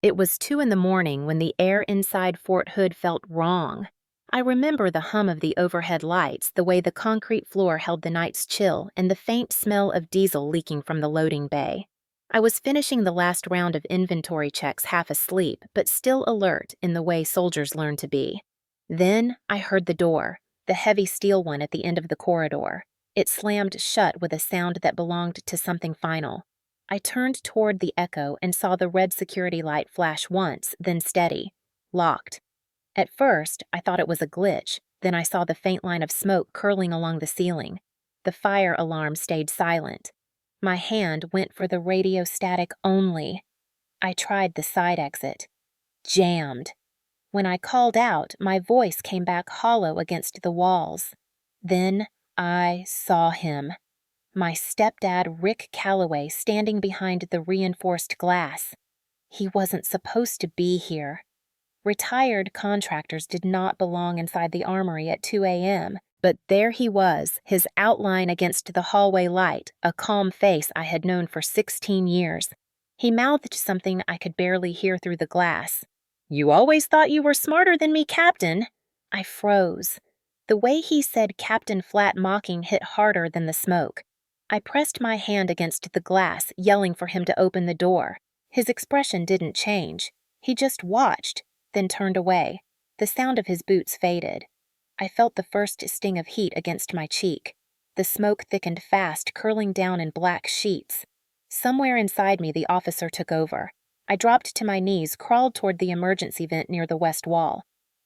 It was 2 in the morning when the air inside Fort Hood felt wrong. I remember the hum of the overhead lights, the way the concrete floor held the night's chill, and the faint smell of diesel leaking from the loading bay. I was finishing the last round of inventory checks half asleep, but still alert in the way soldiers learn to be. Then I heard the door, the heavy steel one at the end of the corridor. It slammed shut with a sound that belonged to something final. I turned toward the echo and saw the red security light flash once, then steady. Locked. At first, I thought it was a glitch. Then I saw the faint line of smoke curling along the ceiling. The fire alarm stayed silent. My hand went for the radio static only. I tried the side exit. Jammed. When I called out, my voice came back hollow against the walls. Then I saw him. My stepdad, Rick Calloway, standing behind the reinforced glass. He wasn't supposed to be here. Retired contractors did not belong inside the Armory at 2 a.m., but there he was, his outline against the hallway light, a calm face I had known for 16 years. He mouthed something I could barely hear through the glass. "You always thought you were smarter than me, Captain." I froze. The way he said Captain flat mocking hit harder than the smoke. I pressed my hand against the glass, yelling for him to open the door. His expression didn't change. He just watched, then turned away. The sound of his boots faded. I felt the first sting of heat against my cheek. The smoke thickened fast, curling down in black sheets. Somewhere inside me, the officer took over. I dropped to my knees, crawled toward the emergency vent near the west wall.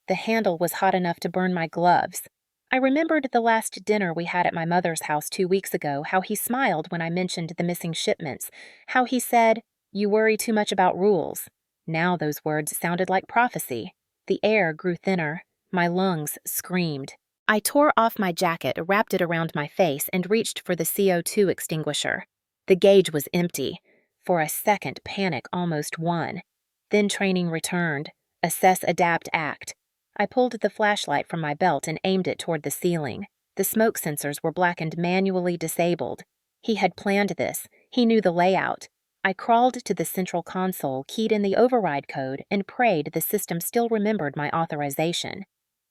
The handle was hot enough to burn my gloves. I remembered the last dinner we had at my mother's house 2 weeks ago, how he smiled when I mentioned the missing shipments, how he said, "You worry too much about rules." Now those words sounded like prophecy. The air grew thinner. My lungs screamed. I tore off my jacket, wrapped it around my face, and reached for the CO2 extinguisher. The gauge was empty. For a second, panic almost won. Then training returned. Assess, adapt, act. I pulled the flashlight from my belt and aimed it toward the ceiling. The smoke sensors were blackened, manually disabled. He had planned this. He knew the layout. I crawled to the central console, keyed in the override code, and prayed the system still remembered my authorization.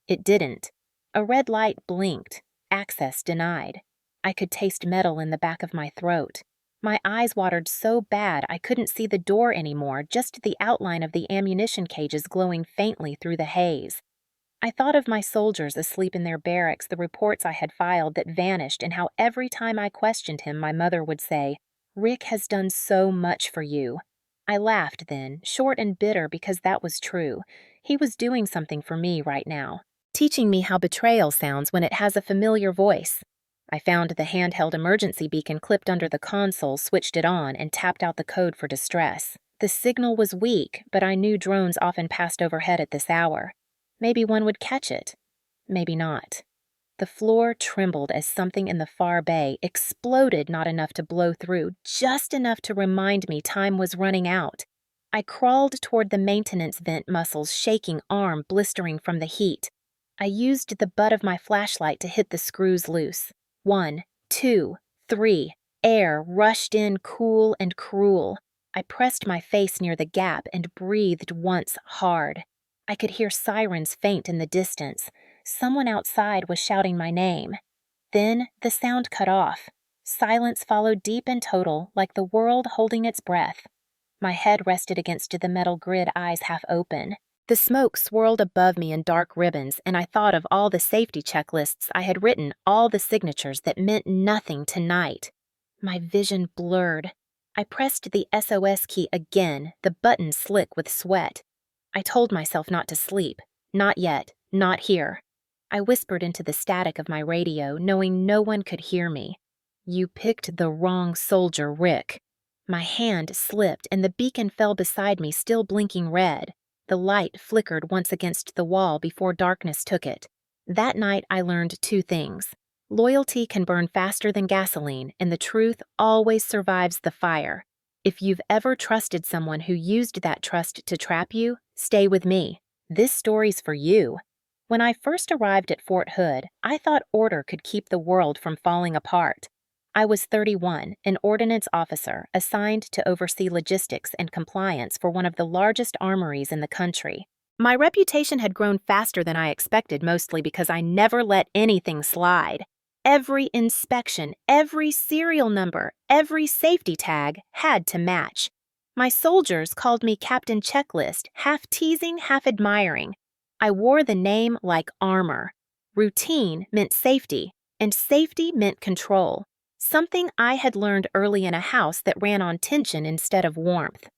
It didn't. A red light blinked. Access denied. I could taste metal in the back of my throat. My eyes watered so bad I couldn't see the door anymore, just the outline of the ammunition cages glowing faintly through the haze. I thought of my soldiers asleep in their barracks, the reports I had filed that vanished, and how every time I questioned him, my mother would say, "Rick has done so much for you." I laughed then, short and bitter because that was true. He was doing something for me right now, teaching me how betrayal sounds when it has a familiar voice. I found the handheld emergency beacon clipped under the console, switched it on, and tapped out the code for distress. The signal was weak, but I knew drones often passed overhead at this hour. Maybe one would catch it. Maybe not. The floor trembled as something in the far bay exploded, not enough to blow through, just enough to remind me time was running out. I crawled toward the maintenance vent muscles, shaking arm blistering from the heat. I used the butt of my flashlight to hit the screws loose. 1, 2, 3. Air rushed in cool and cruel. I pressed my face near the gap and breathed once hard. I could hear sirens faint in the distance. Someone outside was shouting my name. Then the sound cut off. Silence followed, deep and total, like the world holding its breath. My head rested against the metal grid, eyes half open. The smoke swirled above me in dark ribbons, and I thought of all the safety checklists I had written, all the signatures that meant nothing tonight. My vision blurred. I pressed the SOS key again, the button slick with sweat. I told myself not to sleep. Not yet. Not here. I whispered into the static of my radio, knowing no one could hear me. "You picked the wrong soldier, Rick." My hand slipped, and the beacon fell beside me, still blinking red. The light flickered once against the wall before darkness took it. That night I learned 2 things. Loyalty can burn faster than gasoline, and the truth always survives the fire. If you've ever trusted someone who used that trust to trap you, stay with me. This story's for you. When I first arrived at Fort Hood, I thought order could keep the world from falling apart. I was 31, an ordnance officer assigned to oversee logistics and compliance for one of the largest armories in the country. My reputation had grown faster than I expected, mostly because I never let anything slide. Every inspection, every serial number, every safety tag had to match. My soldiers called me Captain Checklist, half teasing, half admiring. I wore the name like armor. Routine meant safety, and safety meant control. Something I had learned early in a house that ran on tension instead of warmth.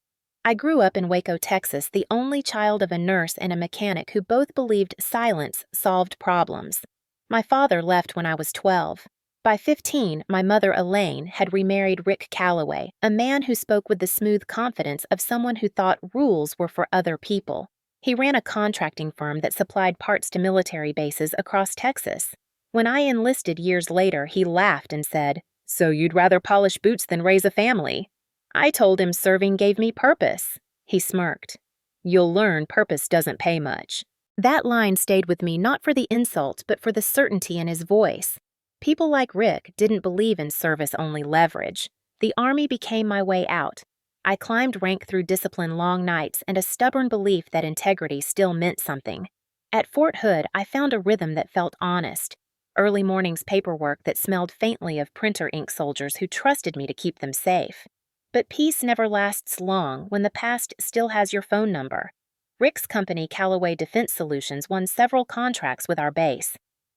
I grew up in Waco, Texas, the only child of a nurse and a mechanic who both believed silence solved problems. My father left when I was 12. By 15, my mother, Elaine, had remarried Rick Calloway, a man who spoke with the smooth confidence of someone who thought rules were for other people. He ran a contracting firm that supplied parts to military bases across Texas. When I enlisted years later, he laughed and said, "So you'd rather polish boots than raise a family?" I told him serving gave me purpose. He smirked. "You'll learn purpose doesn't pay much." That line stayed with me not for the insult, but for the certainty in his voice. People like Rick didn't believe in service-only leverage. The Army became my way out. I climbed rank through discipline long nights and a stubborn belief that integrity still meant something. At Fort Hood, I found a rhythm that felt honest. Early mornings paperwork that smelled faintly of printer ink soldiers who trusted me to keep them safe. But peace never lasts long when the past still has your phone number. Rick's company, Callaway Defense Solutions, won several contracts with our base.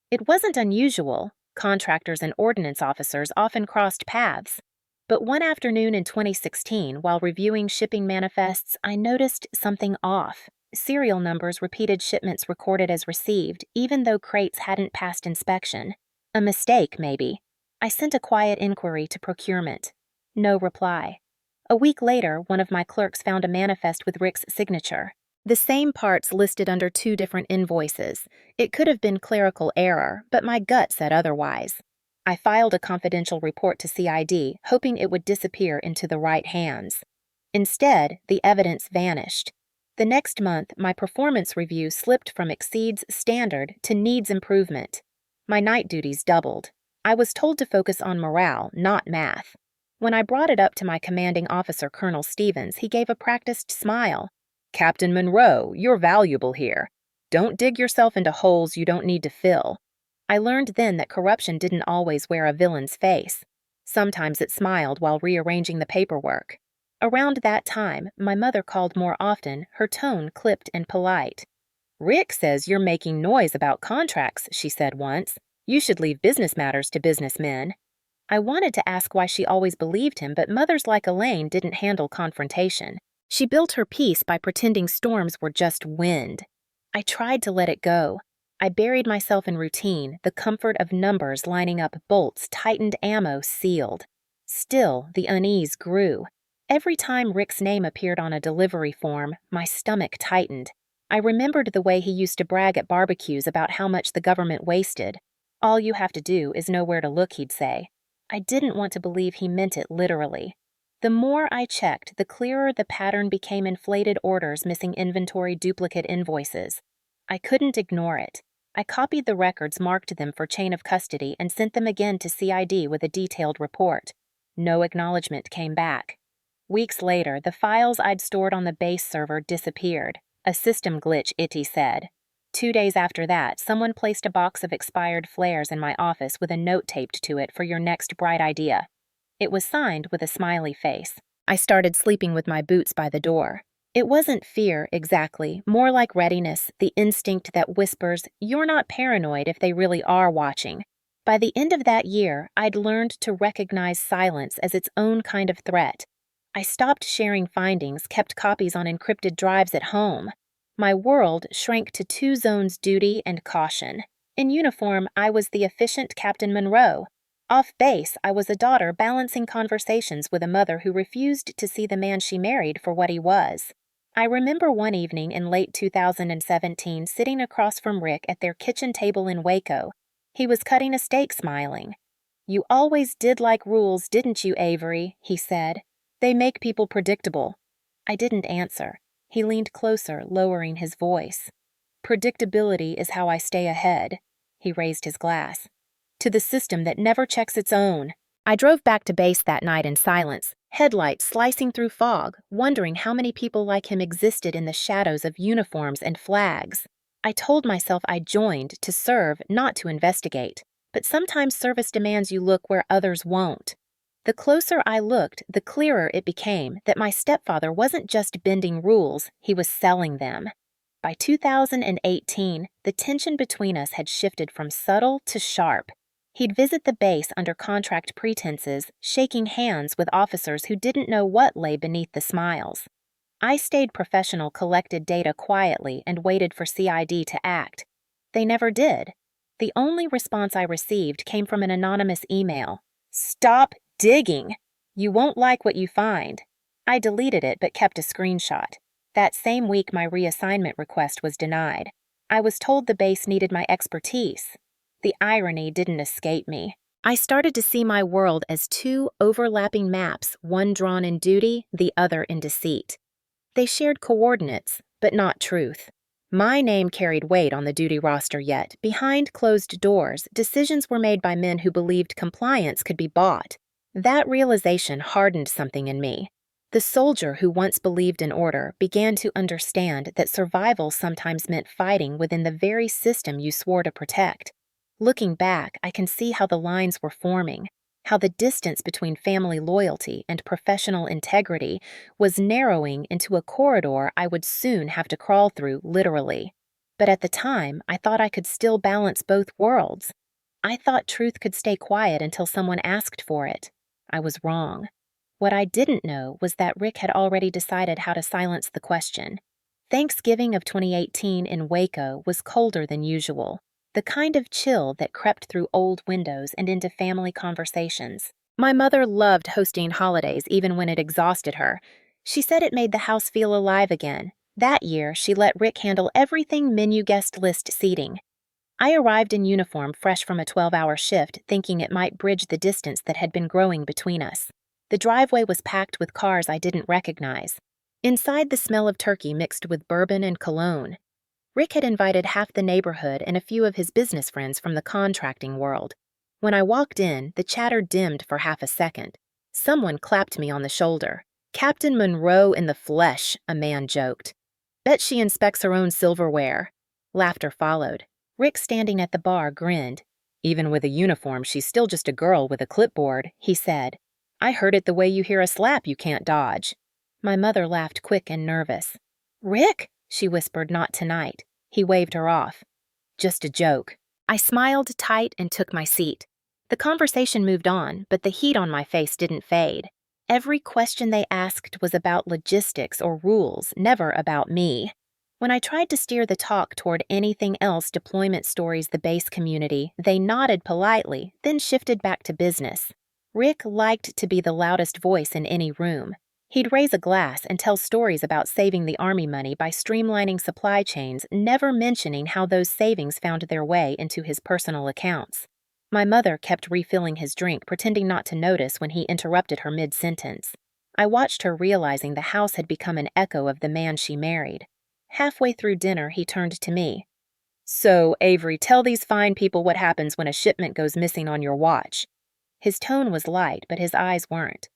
It wasn't unusual. Contractors and ordnance officers often crossed paths. But one afternoon in 2016, while reviewing shipping manifests, I noticed something off. Serial numbers repeated shipments recorded as received, even though crates hadn't passed inspection. A mistake, maybe. I sent a quiet inquiry to procurement. No reply. A week later, one of my clerks found a manifest with Rick's signature. The same parts listed under 2 different invoices. It could have been clerical error, but my gut said otherwise. I filed a confidential report to CID, hoping it would disappear into the right hands. Instead, the evidence vanished. The next month, my performance review slipped from exceeds standard to needs improvement. My night duties doubled. I was told to focus on morale, not math. When I brought it up to my commanding officer, Colonel Stevens, he gave a practiced smile. "Captain Monroe, you're valuable here. Don't dig yourself into holes you don't need to fill." I learned then that corruption didn't always wear a villain's face. Sometimes it smiled while rearranging the paperwork. Around that time, my mother called more often, her tone clipped and polite. "Rick says you're making noise about contracts," she said once. "You should leave business matters to businessmen." I wanted to ask why she always believed him, but mothers like Elaine didn't handle confrontation. She built her peace by pretending storms were just wind. I tried to let it go. I buried myself in routine, the comfort of numbers lining up bolts, tightened ammo sealed. Still, the unease grew. Every time Rick's name appeared on a delivery form, my stomach tightened. I remembered the way he used to brag at barbecues about how much the government wasted. "All you have to do is know where to look," he'd say. I didn't want to believe he meant it literally. The more I checked, the clearer the pattern became: inflated orders, missing inventory, duplicate invoices. I couldn't ignore it. I copied the records, marked them for chain of custody, and sent them again to CID with a detailed report. No acknowledgement came back. Weeks later, the files I'd stored on the base server disappeared. A system glitch, Itty said. 2 days after that, someone placed a box of expired flares in my office with a note taped to it for your next bright idea. It was signed with a smiley face. I started sleeping with my boots by the door. It wasn't fear, exactly, more like readiness, the instinct that whispers, "You're not paranoid if they really are watching." By the end of that year, I'd learned to recognize silence as its own kind of threat. I stopped sharing findings, kept copies on encrypted drives at home. My world shrank to 2 zones: duty and caution. In uniform, I was the efficient Captain Monroe. Off base, I was a daughter balancing conversations with a mother who refused to see the man she married for what he was. I remember one evening in late 2017 sitting across from Rick at their kitchen table in Waco. He was cutting a steak, smiling. "You always did like rules, didn't you, Avery?" he said. "They make people predictable." I didn't answer. He leaned closer, lowering his voice. "Predictability is how I stay ahead." He raised his glass. "To the system that never checks its own." I drove back to base that night in silence, headlights slicing through fog, wondering how many people like him existed in the shadows of uniforms and flags. I told myself I joined to serve, not to investigate. But sometimes service demands you look where others won't. The closer I looked, the clearer it became that my stepfather wasn't just bending rules, he was selling them. By 2018, the tension between us had shifted from subtle to sharp. He'd visit the base under contract pretenses, shaking hands with officers who didn't know what lay beneath the smiles. I stayed professional, collected data quietly, and waited for CID to act. They never did. The only response I received came from an anonymous email. "Stop digging! You won't like what you find." I deleted it but kept a screenshot. That same week, my reassignment request was denied. I was told the base needed my expertise. The irony didn't escape me. I started to see my world as two overlapping maps, one drawn in duty, the other in deceit. They shared coordinates, but not truth. My name carried weight on the duty roster, yet behind closed doors, decisions were made by men who believed compliance could be bought. That realization hardened something in me. The soldier who once believed in order began to understand that survival sometimes meant fighting within the very system you swore to protect. Looking back, I can see how the lines were forming, how the distance between family loyalty and professional integrity was narrowing into a corridor I would soon have to crawl through, literally. But at the time, I thought I could still balance both worlds. I thought truth could stay quiet until someone asked for it. I was wrong. What I didn't know was that Rick had already decided how to silence the question. Thanksgiving of 2018 in Waco was colder than usual. The kind of chill that crept through old windows and into family conversations. My mother loved hosting holidays even when it exhausted her. She said it made the house feel alive again. That year, she let Rick handle everything menu guest list seating. I arrived in uniform fresh from a 12-hour shift, thinking it might bridge the distance that had been growing between us. The driveway was packed with cars I didn't recognize. Inside, the smell of turkey mixed with bourbon and cologne. Rick had invited half the neighborhood and a few of his business friends from the contracting world. When I walked in, the chatter dimmed for half a second. Someone clapped me on the shoulder. "Captain Monroe in the flesh," a man joked. "Bet she inspects her own silverware." Laughter followed. Rick, standing at the bar, grinned. "Even with a uniform, she's still just a girl with a clipboard," he said. "I heard it the way you hear a slap you can't dodge." My mother laughed, quick and nervous. "Rick?" she whispered, "not tonight." He waved her off. "Just a joke." I smiled tight and took my seat. The conversation moved on, but the heat on my face didn't fade. Every question they asked was about logistics or rules, never about me. When I tried to steer the talk toward anything else, deployment stories, the base community, they nodded politely, then shifted back to business. Rick liked to be the loudest voice in any room. He'd raise a glass and tell stories about saving the Army money by streamlining supply chains, never mentioning how those savings found their way into his personal accounts. My mother kept refilling his drink, pretending not to notice when he interrupted her mid-sentence. I watched her, realizing the house had become an echo of the man she married. Halfway through dinner, he turned to me. "So, Avery, tell these fine people what happens when a shipment goes missing on your watch." His tone was light, but his eyes weren't.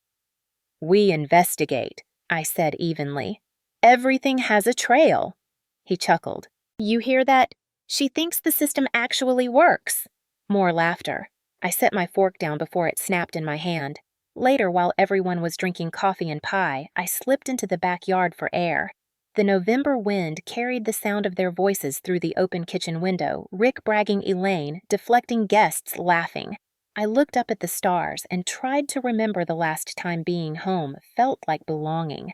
"We investigate," I said evenly. "Everything has a trail." He chuckled. "You hear that? She thinks the system actually works." More laughter. I set my fork down before it snapped in my hand. Later, while everyone was drinking coffee and pie, I slipped into the backyard for air. The November wind carried the sound of their voices through the open kitchen window, Rick bragging Elaine, deflecting guests laughing. I looked up at the stars and tried to remember the last time being home felt like belonging.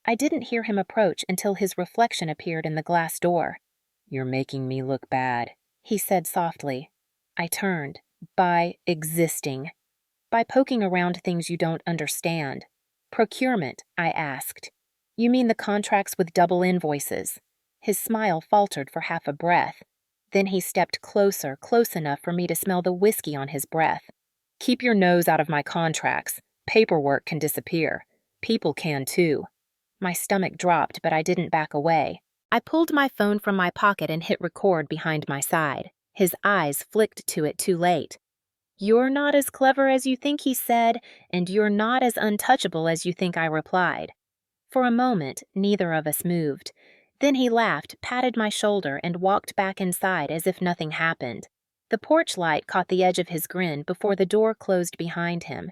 I didn't hear him approach until his reflection appeared in the glass door. "You're making me look bad," he said softly. I turned. "By existing. By poking around things you don't understand." "Procurement," I asked. "You mean the contracts with double invoices?" His smile faltered for half a breath. Then he stepped closer, close enough for me to smell the whiskey on his breath. "Keep your nose out of my contracts. Paperwork can disappear. People can too." My stomach dropped, but I didn't back away. I pulled my phone from my pocket and hit record behind my side. His eyes flicked to it too late. "You're not as clever as you think," he said, "and you're not as untouchable as you think," I replied. For a moment, neither of us moved. Then he laughed, patted my shoulder, and walked back inside as if nothing happened. The porch light caught the edge of his grin before the door closed behind him.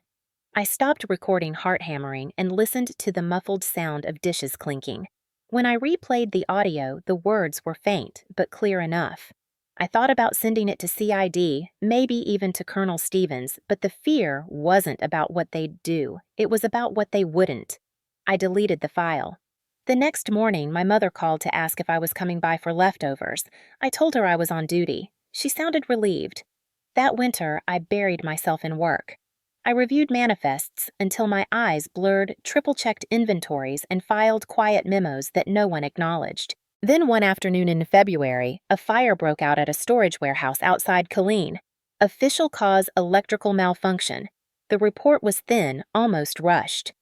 I stopped recording heart hammering and listened to the muffled sound of dishes clinking. When I replayed the audio, the words were faint, but clear enough. I thought about sending it to CID, maybe even to Colonel Stevens, but the fear wasn't about what they'd do. It was about what they wouldn't. I deleted the file. The next morning, my mother called to ask if I was coming by for leftovers. I told her I was on duty. She sounded relieved. That winter, I buried myself in work. I reviewed manifests until my eyes blurred, triple-checked inventories, and filed quiet memos that no one acknowledged. Then one afternoon in February, a fire broke out at a storage warehouse outside Killeen. Official cause electrical malfunction. The report was thin, almost rushed.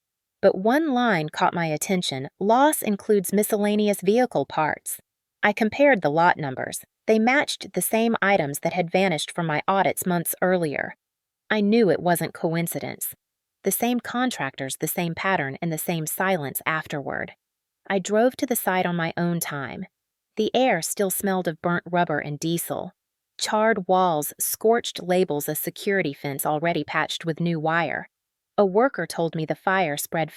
But one line caught my attention. Loss includes miscellaneous vehicle parts. I compared the lot numbers. They matched the same items that had vanished from my audits months earlier. I knew it wasn't coincidence. The same contractors, the same pattern, and the same silence afterward. I drove to the site on my own time. The air still smelled of burnt rubber and diesel. Charred walls, scorched labels, a security fence already patched with new wire. A worker told me the fire spread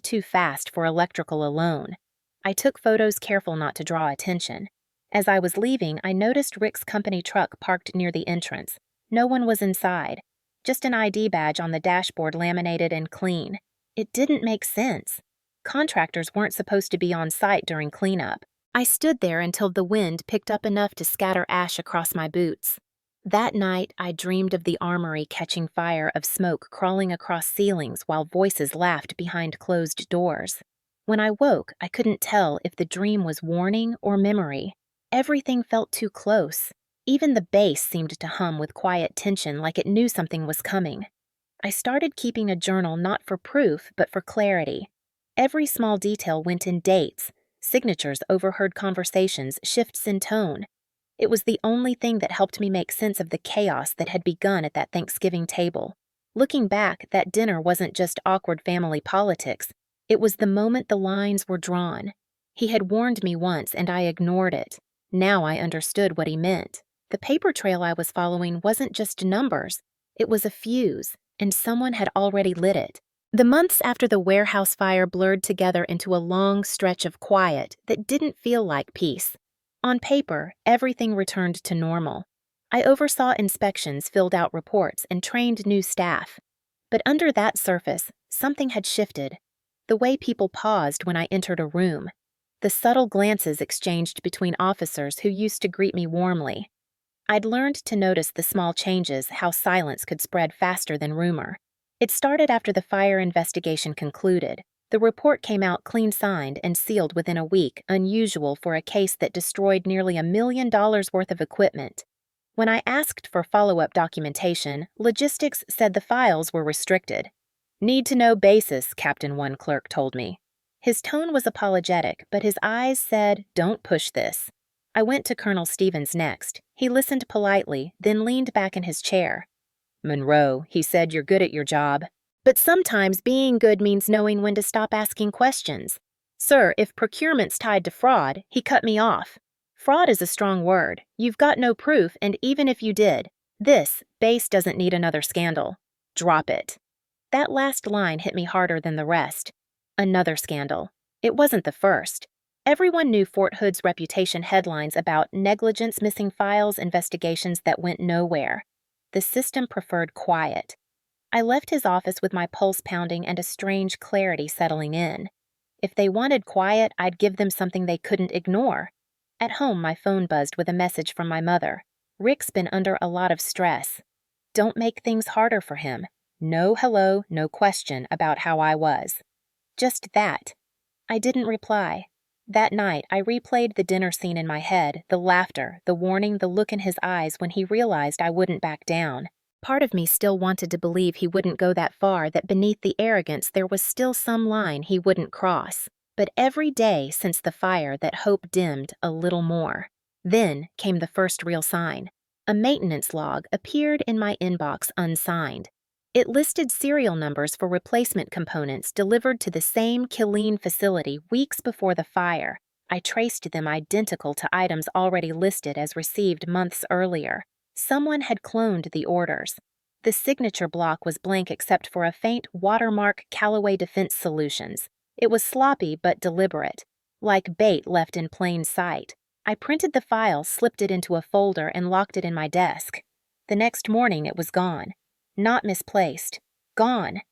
too fast for electrical alone. I took photos, careful not to draw attention. As I was leaving, I noticed Rick's company truck parked near the entrance. No one was inside. Just an ID badge on the dashboard, laminated and clean. It didn't make sense. Contractors weren't supposed to be on site during cleanup. I stood there until the wind picked up enough to scatter ash across my boots. That night, I dreamed of the Armory catching fire, of smoke crawling across ceilings while voices laughed behind closed doors. When I woke, I couldn't tell if the dream was warning or memory. Everything felt too close. Even the bass seemed to hum with quiet tension, like it knew something was coming. I started keeping a journal, not for proof, but for clarity. Every small detail went in dates, signatures, overheard conversations, shifts in tone. It was the only thing that helped me make sense of the chaos that had begun at that Thanksgiving table. Looking back, that dinner wasn't just awkward family politics. It was the moment the lines were drawn. He had warned me once, and I ignored it. Now I understood what he meant. The paper trail I was following wasn't just numbers. It was a fuse, and someone had already lit it. The months after the warehouse fire blurred together into a long stretch of quiet that didn't feel like peace. On paper, everything returned to normal. I oversaw inspections, filled out reports, and trained new staff. But under that surface, something had shifted. The way people paused when I entered a room. The subtle glances exchanged between officers who used to greet me warmly. I'd learned to notice the small changes, how silence could spread faster than rumor. It started after the fire investigation concluded. The report came out clean signed and sealed within a week, unusual for a case that destroyed nearly $1 million worth of equipment. When I asked for follow-up documentation, logistics said the files were restricted. "Need to know basis," Captain One clerk told me. His tone was apologetic, but his eyes said, "Don't push this." I went to Colonel Stevens next. He listened politely, then leaned back in his chair. "Monroe," he said, "you're good at your job. But sometimes being good means knowing when to stop asking questions. Sir, if procurement's tied to fraud," he cut me off. "Fraud is a strong word. You've got no proof, and even if you did, this base doesn't need another scandal. Drop it." That last line hit me harder than the rest. Another scandal. It wasn't the first. Everyone knew Fort Hood's reputation headlines about negligence, missing files, investigations that went nowhere. The system preferred quiet. I left his office with my pulse pounding and a strange clarity settling in. If they wanted quiet, I'd give them something they couldn't ignore. At home, my phone buzzed with a message from my mother. "Rick's been under a lot of stress. Don't make things harder for him. No hello, no question about how I was." Just that. I didn't reply. That night, I replayed the dinner scene in my head, the laughter, the warning, the look in his eyes when he realized I wouldn't back down. Part of me still wanted to believe he wouldn't go that far, that beneath the arrogance there was still some line he wouldn't cross. But every day since the fire, that hope dimmed a little more. Then came the first real sign. A maintenance log appeared in my inbox unsigned. It listed serial numbers for replacement components delivered to the same Killeen facility weeks before the fire. I traced them identical to items already listed as received months earlier. Someone had cloned the orders. The signature block was blank except for a faint watermark Callaway Defense Solutions. It was sloppy but deliberate, like bait left in plain sight. I printed the file, slipped it into a folder, and locked it in my desk. The next morning it was gone. Not misplaced. Gone.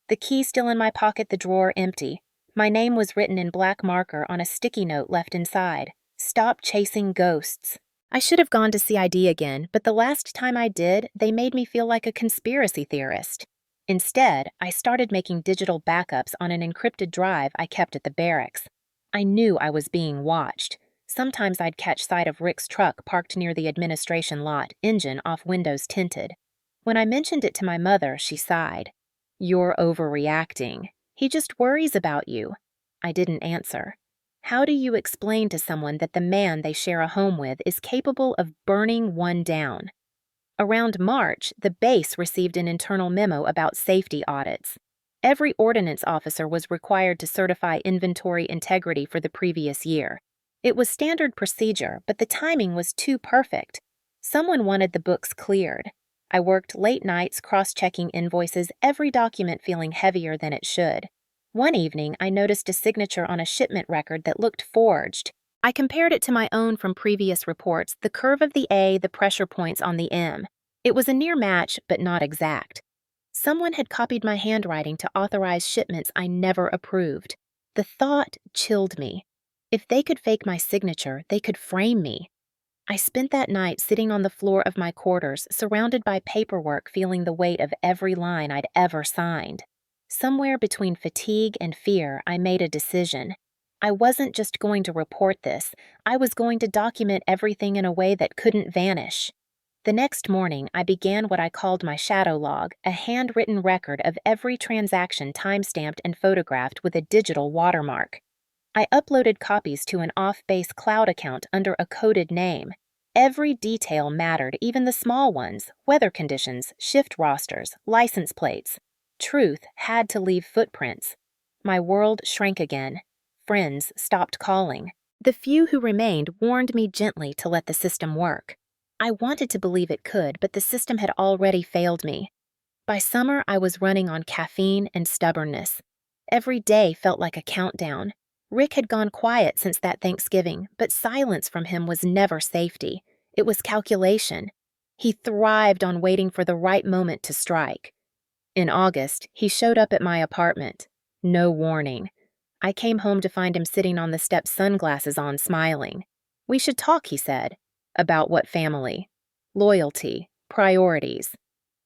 The key still in my pocket, the drawer empty. My name was written in black marker on a sticky note left inside. Stop chasing ghosts. I should have gone to CID again, but the last time I did, they made me feel like a conspiracy theorist. Instead, I started making digital backups on an encrypted drive I kept at the barracks. I knew I was being watched. Sometimes I'd catch sight of Rick's truck parked near the administration lot, engine off, windows tinted. When I mentioned it to my mother, she sighed. "You're overreacting. He just worries about you." I didn't answer. How do you explain to someone that the man they share a home with is capable of burning one down? Around March, the base received an internal memo about safety audits. Every ordnance officer was required to certify inventory integrity for the previous year. It was standard procedure, but the timing was too perfect. Someone wanted the books cleared. I worked late nights cross-checking invoices, every document feeling heavier than it should. One evening, I noticed a signature on a shipment record that looked forged. I compared it to my own from previous reports, the curve of the A, the pressure points on the M. It was a near match, but not exact. Someone had copied my handwriting to authorize shipments I never approved. The thought chilled me. If they could fake my signature, they could frame me. I spent that night sitting on the floor of my quarters, surrounded by paperwork, feeling the weight of every line I'd ever signed. Somewhere between fatigue and fear, I made a decision. I wasn't just going to report this. I was going to document everything in a way that couldn't vanish. The next morning, I began what I called my shadow log, a handwritten record of every transaction timestamped and photographed with a digital watermark. I uploaded copies to an off-base cloud account under a coded name. Every detail mattered, even the small ones: weather conditions, shift rosters, license plates. Truth had to leave footprints. My world shrank again. Friends stopped calling. The few who remained warned me gently to let the system work. I wanted to believe it could, but the system had already failed me. By summer, I was running on caffeine and stubbornness. Every day felt like a countdown. Rick had gone quiet since that Thanksgiving, but silence from him was never safety. It was calculation. He thrived on waiting for the right moment to strike. In August, he showed up at my apartment. No warning. I came home to find him sitting on the steps, sunglasses on, smiling. "We should talk," he said. "About what? Family, loyalty, priorities."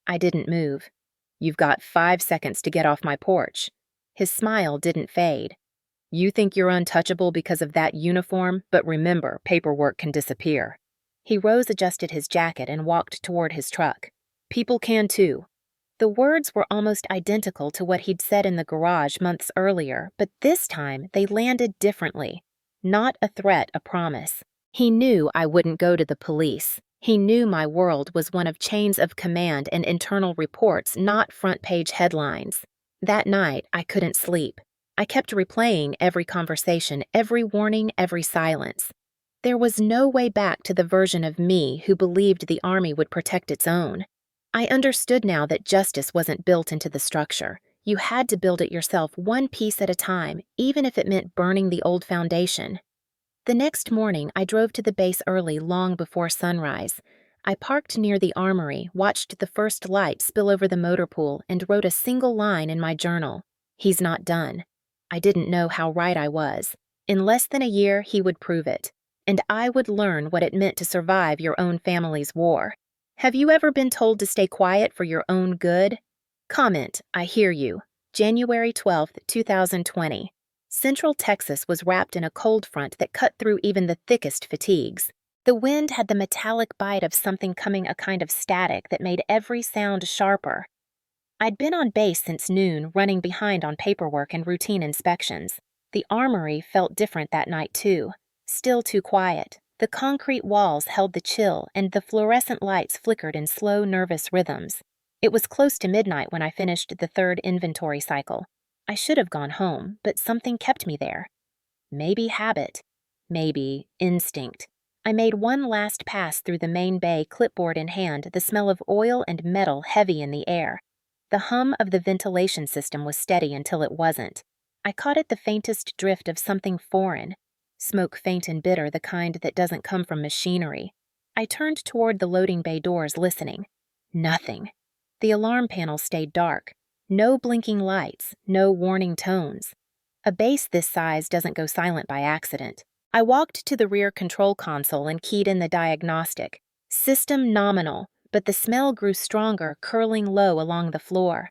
I didn't move. "You've got 5 seconds to get off my porch." His smile didn't fade. "You think you're untouchable because of that uniform, but remember, paperwork can disappear." He rose, adjusted his jacket, and walked toward his truck. "People can too." The words were almost identical to what he'd said in the garage months earlier, but this time they landed differently. Not a threat, a promise. He knew I wouldn't go to the police. He knew my world was one of chains of command and internal reports, not front-page headlines. That night, I couldn't sleep. I kept replaying every conversation, every warning, every silence. There was no way back to the version of me who believed the Army would protect its own. I understood now that justice wasn't built into the structure. You had to build it yourself, one piece at a time, even if it meant burning the old foundation. The next morning, I drove to the base early, long before sunrise. I parked near the Armory, watched the first light spill over the motor pool, and wrote a single line in my journal. "He's not done." I didn't know how right I was. In less than a year, he would prove it. And I would learn what it meant to survive your own family's war. Have you ever been told to stay quiet for your own good? Comment, I hear you. January 12, 2020. Central Texas was wrapped in a cold front that cut through even the thickest fatigues. The wind had the metallic bite of something coming, a kind of static that made every sound sharper. I'd been on base since noon, running behind on paperwork and routine inspections. The Armory felt different that night, too. Still too quiet. The concrete walls held the chill, and the fluorescent lights flickered in slow, nervous rhythms. It was close to midnight when I finished the third inventory cycle. I should have gone home, but something kept me there. Maybe habit. Maybe instinct. I made one last pass through the main bay, clipboard in hand, the smell of oil and metal heavy in the air. The hum of the ventilation system was steady until it wasn't. I caught at the faintest drift of something foreign. Smoke faint and bitter, the kind that doesn't come from machinery. I turned toward the loading bay doors, listening. Nothing. The alarm panel stayed dark. No blinking lights, no warning tones. A base this size doesn't go silent by accident. I walked to the rear control console and keyed in the diagnostic. System nominal, but the smell grew stronger, curling low along the floor.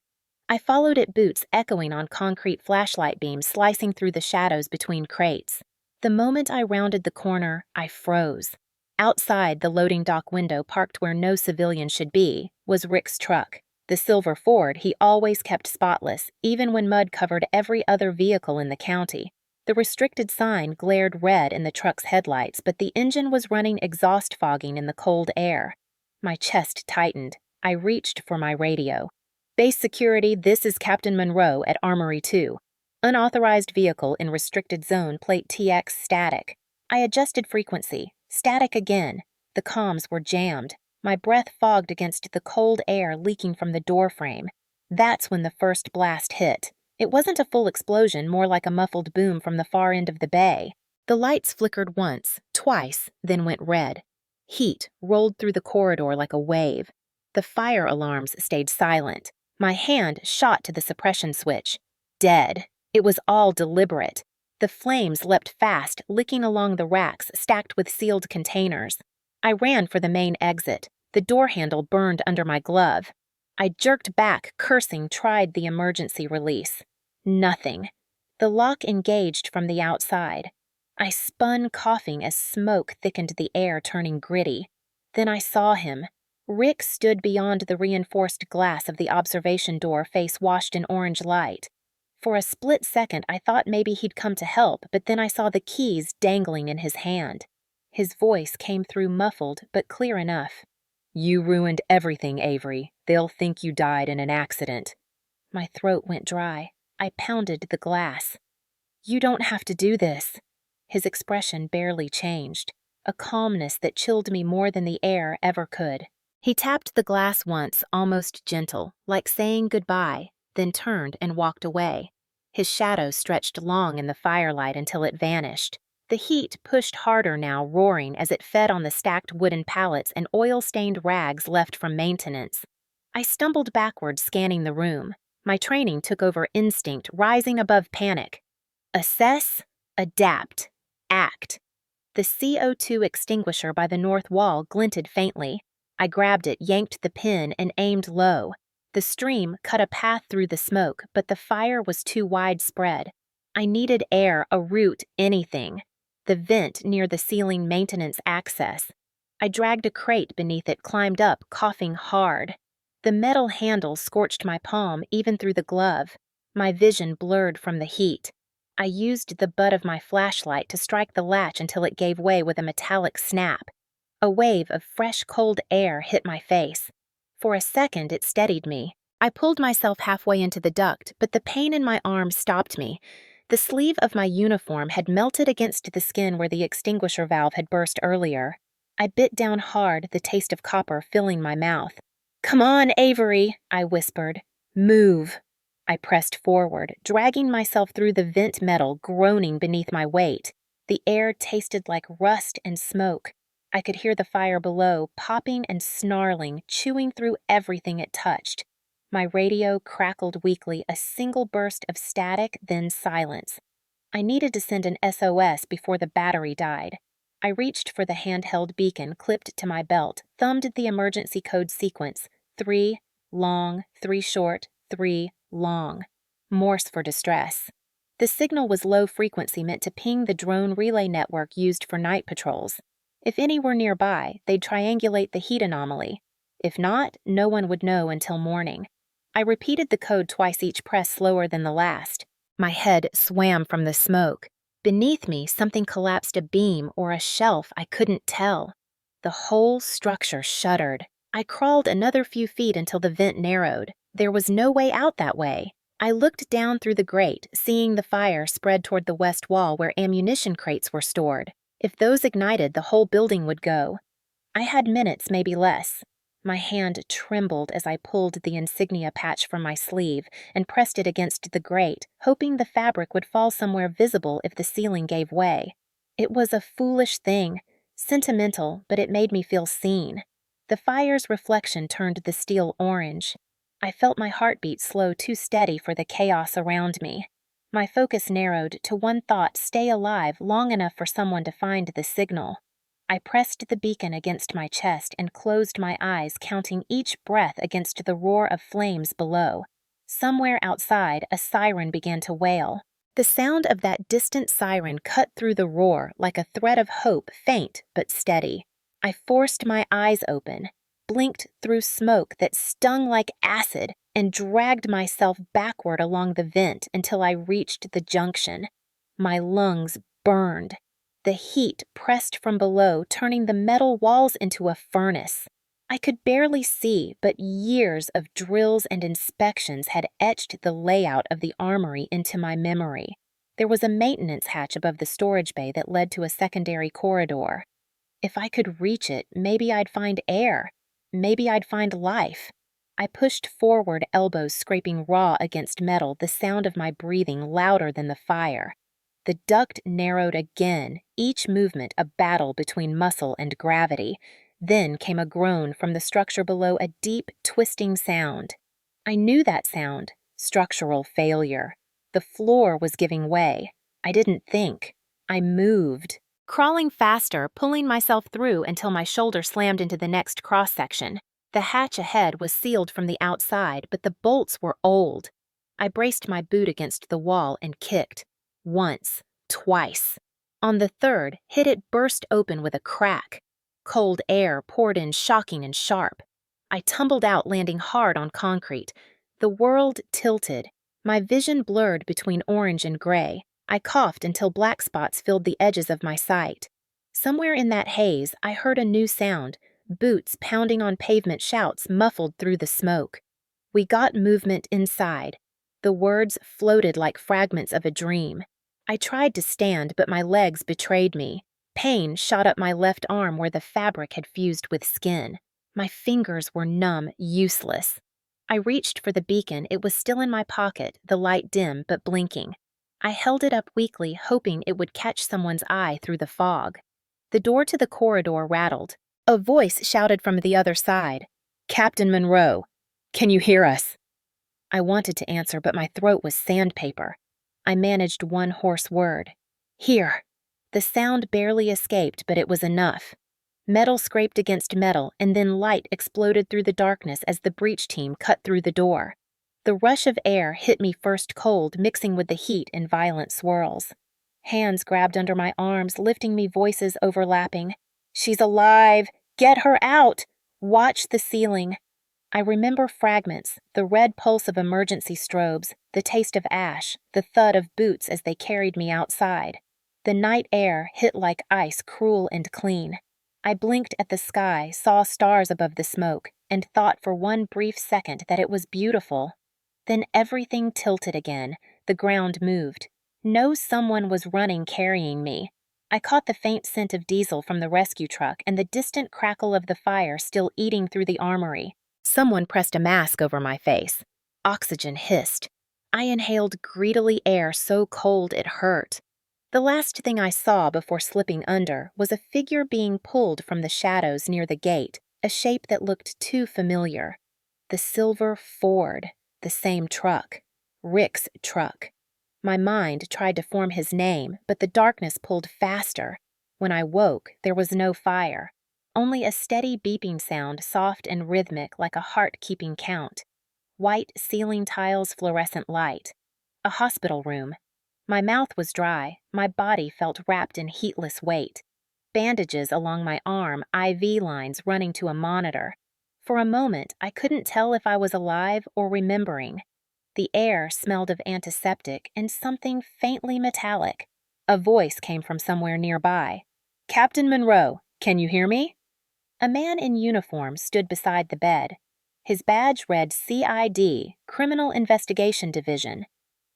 I followed it, boots echoing on concrete flashlight beams slicing through the shadows between crates. The moment I rounded the corner, I froze. Outside the loading dock window, parked where no civilian should be, was Rick's truck. The silver Ford he always kept spotless, even when mud covered every other vehicle in the county. The restricted sign glared red in the truck's headlights, but the engine was running exhaust fogging in the cold air. My chest tightened. I reached for my radio. Base security, this is Captain Monroe at Armory 2. Unauthorized vehicle in restricted zone, plate TX static. I adjusted frequency. Static again. The comms were jammed. My breath fogged against the cold air leaking from the doorframe. That's when the first blast hit. It wasn't a full explosion, more like a muffled boom from the far end of the bay. The lights flickered once, twice, then went red. Heat rolled through the corridor like a wave. The fire alarms stayed silent. My hand shot to the suppression switch. Dead. It was all deliberate. The flames leapt fast, licking along the racks stacked with sealed containers. I ran for the main exit. The door handle burned under my glove. I jerked back, cursing, tried the emergency release. Nothing. The lock engaged from the outside. I spun, coughing as smoke thickened the air, turning gritty. Then I saw him. Rick stood beyond the reinforced glass of the observation door, face washed in orange light. For a split second, I thought maybe he'd come to help, but then I saw the keys dangling in his hand. His voice came through muffled, but clear enough. "You ruined everything, Avery. They'll think you died in an accident." My throat went dry. I pounded the glass. "You don't have to do this." His expression barely changed, a calmness that chilled me more than the air ever could. He tapped the glass once, almost gentle, like saying goodbye, then turned and walked away. His shadow stretched long in the firelight until it vanished. The heat pushed harder now, roaring as it fed on the stacked wooden pallets and oil-stained rags left from maintenance. I stumbled backward, scanning the room. My training took over instinct, rising above panic. Assess, adapt, act. The CO2 extinguisher by the north wall glinted faintly. I grabbed it, yanked the pin, and aimed low. The stream cut a path through the smoke, but the fire was too widespread. I needed air, a route, anything. The vent near the ceiling maintenance access. I dragged a crate beneath it, climbed up, coughing hard. The metal handle scorched my palm, even through the glove. My vision blurred from the heat. I used the butt of my flashlight to strike the latch until it gave way with a metallic snap. A wave of fresh, cold air hit my face. For a second, it steadied me. I pulled myself halfway into the duct, but the pain in my arm stopped me. The sleeve of my uniform had melted against the skin where the extinguisher valve had burst earlier. I bit down hard, the taste of copper filling my mouth. "Come on, Avery," I whispered. "Move." I pressed forward, dragging myself through the vent metal, groaning beneath my weight. The air tasted like rust and smoke. I could hear the fire below, popping and snarling, chewing through everything it touched. My radio crackled weakly, a single burst of static, then silence. I needed to send an SOS before the battery died. I reached for the handheld beacon clipped to my belt, thumbed the emergency code sequence: 3, long, 3 short, 3, long. Morse for distress. The signal was low frequency, meant to ping the drone relay network used for night patrols. If any were nearby, they'd triangulate the heat anomaly. If not, no one would know until morning. I repeated the code twice, each press slower than the last. My head swam from the smoke. Beneath me, something collapsed, a beam or a shelf, I couldn't tell. The whole structure shuddered. I crawled another few feet until the vent narrowed. There was no way out that way. I looked down through the grate, seeing the fire spread toward the west wall where ammunition crates were stored. If those ignited, the whole building would go. I had minutes, maybe less. My hand trembled as I pulled the insignia patch from my sleeve and pressed it against the grate, hoping the fabric would fall somewhere visible if the ceiling gave way. It was a foolish thing, sentimental, but it made me feel seen. The fire's reflection turned the steel orange. I felt my heartbeat slow too steady for the chaos around me. My focus narrowed to one thought: stay alive long enough for someone to find the signal. I pressed the beacon against my chest and closed my eyes, counting each breath against the roar of flames below. Somewhere outside, a siren began to wail. The sound of that distant siren cut through the roar like a thread of hope, faint but steady. I forced my eyes open, blinked through smoke that stung like acid, and dragged myself backward along the vent until I reached the junction. My lungs burned. The heat pressed from below, turning the metal walls into a furnace. I could barely see, but years of drills and inspections had etched the layout of the armory into my memory. There was a maintenance hatch above the storage bay that led to a secondary corridor. If I could reach it, maybe I'd find air. Maybe I'd find life. I pushed forward, elbows scraping raw against metal, the sound of my breathing louder than the fire. The duct narrowed again, each movement a battle between muscle and gravity. Then came a groan from the structure below, a deep, twisting sound. I knew that sound. Structural failure. The floor was giving way. I didn't think. I moved. Crawling faster, pulling myself through until my shoulder slammed into the next cross-section. The hatch ahead was sealed from the outside, but the bolts were old. I braced my boot against the wall and kicked. Once, twice. On the third hit, it burst open with a crack. Cold air poured in, shocking and sharp. I tumbled out, landing hard on concrete. The world tilted. My vision blurred between orange and gray. I coughed until black spots filled the edges of my sight. Somewhere in that haze, I heard a new sound, boots pounding on pavement, shouts muffled through the smoke. We got movement inside. The words floated like fragments of a dream. I tried to stand, but my legs betrayed me. Pain shot up my left arm where the fabric had fused with skin. My fingers were numb, useless. I reached for the beacon. It was still in my pocket, the light dim but blinking. I held it up weakly, hoping it would catch someone's eye through the fog. The door to the corridor rattled. A voice shouted from the other side. "Captain Monroe, can you hear us?" I wanted to answer, but my throat was sandpaper. I managed one hoarse word. "Here." The sound barely escaped, but it was enough. Metal scraped against metal, and then light exploded through the darkness as the breach team cut through the door. The rush of air hit me first cold, mixing with the heat in violent swirls. Hands grabbed under my arms, lifting me, voices overlapping. "She's alive! Get her out! Watch the ceiling!" I remember fragments, the red pulse of emergency strobes, the taste of ash, the thud of boots as they carried me outside. The night air hit like ice, cruel and clean. I blinked at the sky, saw stars above the smoke, and thought for one brief second that it was beautiful. Then everything tilted again. The ground moved. No, someone was running, carrying me. I caught the faint scent of diesel from the rescue truck and the distant crackle of the fire still eating through the armory. Someone pressed a mask over my face. Oxygen hissed. I inhaled greedily air so cold it hurt. The last thing I saw before slipping under was a figure being pulled from the shadows near the gate, a shape that looked too familiar. The silver Ford, the same truck. Rick's truck. My mind tried to form his name, but the darkness pulled faster. When I woke, there was no fire. Only a steady beeping sound, soft and rhythmic like a heart keeping count. White ceiling tiles, fluorescent light. A hospital room. My mouth was dry. My body felt wrapped in heatless weight. Bandages along my arm, IV lines running to a monitor. For a moment, I couldn't tell if I was alive or remembering. The air smelled of antiseptic and something faintly metallic. A voice came from somewhere nearby. "Captain Monroe, can you hear me?" A man in uniform stood beside the bed. His badge read CID, Criminal Investigation Division.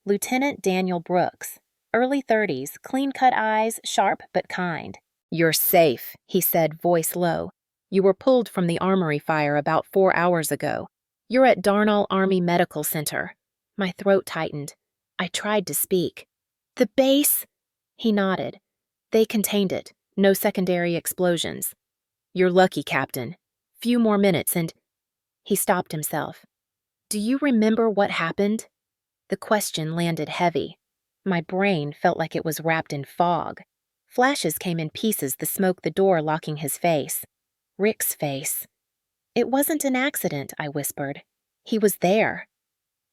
Lieutenant Daniel Brooks, early 30s, clean-cut eyes, sharp but kind. "You're safe," he said, voice low. "You were pulled from the Armory fire about 4 hours ago. You're at Darnall Army Medical Center." My throat tightened. I tried to speak. "The base?" He nodded. "They contained it. No secondary explosions." "You're lucky, Captain. Few more minutes and—" He stopped himself. "Do you remember what happened?" The question landed heavy. My brain felt like it was wrapped in fog. Flashes came in pieces, the smoke the door locking his face. Rick's face. "It wasn't an accident," I whispered. "He was there."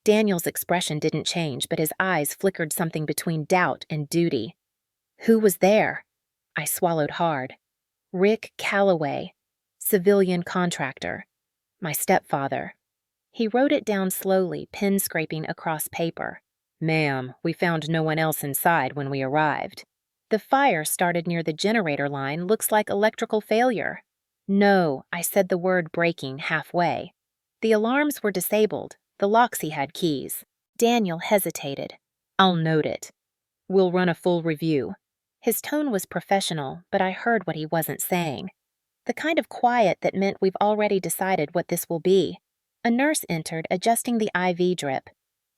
Daniel's expression didn't change, but his eyes flickered something between doubt and duty. "Who was there?" I swallowed hard. "Rick Calloway, civilian contractor. My stepfather." He wrote it down slowly, pen scraping across paper. "Ma'am, we found no one else inside when we arrived. The fire started near the generator line. Looks like electrical failure." "No," I said, the word breaking halfway. "The alarms were disabled. The locks he had keys." Daniel hesitated. "I'll note it. We'll run a full review." His tone was professional, but I heard what he wasn't saying. The kind of quiet that meant we've already decided what this will be. A nurse entered, adjusting the IV drip.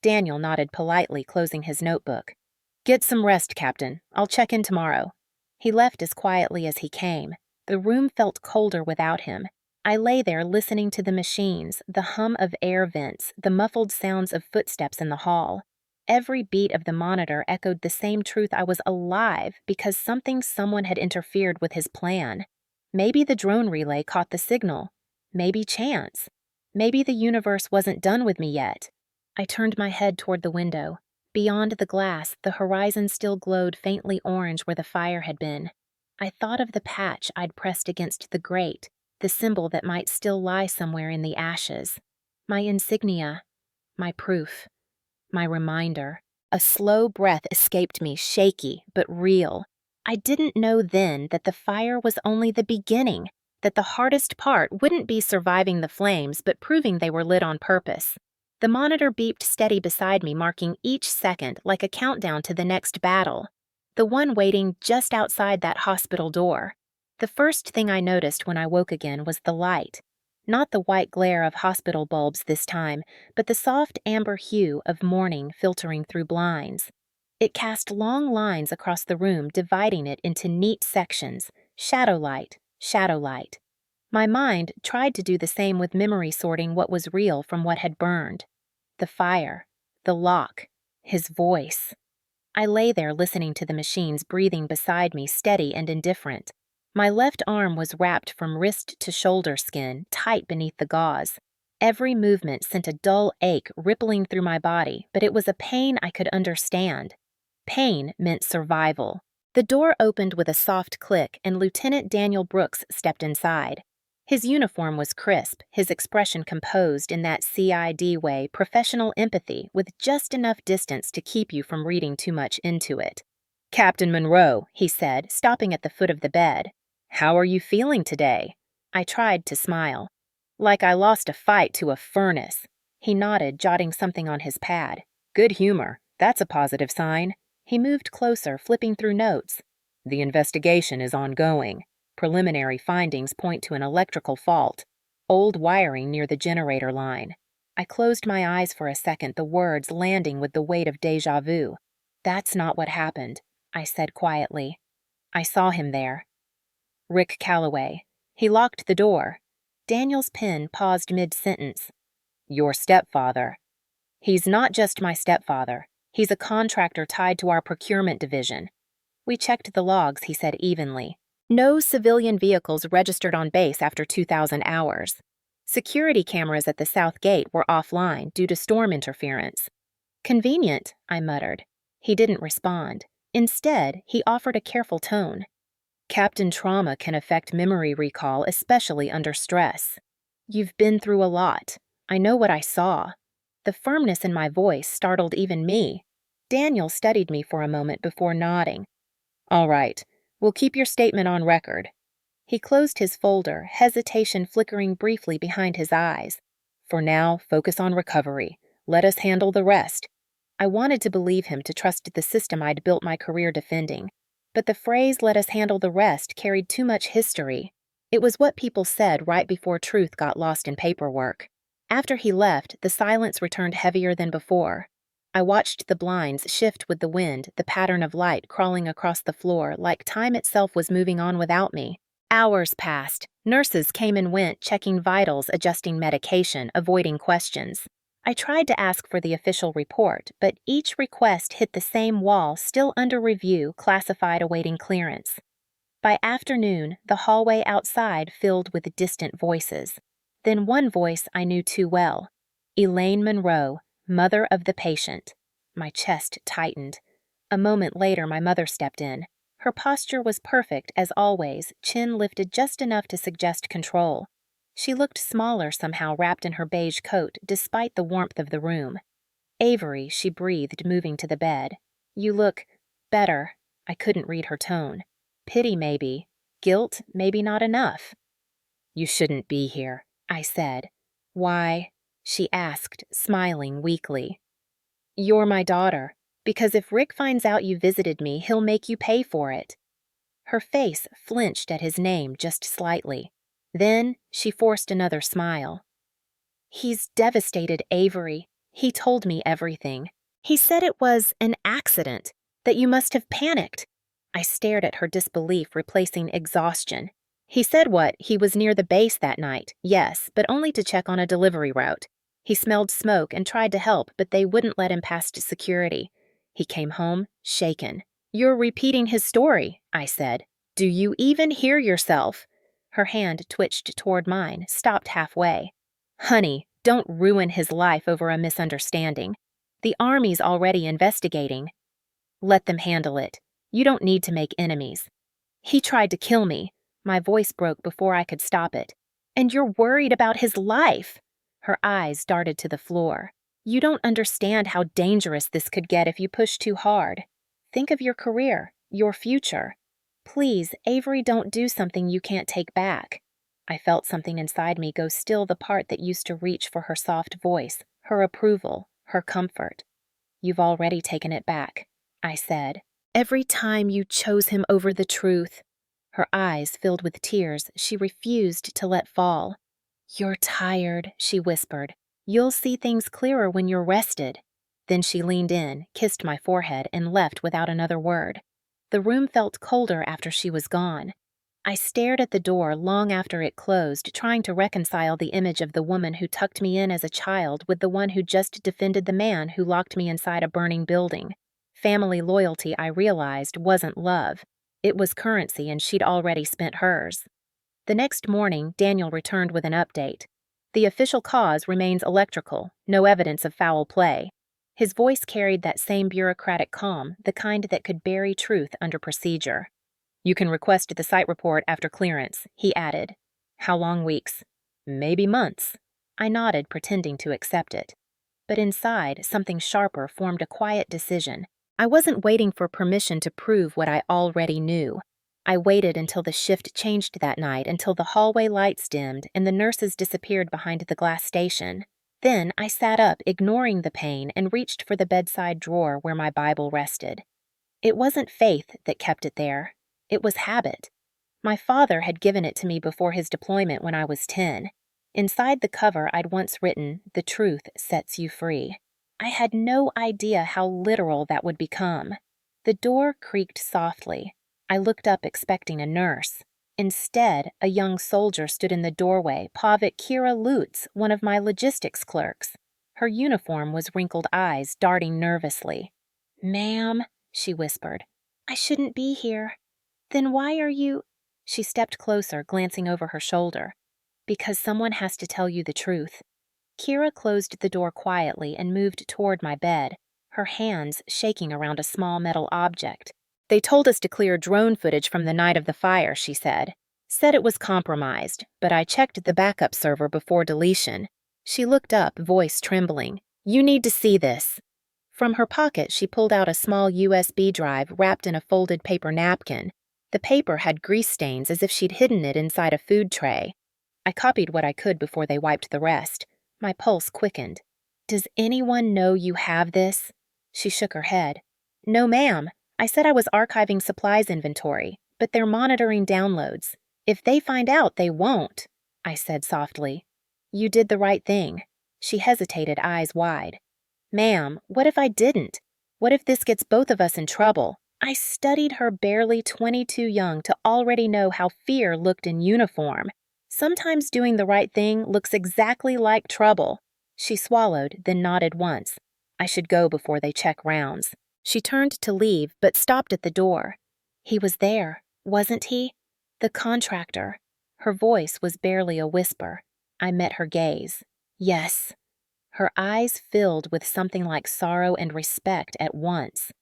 Daniel nodded politely, closing his notebook. "Get some rest, Captain. I'll check in tomorrow." He left as quietly as he came. The room felt colder without him. I lay there listening to the machines, the hum of air vents, the muffled sounds of footsteps in the hall. Every beat of the monitor echoed the same truth: I was alive because someone had interfered with his plan. Maybe the drone relay caught the signal. Maybe chance. Maybe the universe wasn't done with me yet. I turned my head toward the window. Beyond the glass, the horizon still glowed faintly orange where the fire had been. I thought of the patch I'd pressed against the grate, the symbol that might still lie somewhere in the ashes. My insignia. My proof. My reminder. A slow breath escaped me, shaky but real. I didn't know then that the fire was only the beginning, that the hardest part wouldn't be surviving the flames, but proving they were lit on purpose. The monitor beeped steady beside me, marking each second like a countdown to the next battle. The one waiting just outside that hospital door. The first thing I noticed when I woke again was the light. Not the white glare of hospital bulbs this time, but the soft amber hue of morning filtering through blinds. It cast long lines across the room, dividing it into neat sections: shadow light, shadow light. My mind tried to do the same with memory, sorting what was real from what had burned. The fire, the lock, his voice. I lay there listening to the machines breathing beside me, steady and indifferent. My left arm was wrapped from wrist to shoulder skin, tight beneath the gauze. Every movement sent a dull ache rippling through my body, but it was a pain I could understand. Pain meant survival. The door opened with a soft click, and Lieutenant Daniel Brooks stepped inside. His uniform was crisp, his expression composed in that CID way, professional empathy, with just enough distance to keep you from reading too much into it. "Captain Monroe," he said, stopping at the foot of the bed. "How are you feeling today?" I tried to smile. "Like I lost a fight to a furnace." He nodded, jotting something on his pad. "Good humor. That's a positive sign." He moved closer, flipping through notes. "The investigation is ongoing. Preliminary findings point to an electrical fault. Old wiring near the generator line." I closed my eyes for a second, the words landing with the weight of déjà vu. "That's not what happened," I said quietly. "I saw him there. Rick Calloway. He locked the door." Daniel's pen paused mid-sentence. "Your stepfather." "He's not just my stepfather. He's a contractor tied to our procurement division." We checked the logs, he said evenly. No civilian vehicles registered on base after 2,000 hours. Security cameras at the south gate were offline due to storm interference. "Convenient," I muttered. He didn't respond. Instead, he offered a careful tone. "Captain, trauma can affect memory recall, especially under stress. You've been through a lot. I know what I saw." The firmness in my voice startled even me. Daniel studied me for a moment before nodding. All right, we'll keep your statement on record. He closed his folder, hesitation flickering briefly behind his eyes. For now, focus on recovery. Let us handle the rest. I wanted to believe him, to trust the system I'd built my career defending. But the phrase, let us handle the rest, carried too much history. It was what people said right before truth got lost in paperwork. After he left, the silence returned heavier than before. I watched the blinds shift with the wind, the pattern of light crawling across the floor like time itself was moving on without me. Hours passed. Nurses came and went, checking vitals, adjusting medication, avoiding questions. I tried to ask for the official report, but each request hit the same wall, still under review, classified, awaiting clearance. By afternoon, the hallway outside filled with distant voices. Then one voice I knew too well. Elaine Monroe, mother of the patient. My chest tightened. A moment later, my mother stepped in. Her posture was perfect, as always, chin lifted just enough to suggest control. She looked smaller somehow, wrapped in her beige coat, despite the warmth of the room. Avery, she breathed, moving to the bed. You look better. I couldn't read her tone. Pity, maybe. Guilt, maybe not enough. You shouldn't be here, I said. Why? She asked, smiling weakly. You're my daughter. Because if Rick finds out you visited me, he'll make you pay for it. Her face flinched at his name just slightly. Then she forced another smile. He's devastated, Avery. He told me everything. He said it was an accident, that you must have panicked. I stared at her, disbelief replacing exhaustion. He said what? He was near the base that night, yes, but only to check on a delivery route. He smelled smoke and tried to help, but they wouldn't let him past security. He came home, shaken. You're repeating his story, I said. Do you even hear yourself? Her hand twitched toward mine, stopped halfway. Honey, don't ruin his life over a misunderstanding. The Army's already investigating. Let them handle it. You don't need to make enemies. He tried to kill me. My voice broke before I could stop it. And you're worried about his life. Her eyes darted to the floor. You don't understand how dangerous this could get if you push too hard. Think of your career, your future. Please, Avery, don't do something you can't take back. I felt something inside me go still, the part that used to reach for her soft voice, her approval, her comfort. You've already taken it back, I said. Every time you chose him over the truth. Her eyes filled with tears she refused to let fall. You're tired, she whispered. You'll see things clearer when you're rested. Then she leaned in, kissed my forehead, and left without another word. The room felt colder after she was gone. I stared at the door long after it closed, trying to reconcile the image of the woman who tucked me in as a child with the one who just defended the man who locked me inside a burning building. Family loyalty, I realized, wasn't love. It was currency, and she'd already spent hers. The next morning, Daniel returned with an update. The official cause remains electrical, no evidence of foul play. His voice carried that same bureaucratic calm, the kind that could bury truth under procedure. You can request the site report after clearance, he added. How long weeks? Maybe months. I nodded, pretending to accept it. But inside, something sharper formed a quiet decision. I wasn't waiting for permission to prove what I already knew. I waited until the shift changed that night, until the hallway lights dimmed and the nurses disappeared behind the glass station. Then I sat up, ignoring the pain, and reached for the bedside drawer where my Bible rested. It wasn't faith that kept it there. It was habit. My father had given it to me before his deployment when I was 10. Inside the cover I'd once written, "The truth sets you free." I had no idea how literal that would become. The door creaked softly. I looked up, expecting a nurse. Instead, a young soldier stood in the doorway, Pavic Kira Lutz, one of my logistics clerks. Her uniform was wrinkled eyes darting nervously. "Ma'am," she whispered, "I shouldn't be here." "Then why are you—" She stepped closer, glancing over her shoulder. "Because someone has to tell you the truth." Kira closed the door quietly and moved toward my bed, her hands shaking around a small metal object. "They told us to clear drone footage from the night of the fire," she said. "Said it was compromised, but I checked the backup server before deletion." She looked up, voice trembling. "You need to see this." From her pocket, she pulled out a small USB drive wrapped in a folded paper napkin. The paper had grease stains as if she'd hidden it inside a food tray. I copied what I could before they wiped the rest. My pulse quickened. "Does anyone know you have this?" She shook her head. "No, ma'am. I said I was archiving supplies inventory, but they're monitoring downloads. If they find out, they won't," I said softly. "You did the right thing." She hesitated, eyes wide. "Ma'am, what if I didn't? What if this gets both of us in trouble?" I studied her, barely 22 young, to already know how fear looked in uniform. Sometimes doing the right thing looks exactly like trouble. She swallowed, then nodded once. I should go before they check rounds. She turned to leave, but stopped at the door. "He was there, wasn't he? The contractor." Her voice was barely a whisper. I met her gaze. "Yes." Her eyes filled with something like sorrow and respect at once.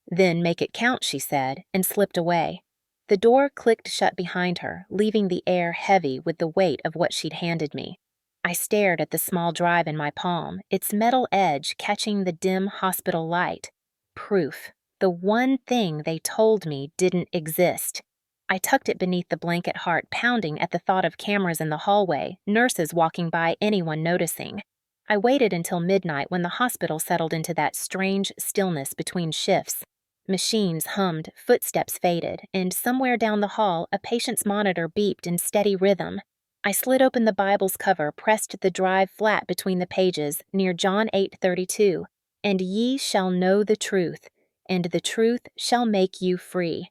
"Then make it count," she said, and slipped away. The door clicked shut behind her, leaving the air heavy with the weight of what she'd handed me. I stared at the small drive in my palm, its metal edge catching the dim hospital light. Proof. The one thing they told me didn't exist. I tucked it beneath the blanket, heart pounding at the thought of cameras in the hallway, nurses walking by, anyone noticing. I waited until midnight, when the hospital settled into that strange stillness between shifts. Machines hummed, footsteps faded, and somewhere down the hall a patient's monitor beeped in steady rhythm. I slid open the Bible's cover, pressed the drive flat between the pages, near John 8:32, "And ye shall know the truth, and the truth shall make you free."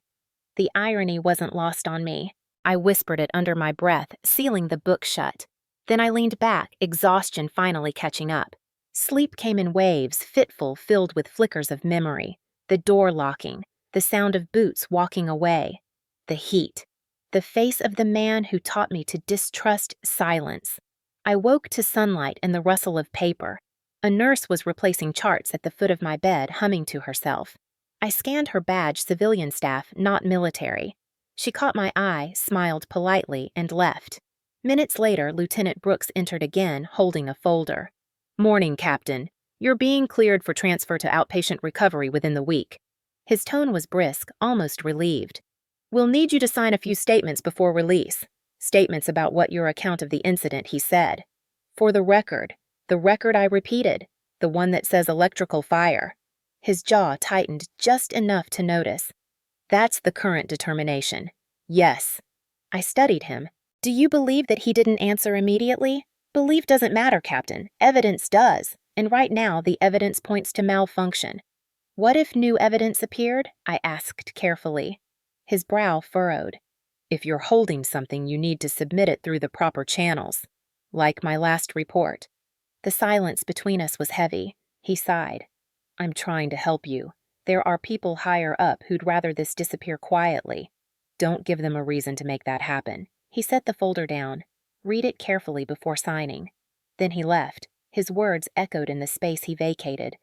The irony wasn't lost on me. I whispered it under my breath, sealing the book shut. Then I leaned back, exhaustion finally catching up. Sleep came in waves, fitful, filled with flickers of memory. The door locking, the sound of boots walking away, the heat, the face of the man who taught me to distrust silence. I woke to sunlight and the rustle of paper. A nurse was replacing charts at the foot of my bed, humming to herself. I scanned her badge, civilian staff, not military. She caught my eye, smiled politely, and left. Minutes later, Lieutenant Brooks entered again, holding a folder. "Morning, Captain. You're being cleared for transfer to outpatient recovery within the week." His tone was brisk, almost relieved. "We'll need you to sign a few statements before release. Statements about what your account of the incident," he said. "For the record I repeated, the one that says electrical fire." His jaw tightened just enough to notice. "That's the current determination." "Yes." I studied him. "Do you believe that he didn't answer immediately?" "Belief doesn't matter, Captain. Evidence does. And right now, the evidence points to malfunction." "What if new evidence appeared?" I asked carefully. His brow furrowed. "If you're holding something, you need to submit it through the proper channels. Like my last report." The silence between us was heavy. He sighed. "I'm trying to help you. There are people higher up who'd rather this disappear quietly. Don't give them a reason to make that happen." He set the folder down. "Read it carefully before signing." Then he left. His words echoed in the space he vacated.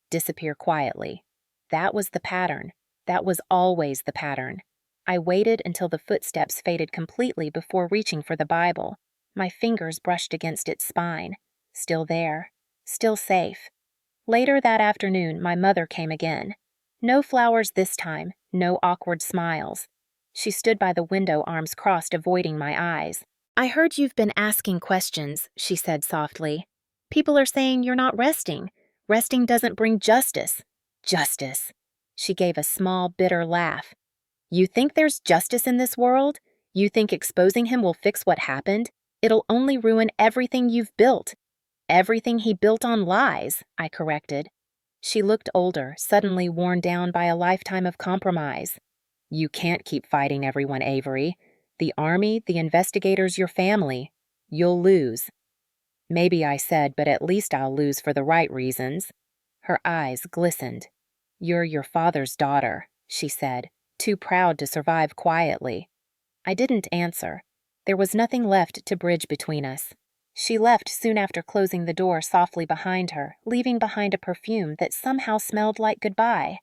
Disappear quietly. That was the pattern. That was always the pattern. I waited until the footsteps faded completely before reaching for the Bible. My fingers brushed against its spine. Still there. Still safe. Later that afternoon, my mother came again. No flowers this time, no awkward smiles. She stood by the window, arms crossed, avoiding my eyes. "I heard you've been asking questions," she said softly. "People are saying you're not resting. Resting doesn't bring justice." "Justice." She gave a small, bitter laugh. "You think there's justice in this world? You think exposing him will fix what happened? It'll only ruin everything you've built." "Everything he built on lies," I corrected. She looked older, suddenly worn down by a lifetime of compromise. "You can't keep fighting everyone, Avery. The Army, the investigators, your family. You'll lose." "Maybe," I said, "but at least I'll lose for the right reasons." Her eyes glistened. "You're your father's daughter," she said, too proud to survive quietly. I didn't answer. There was nothing left to bridge between us. She left soon after, closing the door softly behind her, leaving behind a perfume that somehow smelled like goodbye.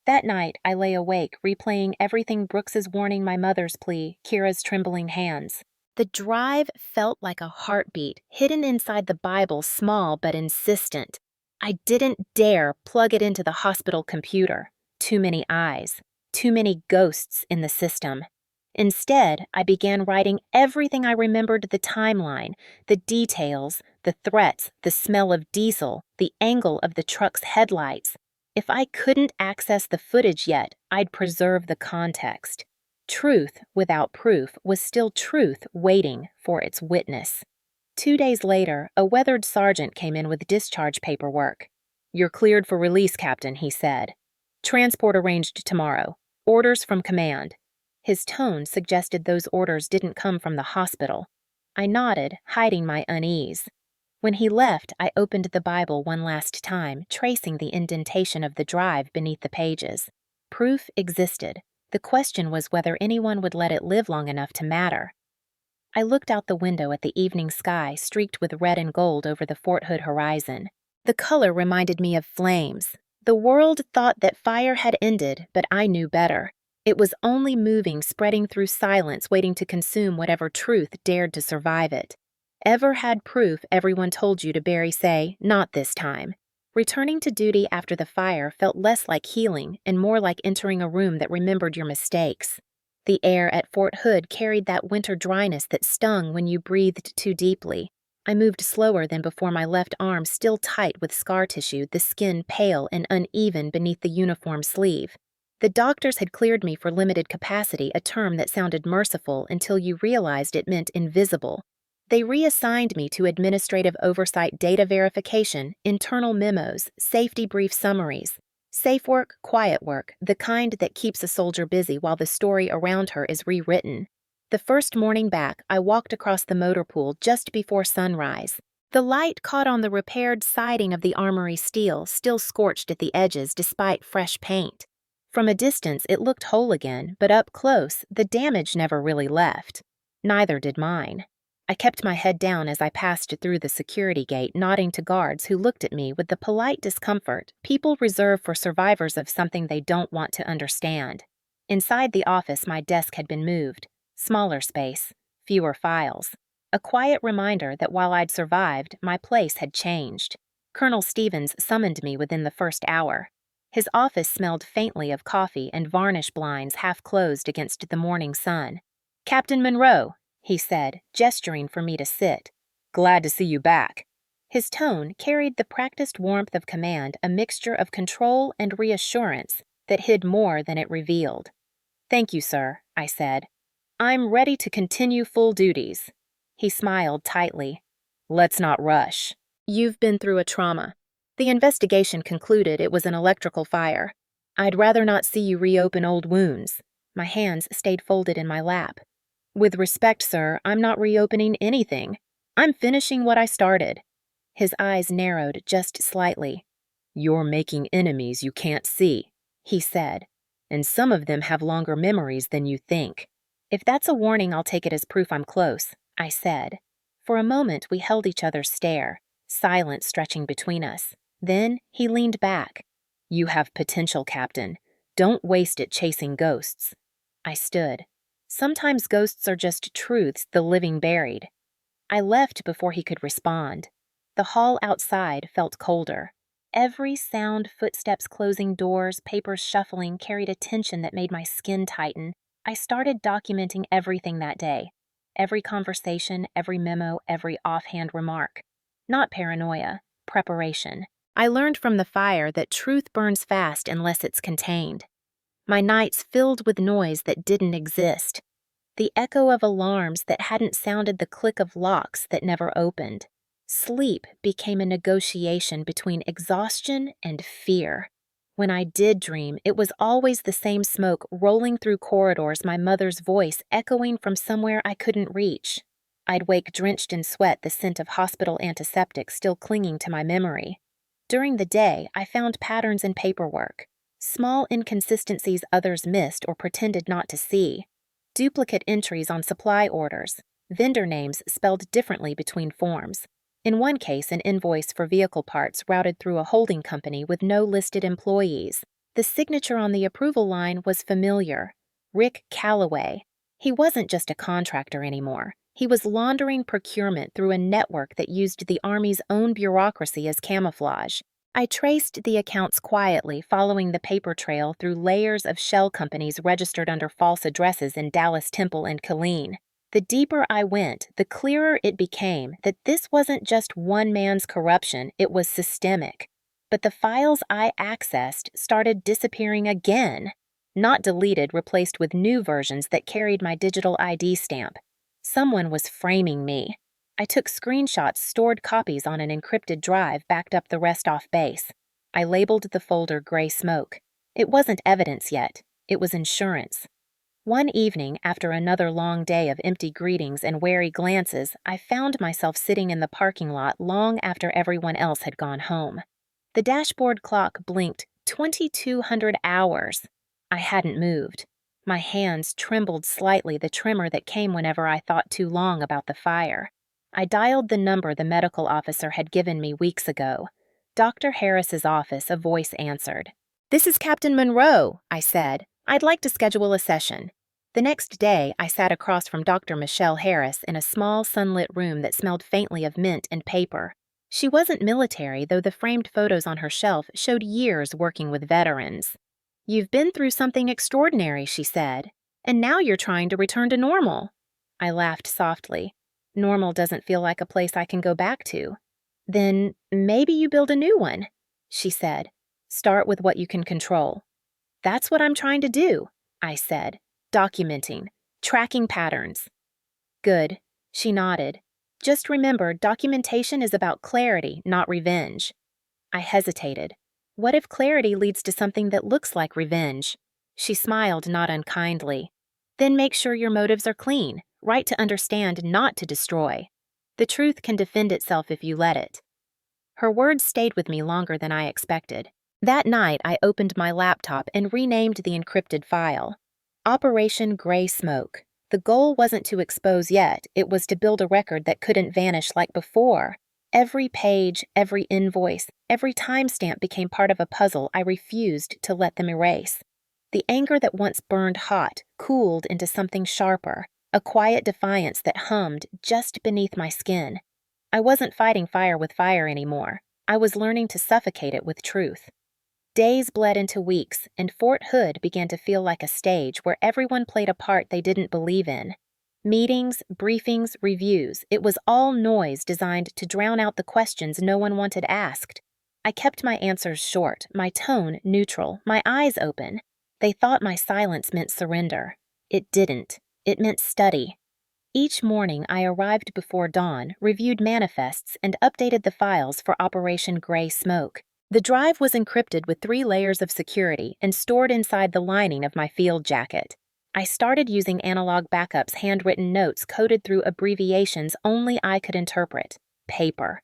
That night, I lay awake, replaying everything: Brooks's warning, my mother's plea, Kira's trembling hands. The drive felt like a heartbeat, hidden inside the Bible, small but insistent. I didn't dare plug it into the hospital computer. Too many eyes, too many ghosts in the system. Instead, I began writing everything I remembered: the timeline, the details, the threats, the smell of diesel, the angle of the truck's headlights. If I couldn't access the footage yet, I'd preserve the context. Truth without proof was still truth waiting for its witness. 2 days later, a weathered sergeant came in with discharge paperwork. "You're cleared for release, Captain," he said. "Transport arranged tomorrow. Orders from command." His tone suggested those orders didn't come from the hospital. I nodded, hiding my unease. When he left, I opened the Bible one last time, tracing the indentation of the drive beneath the pages. Proof existed. The question was whether anyone would let it live long enough to matter. I looked out the window at the evening sky streaked with red and gold over the Fort Hood horizon. The color reminded me of flames. The world thought that fire had ended, but I knew better. It was only moving, spreading through silence, waiting to consume whatever truth dared to survive it. Ever had proof everyone told you to bury say, "Not this time"? Returning to duty after the fire felt less like healing and more like entering a room that remembered your mistakes. The air at Fort Hood carried that winter dryness that stung when you breathed too deeply. I moved slower than before, my left arm still tight with scar tissue, the skin pale and uneven beneath the uniform sleeve. The doctors had cleared me for limited capacity, a term that sounded merciful until you realized it meant invisible. They reassigned me to administrative oversight, data verification, internal memos, safety brief summaries. Safe work, quiet work, the kind that keeps a soldier busy while the story around her is rewritten. The first morning back, I walked across the motor pool just before sunrise. The light caught on the repaired siding of the Armory steel, still scorched at the edges despite fresh paint. From a distance, it looked whole again, but up close, the damage never really left. Neither did mine. I kept my head down as I passed through the security gate, nodding to guards who looked at me with the polite discomfort people reserve for survivors of something they don't want to understand. Inside the office, my desk had been moved. Smaller space, fewer files. A quiet reminder that while I'd survived, my place had changed. Colonel Stevens summoned me within the first hour. His office smelled faintly of coffee and varnish blinds half closed against the morning sun. "Captain Monroe," he said, gesturing for me to sit. "Glad to see you back." His tone carried the practiced warmth of command, a mixture of control and reassurance that hid more than it revealed. "Thank you, sir," I said. "I'm ready to continue full duties." He smiled tightly. "Let's not rush. You've been through a trauma. The investigation concluded it was an electrical fire. I'd rather not see you reopen old wounds." My hands stayed folded in my lap. "With respect, sir, I'm not reopening anything. I'm finishing what I started." His eyes narrowed just slightly. "You're making enemies you can't see," he said, "and some of them have longer memories than you think." "If that's a warning, I'll take it as proof I'm close," I said. For a moment, we held each other's stare, silence stretching between us. Then he leaned back. "You have potential, Captain. Don't waste it chasing ghosts." I stood. Sometimes ghosts are just truths the living buried. I left before he could respond. The hall outside felt colder. Every sound, footsteps closing doors, papers shuffling, carried a tension that made my skin tighten. I started documenting everything that day. Every conversation, every memo, every offhand remark. Not paranoia, preparation. I learned from the fire that truth burns fast unless it's contained. My nights filled with noise that didn't exist. The echo of alarms that hadn't sounded, the click of locks that never opened. Sleep became a negotiation between exhaustion and fear. When I did dream, it was always the same smoke rolling through corridors, my mother's voice echoing from somewhere I couldn't reach. I'd wake drenched in sweat, the scent of hospital antiseptic still clinging to my memory. During the day, I found patterns in paperwork. Small inconsistencies others missed or pretended not to see. Duplicate entries on supply orders. Vendor names spelled differently between forms. In one case, an invoice for vehicle parts routed through a holding company with no listed employees. The signature on the approval line was familiar. Rick Calloway. He wasn't just a contractor anymore. He was laundering procurement through a network that used the Army's own bureaucracy as camouflage. I traced the accounts quietly, following the paper trail through layers of shell companies registered under false addresses in Dallas Temple and Killeen. The deeper I went, the clearer it became that this wasn't just one man's corruption, it was systemic. But the files I accessed started disappearing again. Not deleted, replaced with new versions that carried my digital ID stamp. Someone was framing me. I took screenshots, stored copies on an encrypted drive, backed up the rest off base. I labeled the folder Gray Smoke. It wasn't evidence yet. It was insurance. One evening, after another long day of empty greetings and wary glances, I found myself sitting in the parking lot long after everyone else had gone home. The dashboard clock blinked 2,200 hours. I hadn't moved. My hands trembled slightly, the tremor that came whenever I thought too long about the fire. I dialed the number the medical officer had given me weeks ago. Dr. Harris's office, a voice answered. "This is Captain Monroe," I said. "I'd like to schedule a session." The next day, I sat across from Dr. Michelle Harris in a small sunlit room that smelled faintly of mint and paper. She wasn't military, though the framed photos on her shelf showed years working with veterans. "You've been through something extraordinary," she said, "and now you're trying to return to normal." I laughed softly. Normal doesn't feel like a place I can go back to. "Then maybe you build a new one," she said. "Start with what you can control." "That's what I'm trying to do," I said, documenting, tracking patterns. "Good," she nodded. "Just remember, documentation is about clarity, not revenge." I hesitated. What if clarity leads to something that looks like revenge? She smiled, not unkindly. "Then make sure your motives are clean. Right to understand, not to destroy. The truth can defend itself if you let it." Her words stayed with me longer than I expected. That night, I opened my laptop and renamed the encrypted file. Operation Gray Smoke. The goal wasn't to expose yet, it was to build a record that couldn't vanish like before. Every page, every invoice, every timestamp became part of a puzzle I refused to let them erase. The anger that once burned hot cooled into something sharper. A quiet defiance that hummed just beneath my skin. I wasn't fighting fire with fire anymore. I was learning to suffocate it with truth. Days bled into weeks, and Fort Hood began to feel like a stage where everyone played a part they didn't believe in. Meetings, briefings, reviews, it was all noise designed to drown out the questions no one wanted asked. I kept my answers short, my tone neutral, my eyes open. They thought my silence meant surrender. It didn't. It meant study. Each morning, I arrived before dawn, reviewed manifests, and updated the files for Operation Gray Smoke. The drive was encrypted with 3 layers of security and stored inside the lining of my field jacket. I started using analog backups, handwritten notes coded through abbreviations only I could interpret. Paper.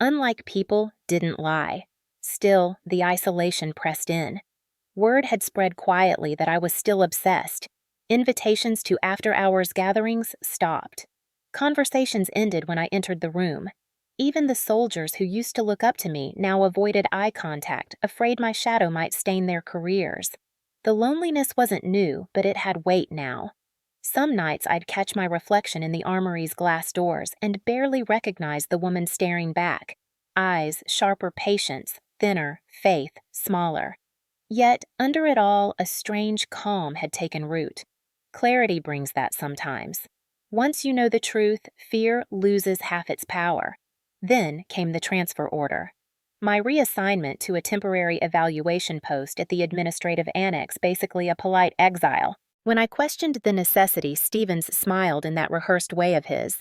Unlike people, didn't lie. Still, the isolation pressed in. Word had spread quietly that I was still obsessed. Invitations to after-hours gatherings stopped. Conversations ended when I entered the room. Even the soldiers who used to look up to me now avoided eye contact, afraid my shadow might stain their careers. The loneliness wasn't new, but it had weight now. Some nights I'd catch my reflection in the Armory's glass doors and barely recognize the woman staring back. Eyes, sharper patience, thinner, faith, smaller. Yet, under it all, a strange calm had taken root. Clarity brings that sometimes. Once you know the truth, fear loses half its power. Then came the transfer order. My reassignment to a temporary evaluation post at the administrative annex, basically a polite exile. When I questioned the necessity, Stevens smiled in that rehearsed way of his.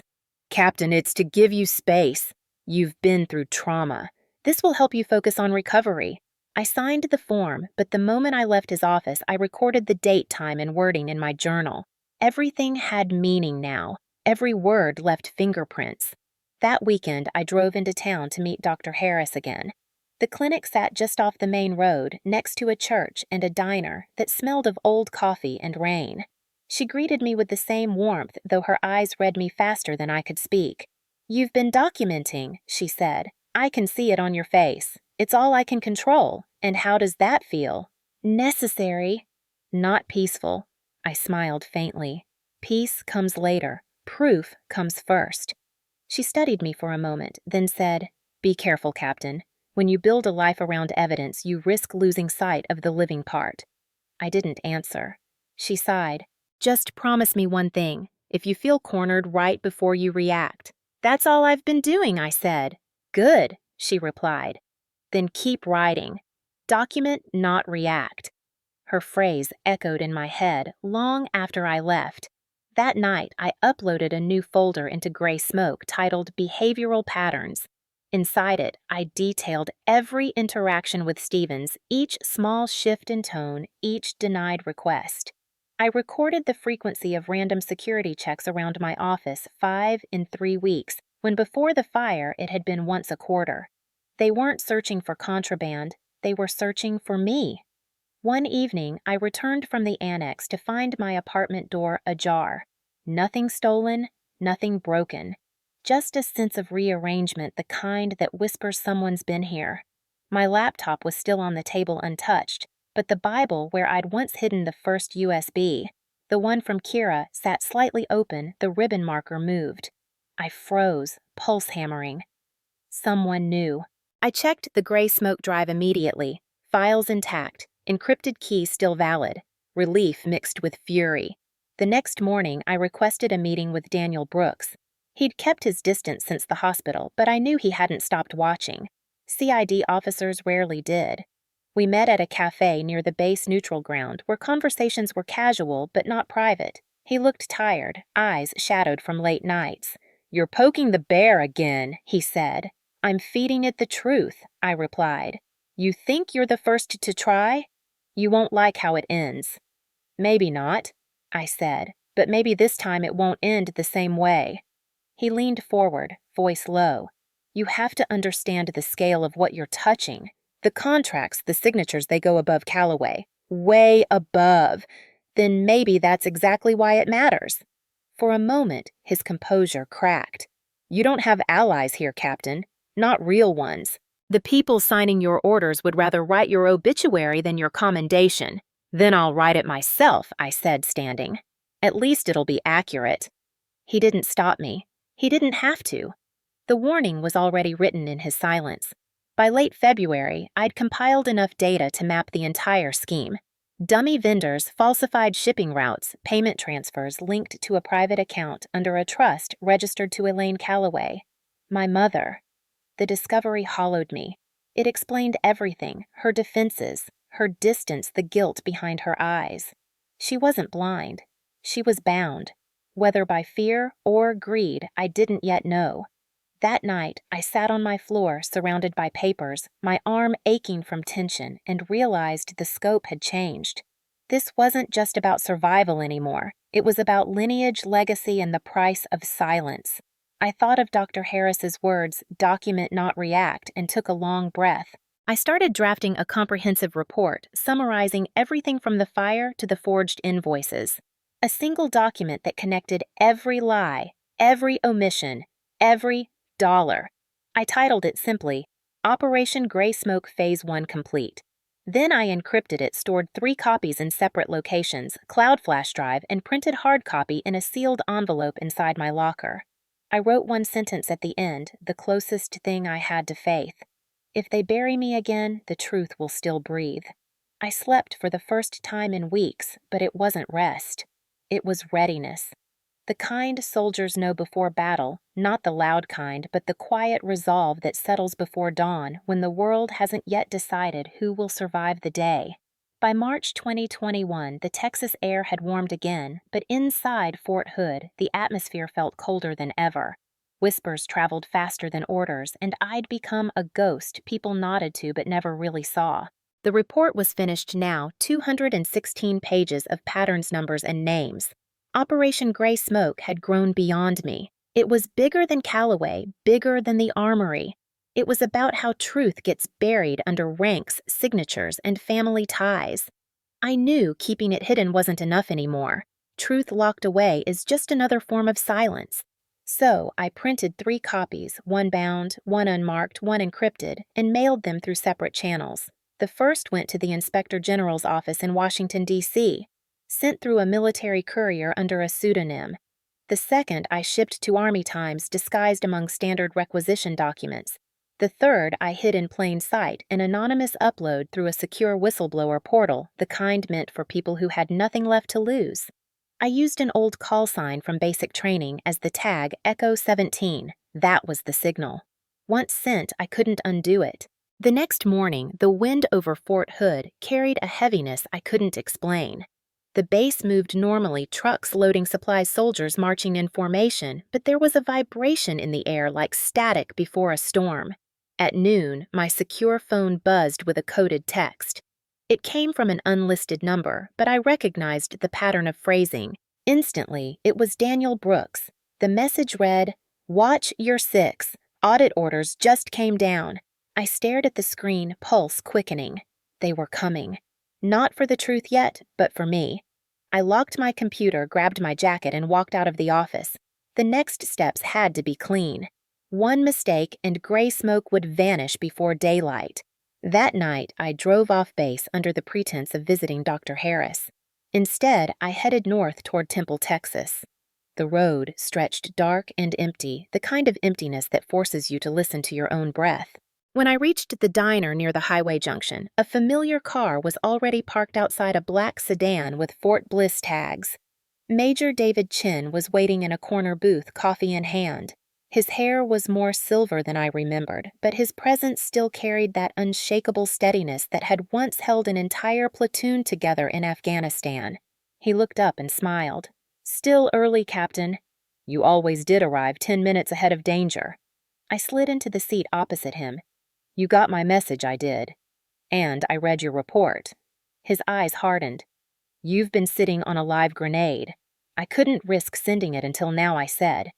"Captain, it's to give you space. You've been through trauma. This will help you focus on recovery." I signed the form, but the moment I left his office, I recorded the date, time, and wording in my journal. Everything had meaning now. Every word left fingerprints. That weekend, I drove into town to meet Dr. Harris again. The clinic sat just off the main road, next to a church and a diner that smelled of old coffee and rain. She greeted me with the same warmth, though her eyes read me faster than I could speak. "You've been documenting," she said. "I can see it on your face. It's all I can control. And how does that feel?" "Necessary." "Not peaceful." I smiled faintly. "Peace comes later. Proof comes first." She studied me for a moment, then said, "Be careful, Captain. When you build a life around evidence, you risk losing sight of the living part. I didn't answer. She sighed. Just promise me one thing. If you feel cornered, right before you react. That's all I've been doing, I said. Good, she replied. Then keep writing. Document, not react. Her phrase echoed in my head long after I left. That night, I uploaded a new folder into Gray Smoke titled Behavioral Patterns. Inside it, I detailed every interaction with Stevens, each small shift in tone, each denied request. I recorded the frequency of random security checks around my office 5 in 3 weeks, when before the fire it had been once a quarter. They weren't searching for contraband, they were searching for me. One evening, I returned from the annex to find my apartment door ajar. Nothing stolen, nothing broken. Just a sense of rearrangement, the kind that whispers someone's been here. My laptop was still on the table untouched, but the Bible where I'd once hidden the first USB, the one from Kira, sat slightly open, the ribbon marker moved. I froze, pulse hammering. Someone knew. I checked the Gray Smoke drive immediately. Files intact. Encrypted key still valid. Relief mixed with fury. The next morning, I requested a meeting with Daniel Brooks. He'd kept his distance since the hospital, but I knew he hadn't stopped watching. CID officers rarely did. We met at a cafe near the base neutral ground, where conversations were casual but not private. He looked tired, eyes shadowed from late nights. "You're poking the bear again," he said. "I'm feeding it the truth," I replied. "You think you're the first to try? You won't like how it ends." "Maybe not," I said, "but maybe this time it won't end the same way." He leaned forward, voice low. "You have to understand the scale of what you're touching. The contracts, the signatures, they go above Callaway. Way above. Then maybe that's exactly why it matters." For a moment, his composure cracked. "You don't have allies here, Captain. Not real ones. The people signing your orders would rather write your obituary than your commendation." "Then I'll write it myself," I said, standing. "At least it'll be accurate." He didn't stop me. He didn't have to. The warning was already written in his silence. By late February, I'd compiled enough data to map the entire scheme. Dummy vendors, falsified shipping routes, payment transfers linked to a private account under a trust registered to Elaine Callaway. My mother. The discovery hollowed me. It explained everything, her defenses, her distance, the guilt behind her eyes. She wasn't blind. She was bound. Whether by fear or greed, I didn't yet know. That night, I sat on my floor, surrounded by papers, my arm aching from tension, and realized the scope had changed. This wasn't just about survival anymore. It was about lineage, legacy, and the price of silence. I thought of Dr. Harris's words, "document, not react," and took a long breath. I started drafting a comprehensive report, summarizing everything from the fire to the forged invoices. A single document that connected every lie, every omission, every dollar. I titled it simply, Operation Gray Smoke Phase 1 Complete. Then I encrypted it, stored 3 copies in separate locations, cloud flash drive, and printed hard copy in a sealed envelope inside my locker. I wrote one sentence at the end, the closest thing I had to faith. If they bury me again, the truth will still breathe. I slept for the first time in weeks, but it wasn't rest. It was readiness. The kind soldiers know before battle, not the loud kind, but the quiet resolve that settles before dawn when the world hasn't yet decided who will survive the day. By March 2021, the Texas air had warmed again, but inside Fort Hood, the atmosphere felt colder than ever. Whispers traveled faster than orders, and I'd become a ghost people nodded to but never really saw. The report was finished now, 216 pages of patterns, numbers, and names. Operation Gray Smoke had grown beyond me. It was bigger than Callaway, bigger than the Armory. It was about how truth gets buried under ranks, signatures, and family ties. I knew keeping it hidden wasn't enough anymore. Truth locked away is just another form of silence. So I printed 3 copies, one bound, one unmarked, one encrypted, and mailed them through separate channels. The first went to the Inspector General's office in Washington, D.C., sent through a military courier under a pseudonym. The second I shipped to Army Times disguised among standard requisition documents. The The third I hid in plain sight, an anonymous upload through a secure whistleblower portal, the kind meant for people who had nothing left to lose. I used an old call sign from basic training as the tag Echo 17. That was the signal. Once sent, I couldn't undo it. The next morning, the wind over Fort Hood carried a heaviness I couldn't explain. The base moved normally, trucks loading supplies, soldiers marching in formation, but there was a vibration in the air like static before a storm. At noon, my secure phone buzzed with a coded text. It came from an unlisted number, but I recognized the pattern of phrasing. Instantly, it was Daniel Brooks. The message read, "Watch your six. Audit orders just came down." I stared at the screen, pulse quickening. They were coming. Not for the truth yet, but for me. I locked my computer, grabbed my jacket, and walked out of the office. The next steps had to be clean. One mistake and gray smoke would vanish before daylight. That night, I drove off base under the pretense of visiting Dr. Harris. Instead, I headed north toward Temple, Texas. The road stretched dark and empty, the kind of emptiness that forces you to listen to your own breath. When I reached the diner near the highway junction, a familiar car was already parked outside a black sedan with Fort Bliss tags. Major David Chin was waiting in a corner booth, coffee in hand. His hair was more silver than I remembered, but his presence still carried that unshakable steadiness that had once held an entire platoon together in Afghanistan. He looked up and smiled. "Still early, Captain." "You always did arrive 10 minutes ahead of danger." I slid into the seat opposite him. "You got my message, I did. And I read your report." His eyes hardened. "You've been sitting on a live grenade. I couldn't risk sending it until now," I said.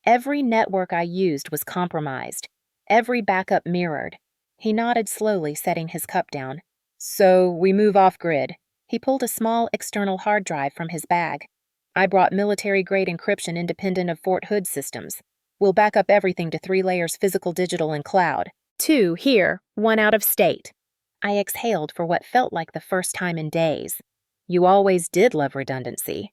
"Every network I used was compromised. Every backup mirrored." He nodded slowly, setting his cup down. "So we move off-grid." He pulled a small external hard drive from his bag. "I brought military-grade encryption independent of Fort Hood systems. We'll back up everything to 3 layers physical, digital, and cloud. 2 here, 1 out of state." I exhaled for what felt like the first time in days. "You always did love redundancy."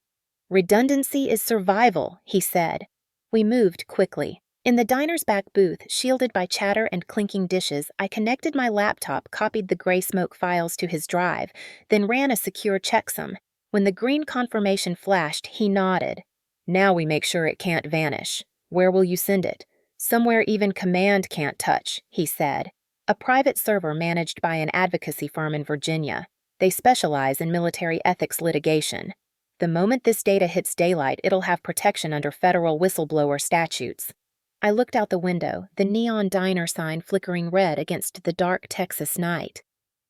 "Redundancy is survival," he said. We moved quickly. In the diner's back booth, shielded by chatter and clinking dishes, I connected my laptop, copied the gray smoke files to his drive, then ran a secure checksum. When the green confirmation flashed, he nodded. "Now we make sure it can't vanish. Where will you send it?" "Somewhere even command can't touch," he said. "A private server managed by an advocacy firm in Virginia. They specialize in military ethics litigation. The moment this data hits daylight, it'll have protection under federal whistleblower statutes." I looked out the window, the neon diner sign flickering red against the dark Texas night.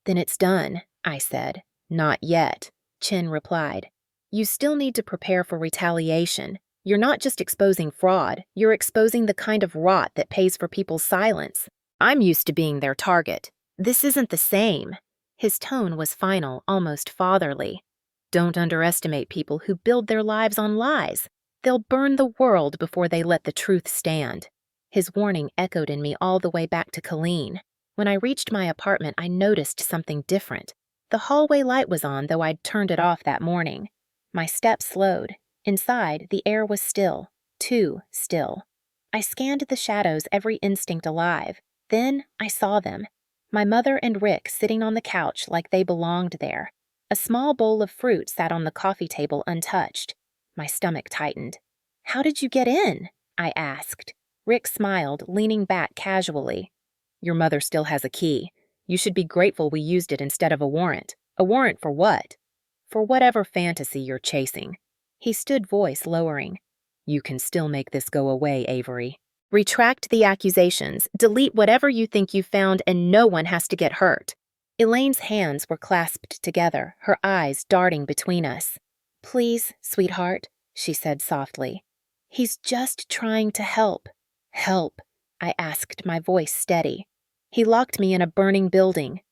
"Then it's done," I said. "Not yet," Chin replied. "You still need to prepare for retaliation. You're not just exposing fraud, you're exposing the kind of rot that pays for people's silence. I'm used to being their target. This isn't the same." His tone was final, almost fatherly. "Don't underestimate people who build their lives on lies. They'll burn the world before they let the truth stand." His warning echoed in me all the way back to Colleen. When I reached my apartment, I noticed something different. The hallway light was on, though I'd turned it off that morning. My steps slowed. Inside, the air was still, too still. I scanned the shadows, every instinct alive. Then I saw them. My mother and Rick sitting on the couch like they belonged there. A small bowl of fruit sat on the coffee table untouched. My stomach tightened. "How did you get in?" I asked. Rick smiled, leaning back casually. "Your mother still has a key. You should be grateful we used it instead of a warrant." "A warrant for what?" "For whatever fantasy you're chasing." He stood, voice lowering. "You can still make this go away, Avery. Retract the accusations, delete whatever you think you found, and no one has to get hurt." Elaine's hands were clasped together, her eyes darting between us. "Please, sweetheart," she said softly. "He's just trying to help." "Help?" I asked, my voice steady. "He locked me in a burning building."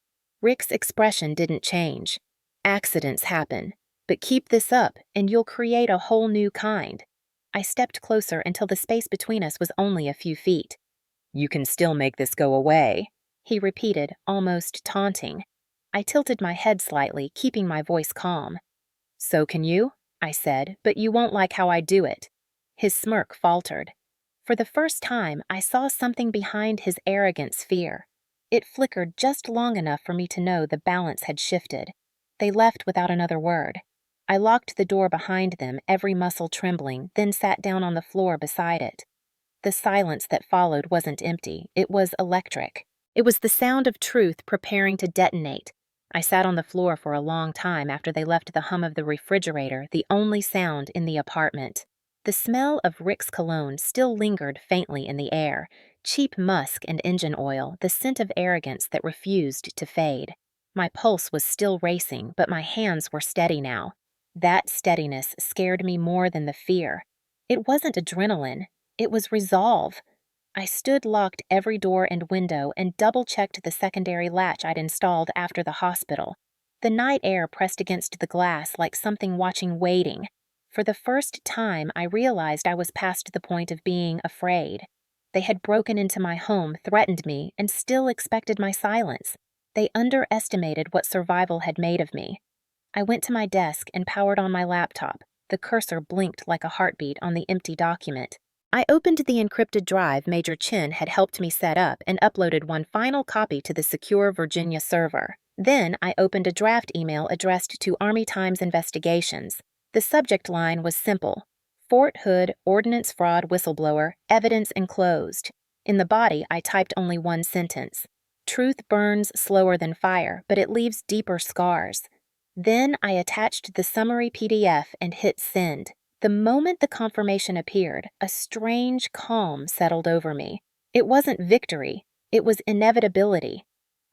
Rick's expression didn't change. "Accidents happen. But keep this up, and you'll create a whole new kind." I stepped closer until the space between us was only a few feet. "You can still make this go away," he repeated, almost taunting. I tilted my head slightly, keeping my voice calm. "So can you?" I said, "but you won't like how I do it." His smirk faltered. For the first time, I saw something behind his arrogance fear. It flickered just long enough for me to know the balance had shifted. They left without another word. I locked the door behind them, every muscle trembling, then sat down on the floor beside it. The silence that followed wasn't empty, it was electric. It was the sound of truth preparing to detonate. I sat on the floor for a long time after they left, the hum of the refrigerator, the only sound in the apartment. The smell of Rick's cologne still lingered faintly in the air, cheap musk and engine oil, the scent of arrogance that refused to fade. My pulse was still racing, but my hands were steady now. That steadiness scared me more than the fear. It wasn't adrenaline, it was resolve. I stood, locked every door and window, and double-checked the secondary latch I'd installed after the hospital. The night air pressed against the glass like something watching, waiting. For the first time, I realized I was past the point of being afraid. They had broken into my home, threatened me, and still expected my silence. They underestimated what survival had made of me. I went to my desk and powered on my laptop. The cursor blinked like a heartbeat on the empty document. I opened the encrypted drive Major Chin had helped me set up and uploaded one final copy to the secure Virginia server. Then I opened a draft email addressed to Army Times Investigations. The subject line was simple: Fort Hood Ordnance Fraud Whistleblower, Evidence Enclosed. In the body, I typed only one sentence: Truth burns slower than fire, but it leaves deeper scars. Then I attached the summary PDF and hit send. The moment the confirmation appeared, a strange calm settled over me. It wasn't victory, it was inevitability.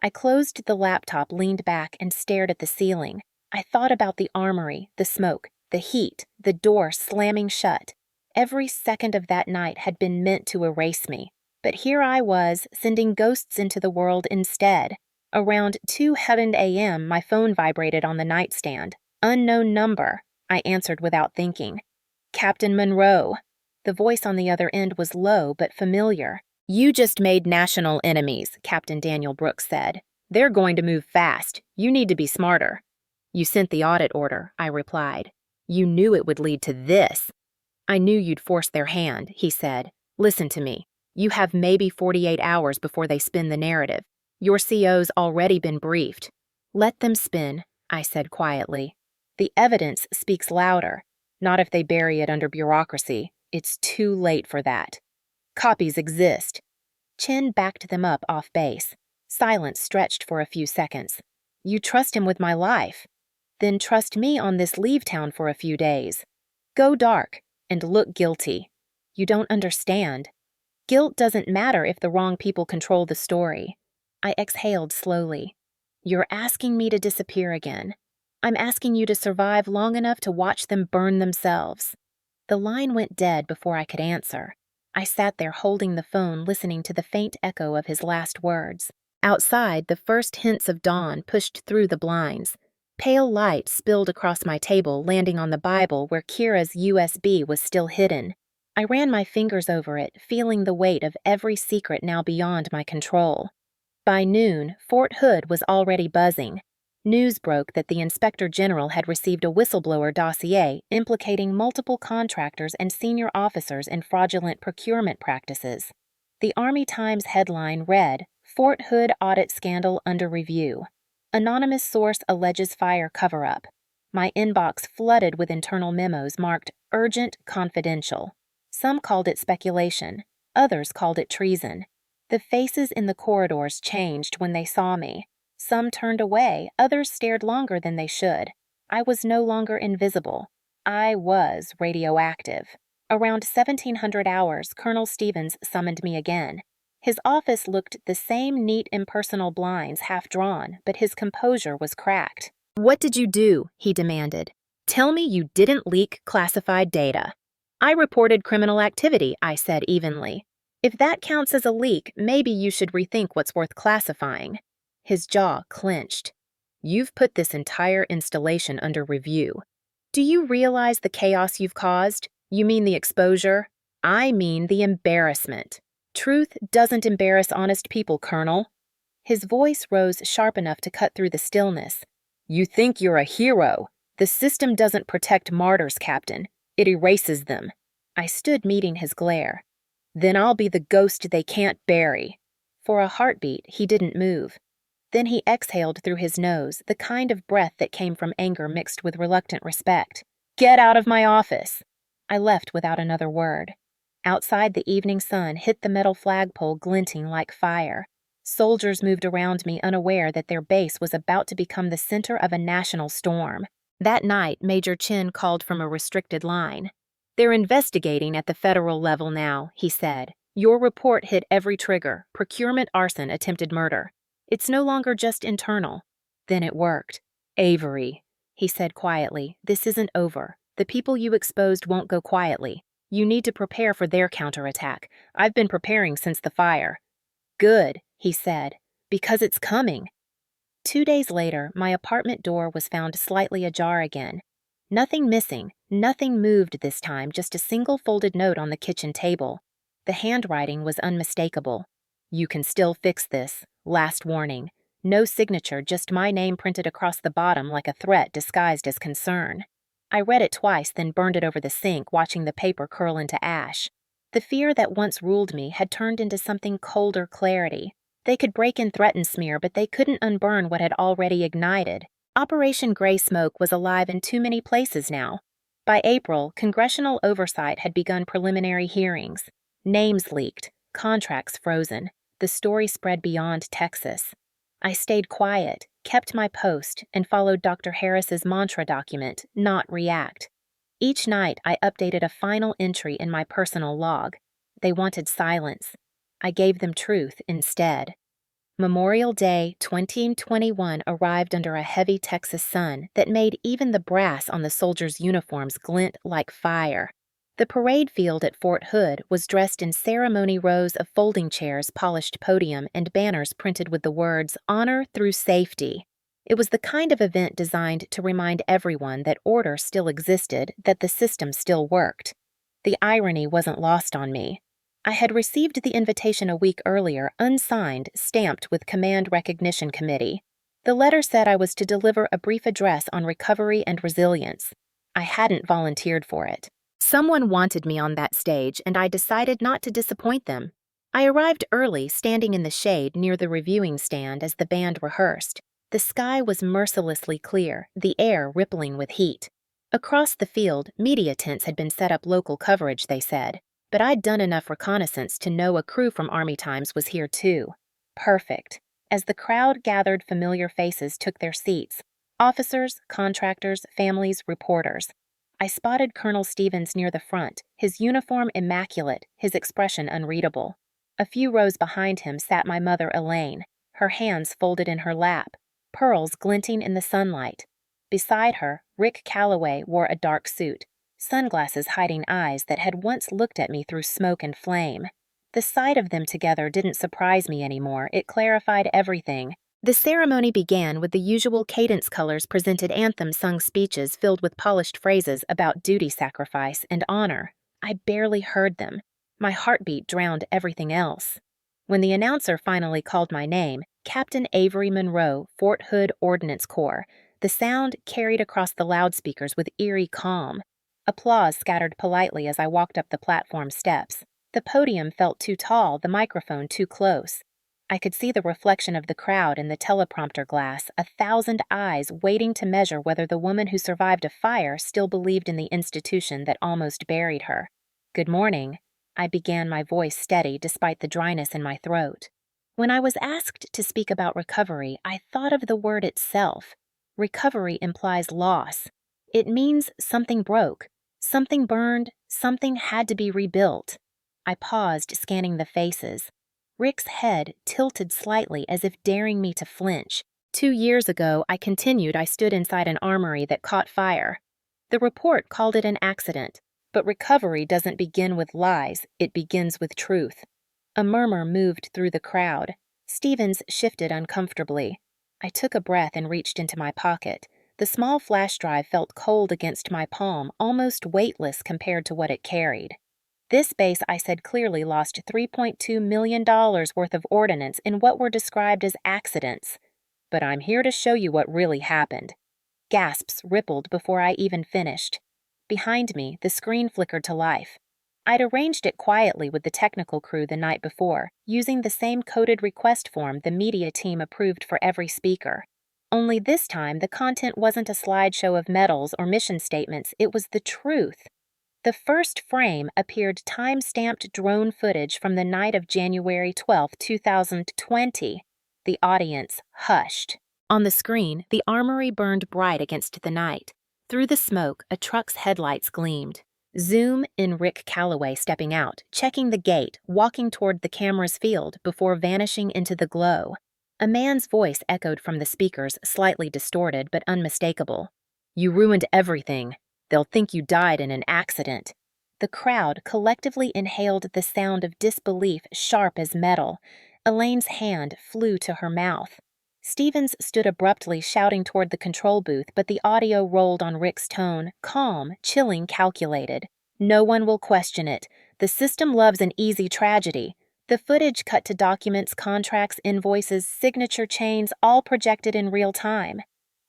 I closed the laptop, leaned back, and stared at the ceiling. I thought about the armory, the smoke, the heat, the door slamming shut. Every second of that night had been meant to erase me. But here I was, sending ghosts into the world instead. Around 2:00 a.m., my phone vibrated on the nightstand. Unknown number. I answered without thinking. Captain Monroe. The voice on the other end was low but familiar. You just made national enemies, Captain Daniel Brooks said. They're going to move fast. You need to be smarter. You sent the audit order, I replied. You knew it would lead to this. I knew you'd force their hand, he said. Listen to me. You have maybe 48 hours before they spin the narrative. Your CO's already been briefed. Let them spin, I said quietly. The evidence speaks louder. Not if they bury it under bureaucracy. It's too late for that. Copies exist. Chin backed them up off base. Silence stretched for a few seconds. You trust him with my life. Then trust me on this leave town for a few days. Go dark and look guilty. You don't understand. Guilt doesn't matter if the wrong people control the story. I exhaled slowly. You're asking me to disappear again. I'm asking you to survive long enough to watch them burn themselves. The line went dead before I could answer. I sat there holding the phone, listening to the faint echo of his last words. Outside, the first hints of dawn pushed through the blinds. Pale light spilled across my table, landing on the Bible where Kira's USB was still hidden. I ran my fingers over it, feeling the weight of every secret now beyond my control. By noon, Fort Hood was already buzzing. News broke that the Inspector General had received a whistleblower dossier implicating multiple contractors and senior officers in fraudulent procurement practices. The Army Times headline read, Fort Hood Audit Scandal Under Review. Anonymous source alleges fire cover-up. My inbox flooded with internal memos marked Urgent Confidential. Some called it speculation. Others called it treason. The faces in the corridors changed when they saw me. Some turned away, others stared longer than they should. I was no longer invisible. I was radioactive. Around 1700 hours, Colonel Stevens summoned me again. His office looked the same neat impersonal blinds half drawn, but his composure was cracked. What did you do? He demanded. Tell me you didn't leak classified data. I reported criminal activity, I said evenly. If that counts as a leak, maybe you should rethink what's worth classifying. His jaw clenched. You've put this entire installation under review. Do you realize the chaos you've caused? You mean the exposure? I mean the embarrassment. Truth doesn't embarrass honest people, Colonel. His voice rose sharp enough to cut through the stillness. You think you're a hero. The system doesn't protect martyrs, Captain. It erases them. I stood meeting his glare. Then I'll be the ghost they can't bury." For a heartbeat, he didn't move. Then he exhaled through his nose, the kind of breath that came from anger mixed with reluctant respect. "Get out of my office!" I left without another word. Outside, the evening sun hit the metal flagpole glinting like fire. Soldiers moved around me, unaware that their base was about to become the center of a national storm. That night, Major Chin called from a restricted line. "They're investigating at the federal level now," he said. "Your report hit every trigger: procurement, arson, attempted murder. It's no longer just internal." Then it worked. "Avery," he said quietly, "this isn't over. The people you exposed won't go quietly. You need to prepare for their counterattack. I've been preparing since the fire." "Good," he said, "because it's coming." 2 days later, my apartment door was found slightly ajar again. Nothing missing, nothing moved this time, just a single folded note on the kitchen table. The handwriting was unmistakable. "You can still fix this. Last warning." No signature, just my name printed across the bottom like a threat disguised as concern. I read it twice, then burned it over the sink, watching the paper curl into ash. The fear that once ruled me had turned into something colder clarity. They could break and threaten smear, but they couldn't unburn what had already ignited. Operation Gray Smoke was alive in too many places now. By April, congressional oversight had begun preliminary hearings. Names leaked, contracts frozen. The story spread beyond Texas. I stayed quiet, kept my post, and followed Dr. Harris's mantra document, not react. Each night, I updated a final entry in my personal log. They wanted silence. I gave them truth instead. Memorial Day 2021 arrived under a heavy Texas sun that made even the brass on the soldiers' uniforms glint like fire. The parade field at Fort Hood was dressed in ceremony rows of folding chairs, polished podium, and banners printed with the words, "Honor through Safety." It was the kind of event designed to remind everyone that order still existed, that the system still worked. The irony wasn't lost on me. I had received the invitation a week earlier, unsigned, stamped with Command Recognition Committee. The letter said I was to deliver a brief address on recovery and resilience. I hadn't volunteered for it. Someone wanted me on that stage, and I decided not to disappoint them. I arrived early, standing in the shade near the reviewing stand as the band rehearsed. The sky was mercilessly clear, the air rippling with heat. Across the field, media tents had been set up, local coverage, they said. But I'd done enough reconnaissance to know a crew from Army Times was here too. Perfect. As the crowd gathered, familiar faces took their seats. Officers, contractors, families, reporters. I spotted Colonel Stevens near the front, his uniform immaculate, his expression unreadable. A few rows behind him sat my mother, Elaine, her hands folded in her lap, pearls glinting in the sunlight. Beside her, Rick Calloway wore a dark suit, sunglasses hiding eyes that had once looked at me through smoke and flame. The sight of them together didn't surprise me anymore. It clarified everything. The ceremony began with the usual cadence colors, presented anthems, sung speeches filled with polished phrases about duty, sacrifice, and honor. I barely heard them. My heartbeat drowned everything else. When the announcer finally called my name, Captain Avery Monroe, Fort Hood Ordnance Corps, the sound carried across the loudspeakers with eerie calm. Applause scattered politely as I walked up the platform steps. The podium felt too tall, the microphone too close. I could see the reflection of the crowd in the teleprompter glass, 1,000 eyes waiting to measure whether the woman who survived a fire still believed in the institution that almost buried her. "Good morning," I began, my voice steady despite the dryness in my throat. When I was asked to speak about recovery, I thought of the word itself. Recovery implies loss. It means something broke, something burned, something had to be rebuilt. I paused, scanning the faces. Rick's head tilted slightly as if daring me to flinch. 2 years ago, I stood inside an armory that caught fire. The report called it an accident, but recovery doesn't begin with lies, it begins with truth. A murmur moved through the crowd. Stevens shifted uncomfortably. I took a breath and reached into my pocket. The small flash drive felt cold against my palm, almost weightless compared to what it carried. "This base," I said clearly, "lost $3.2 million worth of ordnance in what were described as accidents. But I'm here to show you what really happened." Gasps rippled before I even finished. Behind me, the screen flickered to life. I'd arranged it quietly with the technical crew the night before, using the same coded request form the media team approved for every speaker. Only this time, the content wasn't a slideshow of medals or mission statements, it was the truth. The first frame appeared time-stamped drone footage from the night of January 12, 2020. The audience hushed. On the screen, the Armory burned bright against the night. Through the smoke, a truck's headlights gleamed. Zoom in Rick Calloway stepping out, checking the gate, walking toward the camera's field before vanishing into the glow. A man's voice echoed from the speakers, slightly distorted but unmistakable. "You ruined everything. They'll think you died in an accident." The crowd collectively inhaled the sound of disbelief sharp as metal. Elaine's hand flew to her mouth. Stevens stood abruptly, shouting toward the control booth, but the audio rolled on Rick's tone, calm, chilling, calculated. "No one will question it. The system loves an easy tragedy." The footage cut to documents, contracts, invoices, signature chains, all projected in real time.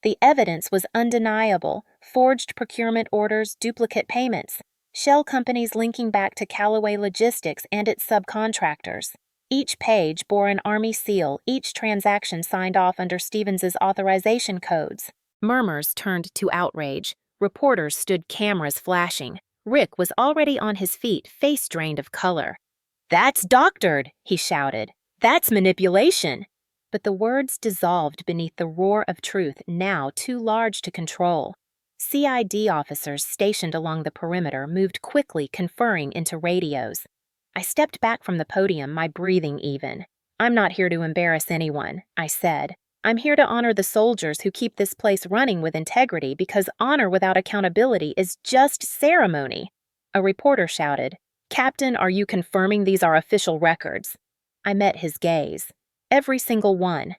The evidence was undeniable: forged procurement orders, duplicate payments, shell companies linking back to Callaway Logistics and its subcontractors. Each page bore an Army seal, each transaction signed off under Stevens's authorization codes. Murmurs turned to outrage. Reporters stood, cameras flashing. Rick was already on his feet, face drained of color. "That's doctored," he shouted. "That's manipulation." But the words dissolved beneath the roar of truth, now too large to control. CID officers stationed along the perimeter moved quickly, conferring into radios. I stepped back from the podium, my breathing even. "I'm not here to embarrass anyone," I said. "I'm here to honor the soldiers who keep this place running with integrity, because honor without accountability is just ceremony." A reporter shouted, "Captain, are you confirming these are official records?" I met his gaze. Every single one.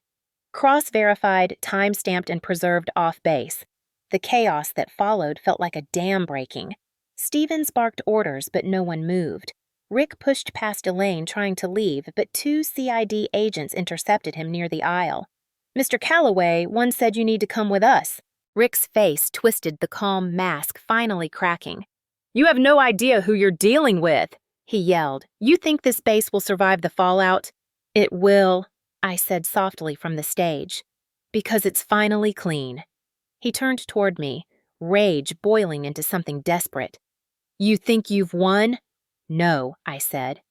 Cross-verified, time-stamped, and preserved off base. The chaos that followed felt like a dam breaking. Stevens barked orders, but no one moved. Rick pushed past Elaine, trying to leave, but two CID agents intercepted him near the aisle. "Mr. Calloway, one said you need to come with us." Rick's face twisted, the calm mask finally cracking. "You have no idea who you're dealing with," he yelled. "You think this base will survive the fallout?" "It will," I said softly from the stage. "Because it's finally clean." He turned toward me, rage boiling into something desperate. "You think you've won?" "No," I said.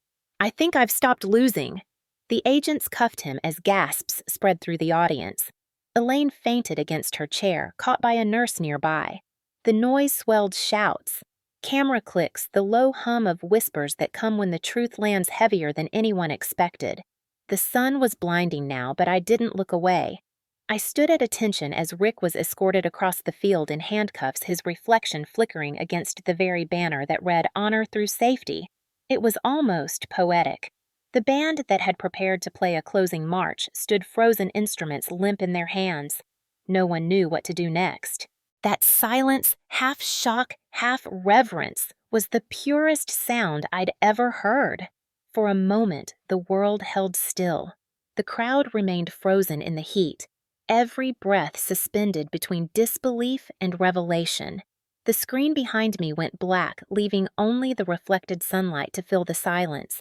"I think I've stopped losing." The agents cuffed him as gasps spread through the audience. Elaine fainted against her chair, caught by a nurse nearby. The noise swelled shouts. Camera clicks, the low hum of whispers that come when the truth lands heavier than anyone expected. The sun was blinding now, but I didn't look away. I stood at attention as Rick was escorted across the field in handcuffs, his reflection flickering against the very banner that read "Honor Through Safety." It was almost poetic. The band that had prepared to play a closing march stood, frozen instruments limp in their hands. No one knew what to do next. That silence, half shock, half reverence, was the purest sound I'd ever heard. For a moment, the world held still. The crowd remained frozen in the heat, every breath suspended between disbelief and revelation. The screen behind me went black, leaving only the reflected sunlight to fill the silence.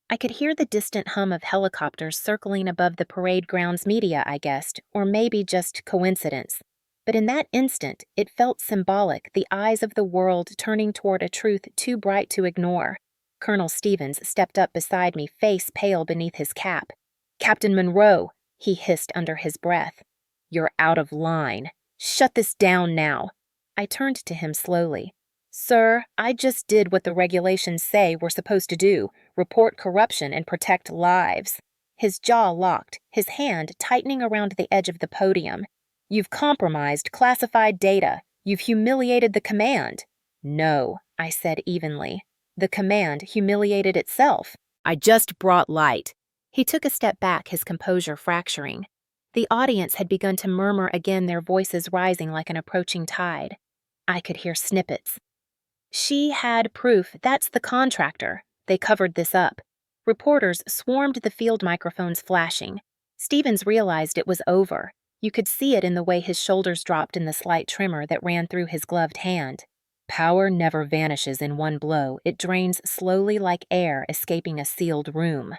I could hear the distant hum of helicopters circling above the parade grounds. Media, I guessed, or maybe just coincidence. But in that instant, it felt symbolic, the eyes of the world turning toward a truth too bright to ignore. Colonel Stevens stepped up beside me, face pale beneath his cap. "Captain Monroe," he hissed under his breath. "You're out of line. Shut this down now." I turned to him slowly. "Sir, I just did what the regulations say we're supposed to do: report corruption and protect lives." His jaw locked, his hand tightening around the edge of the podium. "You've compromised classified data. You've humiliated the command." "No," I said evenly. "The command humiliated itself. I just brought light." He took a step back, his composure fracturing. The audience had begun to murmur again, their voices rising like an approaching tide. I could hear snippets. "She had proof. That's the contractor. They covered this up." Reporters swarmed the field, microphones flashing. Stevens realized it was over. You could see it in the way his shoulders dropped in the slight tremor that ran through his gloved hand. Power never vanishes in one blow. It drains slowly like air escaping a sealed room.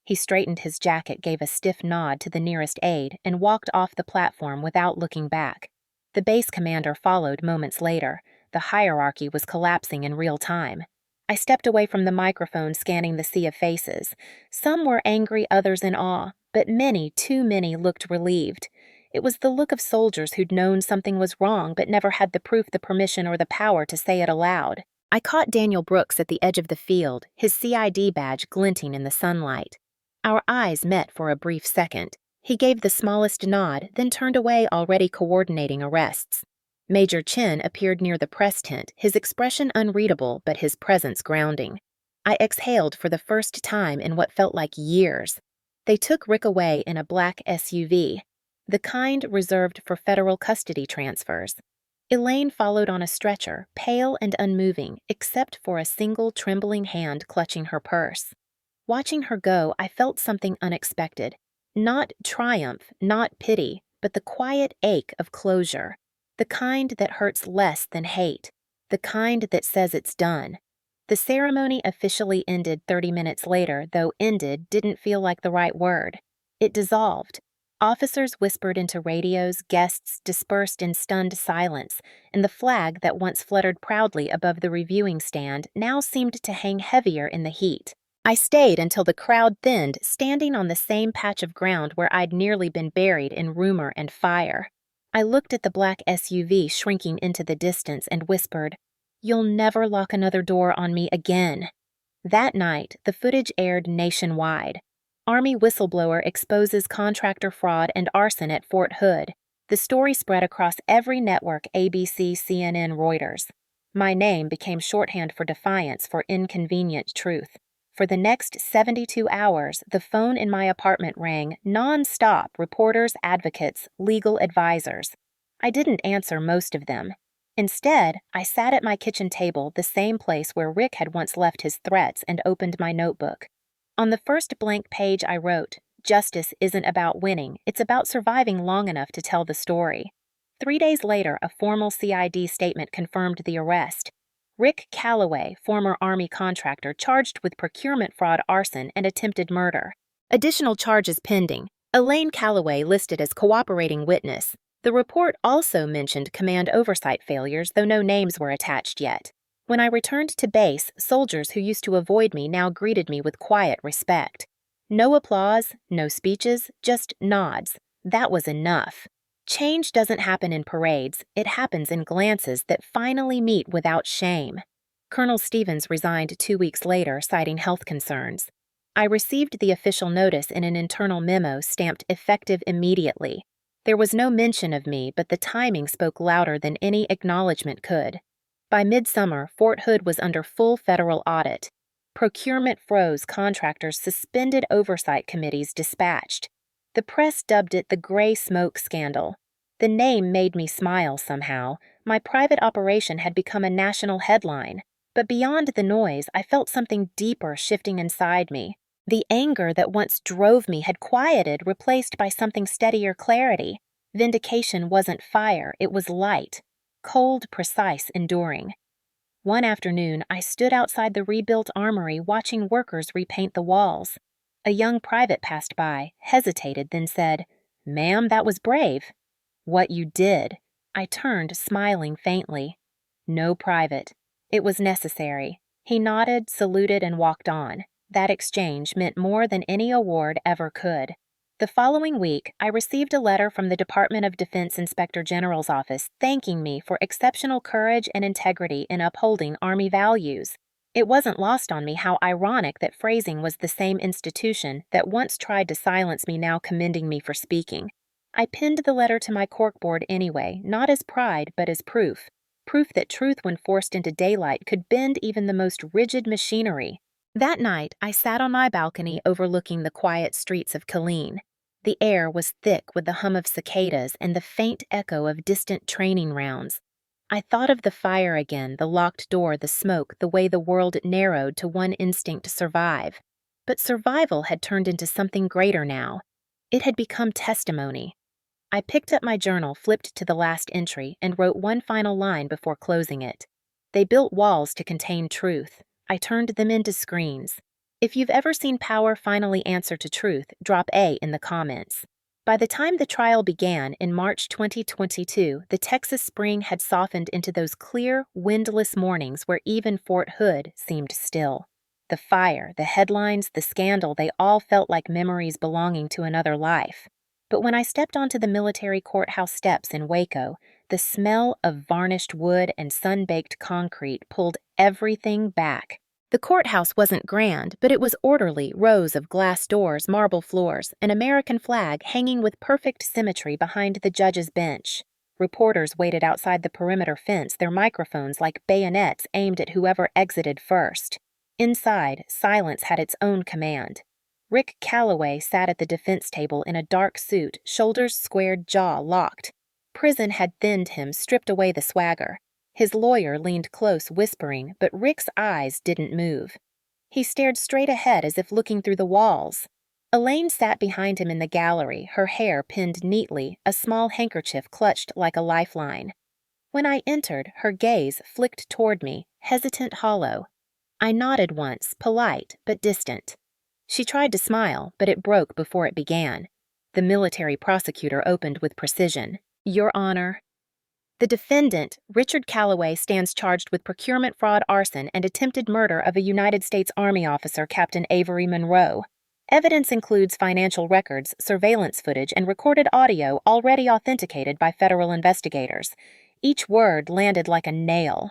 He straightened his jacket, gave a stiff nod to the nearest aide, and walked off the platform without looking back. The base commander followed moments later. The hierarchy was collapsing in real time. I stepped away from the microphone, scanning the sea of faces. Some were angry, others in awe, but many, too many, looked relieved. It was the look of soldiers who'd known something was wrong but never had the proof, the permission, or the power to say it aloud. I caught Daniel Brooks at the edge of the field, his CID badge glinting in the sunlight. Our eyes met for a brief second. He gave the smallest nod, then turned away, already coordinating arrests. Major Chin appeared near the press tent, his expression unreadable but his presence grounding. I exhaled for the first time in what felt like years. They took Rick away in a black SUV, the kind reserved for federal custody transfers. Elaine followed on a stretcher, pale and unmoving, except for a single trembling hand clutching her purse. Watching her go, I felt something unexpected. Not triumph, not pity, but the quiet ache of closure. The kind that hurts less than hate. The kind that says it's done. The ceremony officially ended 30 minutes later, though ended didn't feel like the right word. It dissolved. Officers whispered into radios, guests dispersed in stunned silence, and the flag that once fluttered proudly above the reviewing stand now seemed to hang heavier in the heat. I stayed until the crowd thinned, standing on the same patch of ground where I'd nearly been buried in rumor and fire. I looked at the black SUV shrinking into the distance and whispered, "You'll never lock another door on me again." That night, the footage aired nationwide. Army whistleblower exposes contractor fraud and arson at Fort Hood. The story spread across every network: ABC, CNN, Reuters. My name became shorthand for defiance, for inconvenient truth. For the next 72 hours, the phone in my apartment rang non-stop: reporters, advocates, legal advisors. I didn't answer most of them. Instead, I sat at my kitchen table, the same place where Rick had once left his threats, and opened my notebook. On the first blank page I wrote, "Justice isn't about winning, it's about surviving long enough to tell the story." 3 days later, a formal CID statement confirmed the arrest. Rick Calloway, former Army contractor, charged with procurement fraud, arson, and attempted murder. Additional charges pending. Elaine Calloway listed as cooperating witness. The report also mentioned command oversight failures, though no names were attached yet. When I returned to base, soldiers who used to avoid me now greeted me with quiet respect. No applause, no speeches, just nods. That was enough. Change doesn't happen in parades, it happens in glances that finally meet without shame. Colonel Stevens resigned 2 weeks later, citing health concerns. I received the official notice in an internal memo stamped "effective immediately." There was no mention of me, but the timing spoke louder than any acknowledgement could. By midsummer, Fort Hood was under full federal audit. Procurement froze, contractors suspended, oversight committees dispatched. The press dubbed it the gray smoke scandal. The name made me smile somehow. My private operation had become a national headline. But beyond the noise, I felt something deeper shifting inside me. The anger that once drove me had quieted, replaced by something steadier: clarity. Vindication wasn't fire, it was light. Cold, precise, enduring. One afternoon, I stood outside the rebuilt Armory watching workers repaint the walls. A young private passed by, hesitated, then said, "Ma'am, that was brave." "What you did." I turned, smiling faintly. "No, private." It was necessary. He nodded, saluted, and walked on. That exchange meant more than any award ever could. The following week, I received a letter from the Department of Defense Inspector General's office thanking me for exceptional courage and integrity in upholding Army values. It wasn't lost on me how ironic that phrasing was the same institution that once tried to silence me now commending me for speaking. I pinned the letter to my corkboard anyway, not as pride, but as proof. Proof that truth, when forced into daylight, could bend even the most rigid machinery. That night, I sat on my balcony overlooking the quiet streets of Killeen. The air was thick with the hum of cicadas and the faint echo of distant training rounds. I thought of the fire again, the locked door, the smoke, the way the world narrowed to one instinct: survive. But survival had turned into something greater now. It had become testimony. I picked up my journal, flipped to the last entry, and wrote one final line before closing it. They built walls to contain truth. I turned them into screens. If you've ever seen power finally answer to truth, drop A in the comments. By the time the trial began in March 2022, the Texas spring had softened into those clear, windless mornings where even Fort Hood seemed still. The fire, the headlines, the scandal, they all felt like memories belonging to another life. But when I stepped onto the military courthouse steps in Waco, the smell of varnished wood and sun-baked concrete pulled everything back. The courthouse wasn't grand, but it was orderly, rows of glass doors, marble floors, an American flag hanging with perfect symmetry behind the judge's bench. Reporters waited outside the perimeter fence, their microphones like bayonets aimed at whoever exited first. Inside, silence had its own command. Rick Calloway sat at the defense table in a dark suit, shoulders squared, jaw locked. Prison had thinned him, stripped away the swagger. His lawyer leaned close, whispering, but Rick's eyes didn't move. He stared straight ahead as if looking through the walls. Elaine sat behind him in the gallery, her hair pinned neatly, a small handkerchief clutched like a lifeline. When I entered, her gaze flicked toward me, hesitant, hollow. I nodded once, polite but distant. She tried to smile, but it broke before it began. The military prosecutor opened with precision. Your Honor. The defendant, Richard Calloway, stands charged with procurement fraud, arson, and attempted murder of a United States Army officer, Captain Avery Monroe. Evidence includes financial records, surveillance footage, and recorded audio already authenticated by federal investigators. Each word landed like a nail.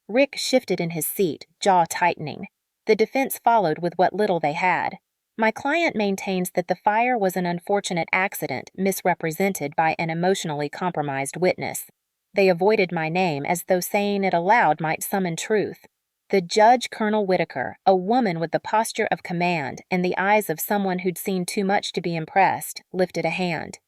Rick shifted in his seat, jaw tightening. The defense followed with what little they had. My client maintains that the fire was an unfortunate accident misrepresented by an emotionally compromised witness. They avoided my name as though saying it aloud might summon truth. The judge, Colonel Whitaker, a woman with the posture of command and the eyes of someone who'd seen too much to be impressed, lifted a hand.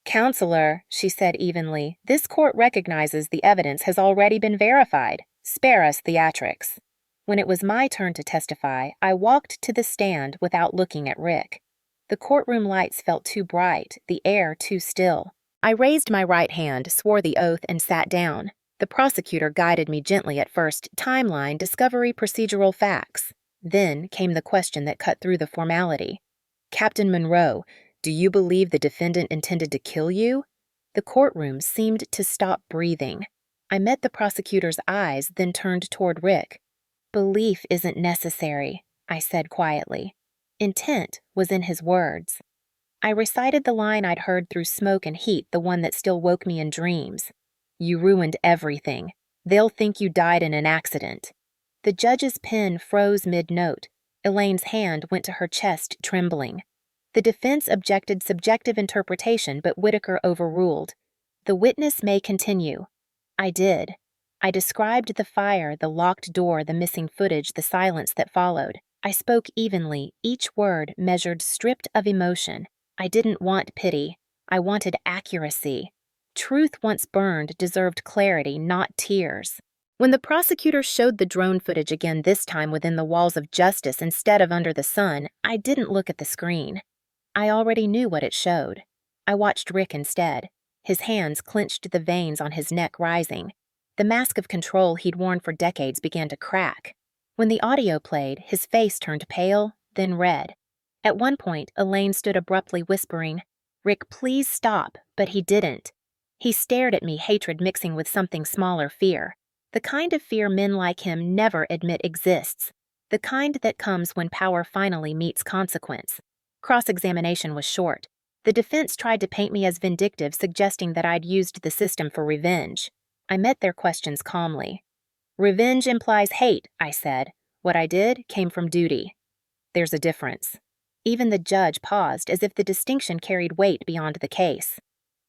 Counselor, she said evenly, this court recognizes the evidence has already been verified. Spare us theatrics. When it was my turn to testify, I walked to the stand without looking at Rick. The courtroom lights felt too bright, the air too still. I raised my right hand, swore the oath, and sat down. The prosecutor guided me gently at first, timeline, discovery, procedural facts. Then came the question that cut through the formality. Captain Monroe, do you believe the defendant intended to kill you? The courtroom seemed to stop breathing. I met the prosecutor's eyes, then turned toward Rick. Belief isn't necessary, I said quietly. Intent was in his words. I recited the line I'd heard through smoke and heat, the one that still woke me in dreams. You ruined everything. They'll think you died in an accident. The judge's pen froze mid-note. Elaine's hand went to her chest, trembling. The defense objected subjective interpretation, but Whitaker overruled. The witness may continue. I did. I described the fire, the locked door, the missing footage, the silence that followed. I spoke evenly, each word measured, stripped of emotion. I didn't want pity. I wanted accuracy. Truth once burned deserved clarity, not tears. When the prosecutor showed the drone footage again, this time within the walls of justice instead of under the sun, I didn't look at the screen. I already knew what it showed. I watched Rick instead. His hands clenched, the veins on his neck rising. The mask of control he'd worn for decades began to crack. When the audio played, his face turned pale, then red. At one point, Elaine stood abruptly whispering, "Rick, please stop," but he didn't. He stared at me, hatred mixing with something smaller, fear. The kind of fear men like him never admit exists. The kind that comes when power finally meets consequence. Cross-examination was short. The defense tried to paint me as vindictive, suggesting that I'd used the system for revenge. I met their questions calmly. Revenge implies hate, I said. What I did came from duty. There's a difference. Even the judge paused, as if the distinction carried weight beyond the case.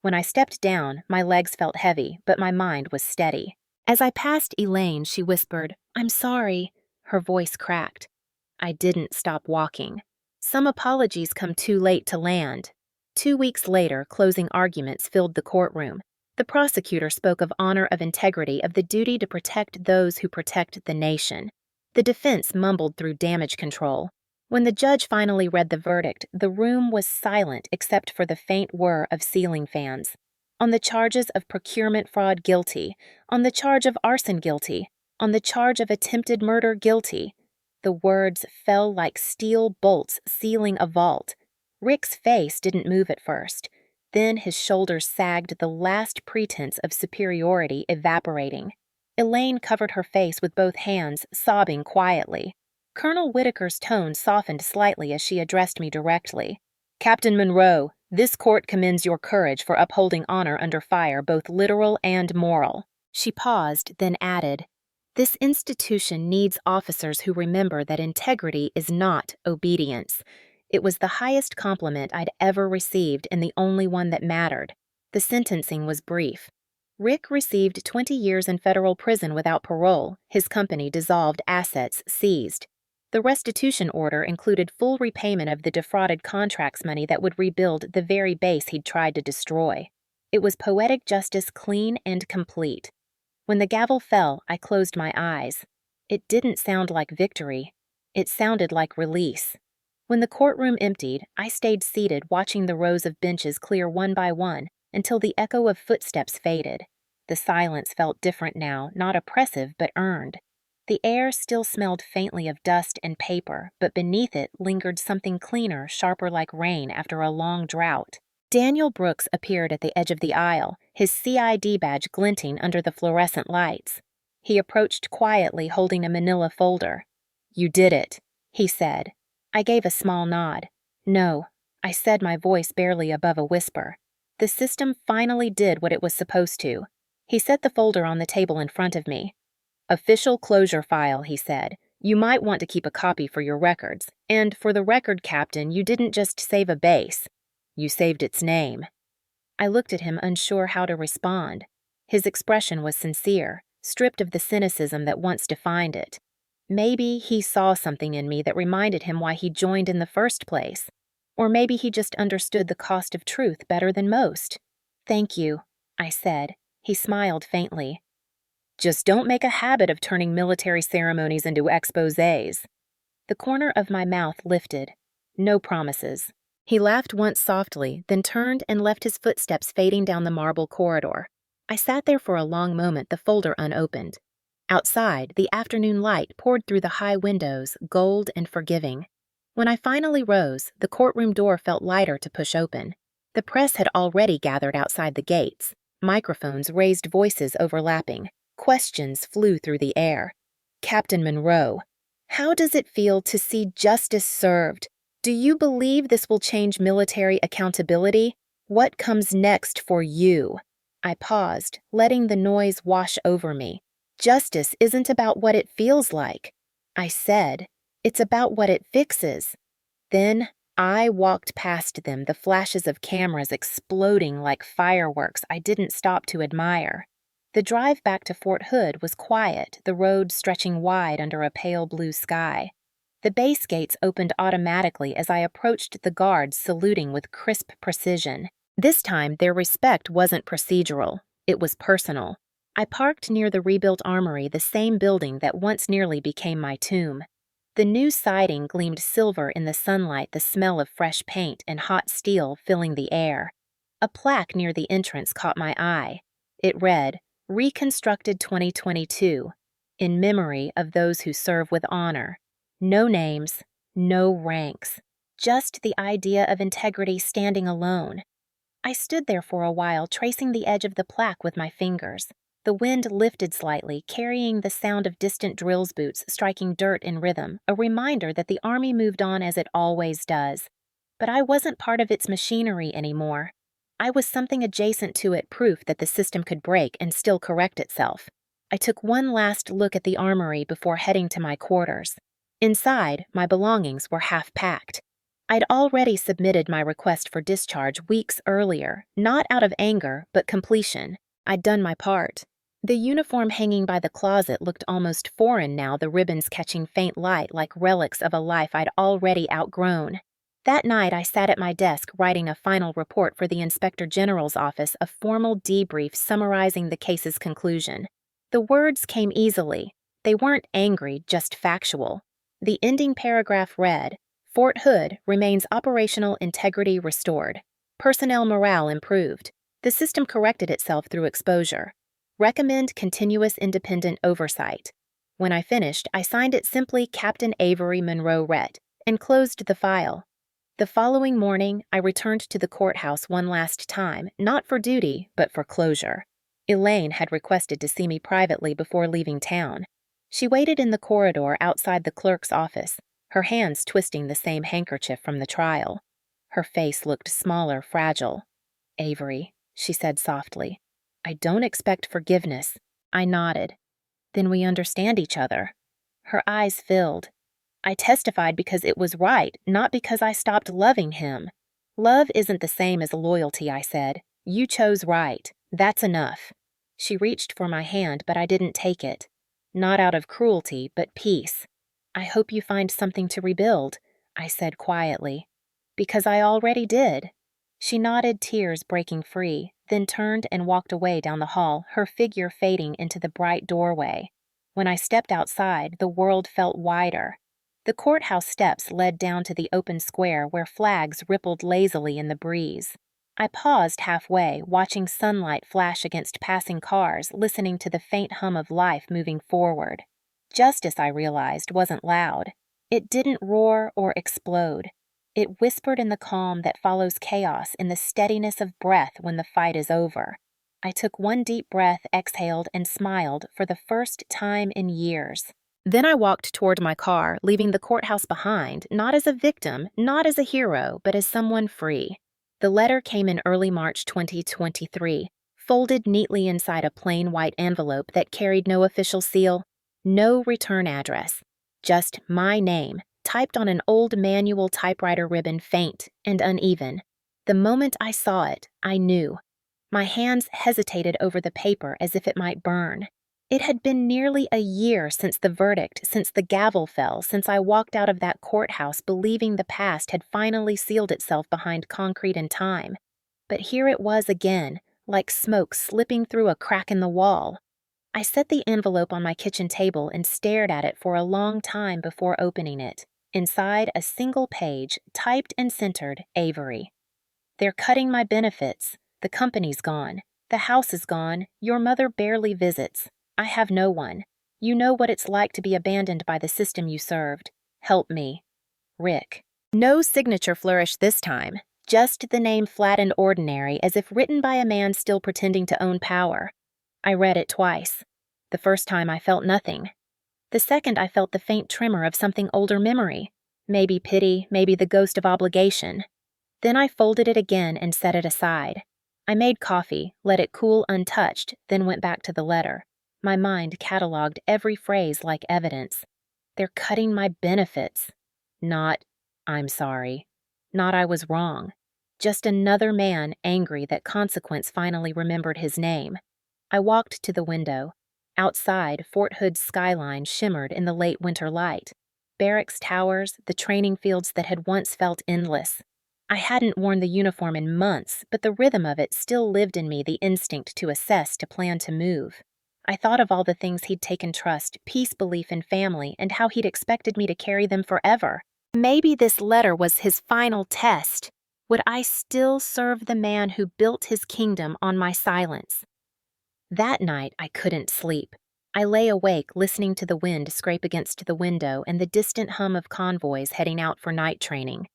When I stepped down, my legs felt heavy, but my mind was steady. As I passed Elaine, she whispered, "I'm sorry." Her voice cracked. I didn't stop walking. Some apologies come too late to land. 2 weeks later, closing arguments filled the courtroom. The prosecutor spoke of honor, of integrity, of the duty to protect those who protect the nation. The defense mumbled through damage control. When the judge finally read the verdict, the room was silent except for the faint whir of ceiling fans. On the charges of procurement fraud, guilty. On the charge of arson, guilty. On the charge of attempted murder, guilty. The words fell like steel bolts sealing a vault. Rick's face didn't move at first. Then his shoulders sagged, the last pretense of superiority evaporating. Elaine covered her face with both hands, sobbing quietly. Colonel Whitaker's tone softened slightly as she addressed me directly. Captain Monroe, this court commends your courage for upholding honor under fire, both literal and moral. She paused, then added, this institution needs officers who remember that integrity is not obedience. It was the highest compliment I'd ever received and the only one that mattered. The sentencing was brief. Rick received 20 years in federal prison without parole, his company dissolved, assets seized. The restitution order included full repayment of the defrauded contracts money that would rebuild the very base he'd tried to destroy. It was poetic justice, clean and complete. When the gavel fell, I closed my eyes. It didn't sound like victory. It sounded like release. When the courtroom emptied, I stayed seated watching the rows of benches clear one by one until the echo of footsteps faded. The silence felt different now, not oppressive but earned. The air still smelled faintly of dust and paper, but beneath it lingered something cleaner, sharper like rain after a long drought. Daniel Brooks appeared at the edge of the aisle, his CID badge glinting under the fluorescent lights. He approached quietly, holding a manila folder. You did it, he said. I gave a small nod. No, I said, my voice barely above a whisper. The system finally did what it was supposed to. He set the folder on the table in front of me. Official closure file, he said. You might want to keep a copy for your records. And for the record, Captain, you didn't just save a base. You saved its name. I looked at him, unsure how to respond. His expression was sincere, stripped of the cynicism that once defined it. Maybe he saw something in me that reminded him why he joined in the first place. Or maybe he just understood the cost of truth better than most. Thank you, I said. He smiled faintly. Just don't make a habit of turning military ceremonies into exposés. The corner of my mouth lifted. No promises. He laughed once softly, then turned and left his footsteps fading down the marble corridor. I sat there for a long moment, the folder unopened. Outside, the afternoon light poured through the high windows, gold and forgiving. When I finally rose, the courtroom door felt lighter to push open. The press had already gathered outside the gates. Microphones raised voices overlapping. Questions flew through the air. Captain Monroe, how does it feel to see justice served? Do you believe this will change military accountability? What comes next for you? I paused, letting the noise wash over me. Justice isn't about what it feels like. I said, it's about what it fixes. Then I walked past them, the flashes of cameras exploding like fireworks I didn't stop to admire. The drive back to Fort Hood was quiet, the road stretching wide under a pale blue sky. The base gates opened automatically as I approached the guards, saluting with crisp precision. This time, their respect wasn't procedural. It was personal. I parked near the rebuilt Armory, the same building that once nearly became my tomb. The new siding gleamed silver in the sunlight, the smell of fresh paint and hot steel filling the air. A plaque near the entrance caught my eye. It read, Reconstructed 2022, in memory of those who serve with honor. No names, no ranks, just the idea of integrity standing alone. I stood there for a while, tracing the edge of the plaque with my fingers. The wind lifted slightly, carrying the sound of distant drills boots striking dirt in rhythm, a reminder that the Army moved on as it always does. But I wasn't part of its machinery anymore. I was something adjacent to it, proof that the system could break and still correct itself. I took one last look at the Armory before heading to my quarters. Inside, my belongings were half-packed. I'd already submitted my request for discharge weeks earlier, not out of anger, but completion. I'd done my part. The uniform hanging by the closet looked almost foreign now, the ribbons catching faint light like relics of a life I'd already outgrown. That night, I sat at my desk writing a final report for the Inspector General's office, a formal debrief summarizing the case's conclusion. The words came easily. They weren't angry, just factual. The ending paragraph read, Fort Hood remains operational integrity restored. Personnel morale improved. The system corrected itself through exposure. Recommend continuous independent oversight. When I finished, I signed it simply Captain Avery Monroe Rhett and closed the file. The following morning, I returned to the courthouse one last time, not for duty, but for closure. Elaine had requested to see me privately before leaving town. She waited in the corridor outside the clerk's office, her hands twisting the same handkerchief from the trial. Her face looked smaller, fragile. "Avery," she said softly, "I don't expect forgiveness." I nodded. "Then we understand each other." Her eyes filled. "I testified because it was right, not because I stopped loving him." "Love isn't the same as loyalty," I said. "You chose right. That's enough." She reached for my hand, but I didn't take it. Not out of cruelty, but peace. "I hope you find something to rebuild," I said quietly. "Because I already did." She nodded, tears breaking free, then turned and walked away down the hall, her figure fading into the bright doorway. When I stepped outside, the world felt wider. The courthouse steps led down to the open square where flags rippled lazily in the breeze. I paused halfway, watching sunlight flash against passing cars, listening to the faint hum of life moving forward. Justice, I realized, wasn't loud. It didn't roar or explode. It whispered in the calm that follows chaos, in the steadiness of breath when the fight is over. I took one deep breath, exhaled, and smiled for the first time in years. Then I walked toward my car, leaving the courthouse behind, not as a victim, not as a hero, but as someone free. The letter came in early March 2023, folded neatly inside a plain white envelope that carried no official seal, no return address, just my name, typed on an old manual typewriter ribbon, faint and uneven. The moment I saw it, I knew. My hands hesitated over the paper as if it might burn. It had been nearly a year since the verdict, since the gavel fell, since I walked out of that courthouse believing the past had finally sealed itself behind concrete and time. But here it was again, like smoke slipping through a crack in the wall. I set the envelope on my kitchen table and stared at it for a long time before opening it. Inside, a single page, typed and centered, Avery. "They're cutting my benefits. The company's gone. The house is gone. Your mother barely visits. I have no one. You know what it's like to be abandoned by the system you served. Help me. Rick." No signature flourished this time, just the name flat and ordinary, as if written by a man still pretending to own power. I read it twice. The first time I felt nothing. The second I felt the faint tremor of something older memory. Maybe pity, maybe the ghost of obligation. Then I folded it again and set it aside. I made coffee, let it cool untouched, then went back to the letter. My mind cataloged every phrase like evidence. "They're cutting my benefits." Not, "I'm sorry." Not, "I was wrong." Just another man angry that Consequence finally remembered his name. I walked to the window. Outside, Fort Hood's skyline shimmered in the late winter light. Barracks towers, the training fields that had once felt endless. I hadn't worn the uniform in months, but the rhythm of it still lived in me, the instinct to assess, to plan, to move. I thought of all the things he'd taken trust, peace, belief, and family, and how he'd expected me to carry them forever. Maybe this letter was his final test. Would I still serve the man who built his kingdom on my silence? That night, I couldn't sleep. I lay awake, listening to the wind scrape against the window and the distant hum of convoys heading out for night training.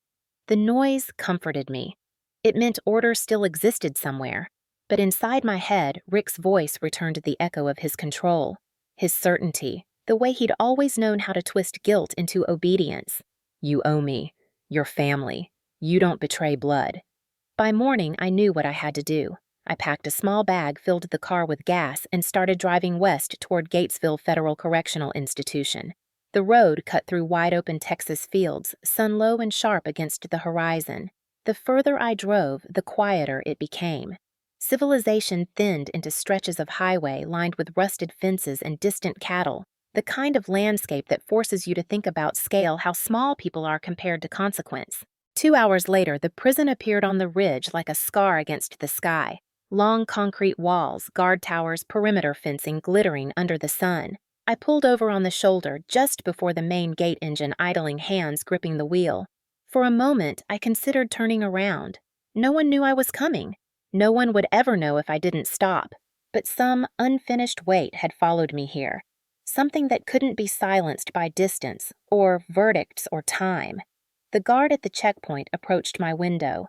The noise comforted me. It meant order still existed somewhere. But inside my head, Rick's voice returned the echo of his control, his certainty, the way he'd always known how to twist guilt into obedience. "You owe me. Your family. You don't betray blood." By morning, I knew what I had to do. I packed a small bag, filled the car with gas, and started driving west toward Gatesville Federal Correctional Institution. The road cut through wide-open Texas fields, sun low and sharp against the horizon. The further I drove, the quieter it became. Civilization thinned into stretches of highway lined with rusted fences and distant cattle, the kind of landscape that forces you to think about scale, how small people are compared to Consequence. 2 hours later, the prison appeared on the ridge like a scar against the sky. Long concrete walls, guard towers, perimeter fencing glittering under the sun. I pulled over on the shoulder just before the main gate engine, idling, hands gripping the wheel. For a moment, I considered turning around. No one knew I was coming. No one would ever know if I didn't stop. But some unfinished weight had followed me here. something that couldn't be silenced by distance or verdicts or time. The guard at the checkpoint approached my window.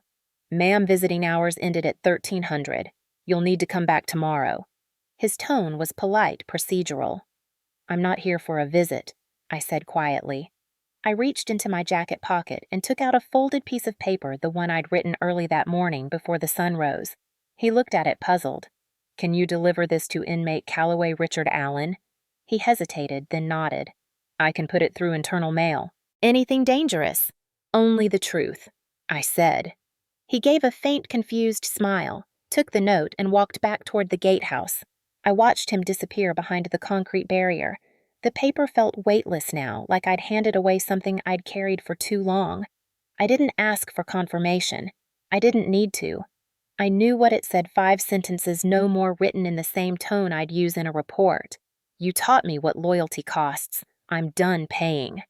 "Ma'am, visiting hours ended at 1300. You'll need to come back tomorrow." His tone was polite, procedural. "I'm not here for a visit," I said quietly. I reached into my jacket pocket and took out a folded piece of paper, the one I'd written early that morning before the sun rose. He looked at it puzzled. "Can you deliver this to inmate Calloway Richard Allen?" He hesitated, then nodded. "I can put it through internal mail." "Anything dangerous?" "Only the truth," I said. He gave a faint, confused smile, took the note, and walked back toward the gatehouse. I watched him disappear behind the concrete barrier. The paper felt weightless now, like I'd handed away something I'd carried for too long. I didn't ask for confirmation. I didn't need to. I knew what it said, 5 sentences no more, written in the same tone I'd use in a report. "You taught me what loyalty costs. I'm done paying."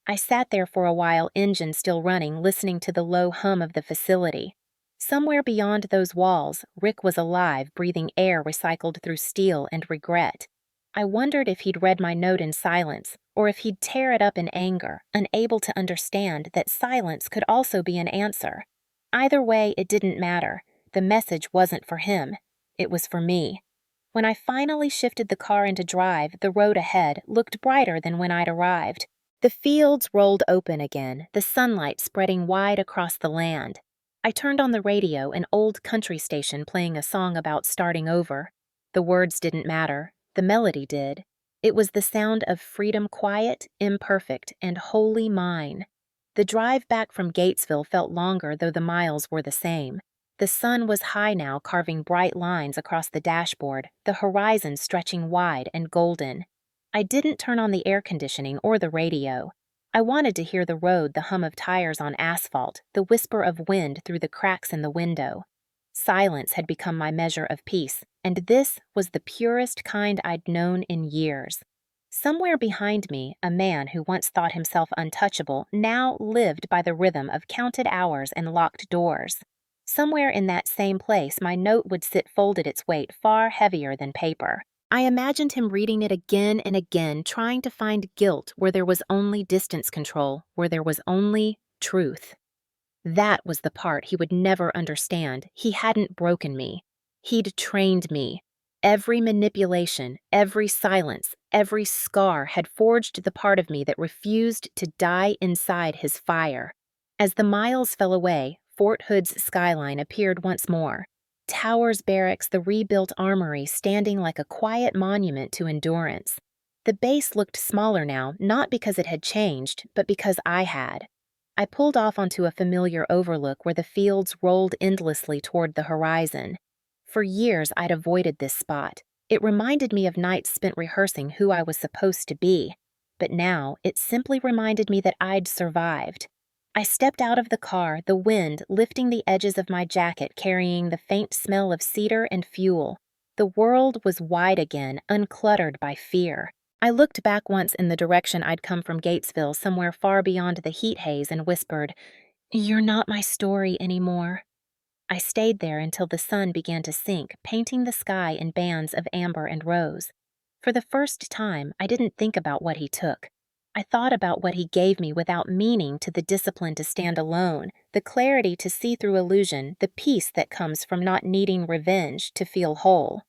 I sat there for a while, engine still running, listening to the low hum of the facility. Somewhere beyond those walls, Rick was alive, breathing air recycled through steel and regret. I wondered if he'd read my note in silence, or if he'd tear it up in anger, unable to understand that silence could also be an answer. Either way, it didn't matter. The message wasn't for him. It was for me. When I finally shifted the car into drive, the road ahead looked brighter than when I'd arrived. The fields rolled open again, the sunlight spreading wide across the land. I turned on the radio, an old country station playing a song about starting over. The words didn't matter. The melody did. It was the sound of freedom, quiet, imperfect, and wholly mine. The drive back from Gatesville felt longer, though the miles were the same. The sun was high now, carving bright lines across the dashboard, the horizon stretching wide and golden. I didn't turn on the air conditioning or the radio. I wanted to hear the road, the hum of tires on asphalt, the whisper of wind through the cracks in the window. Silence had become my measure of peace, and this was the purest kind I'd known in years. Somewhere behind me, a man who once thought himself untouchable now lived by the rhythm of counted hours and locked doors. Somewhere in that same place, my note would sit folded, its weight far heavier than paper. I imagined him reading it again and again, trying to find guilt where there was only distance control, where there was only truth. That was the part he would never understand. He hadn't broken me. He'd trained me. Every manipulation, every silence, every scar had forged the part of me that refused to die inside his fire. As the miles fell away, Fort Hood's skyline appeared once more. Towers Barracks, the rebuilt Armory, standing like a quiet monument to endurance. The base looked smaller now, not because it had changed, but because I had. I pulled off onto a familiar overlook where the fields rolled endlessly toward the horizon. For years, I'd avoided this spot. It reminded me of nights spent rehearsing who I was supposed to be. But now, it simply reminded me that I'd survived. I stepped out of the car, the wind lifting the edges of my jacket, carrying the faint smell of cedar and fuel. The world was wide again, uncluttered by fear. I looked back once in the direction I'd come from, Gatesville, somewhere far beyond the heat haze, and whispered, "You're not my story anymore." I stayed there until the sun began to sink, painting the sky in bands of amber and rose. For the first time, I didn't think about what he took. I thought about what he gave me without meaning, to the discipline to stand alone, the clarity to see through illusion, the peace that comes from not needing revenge to feel whole.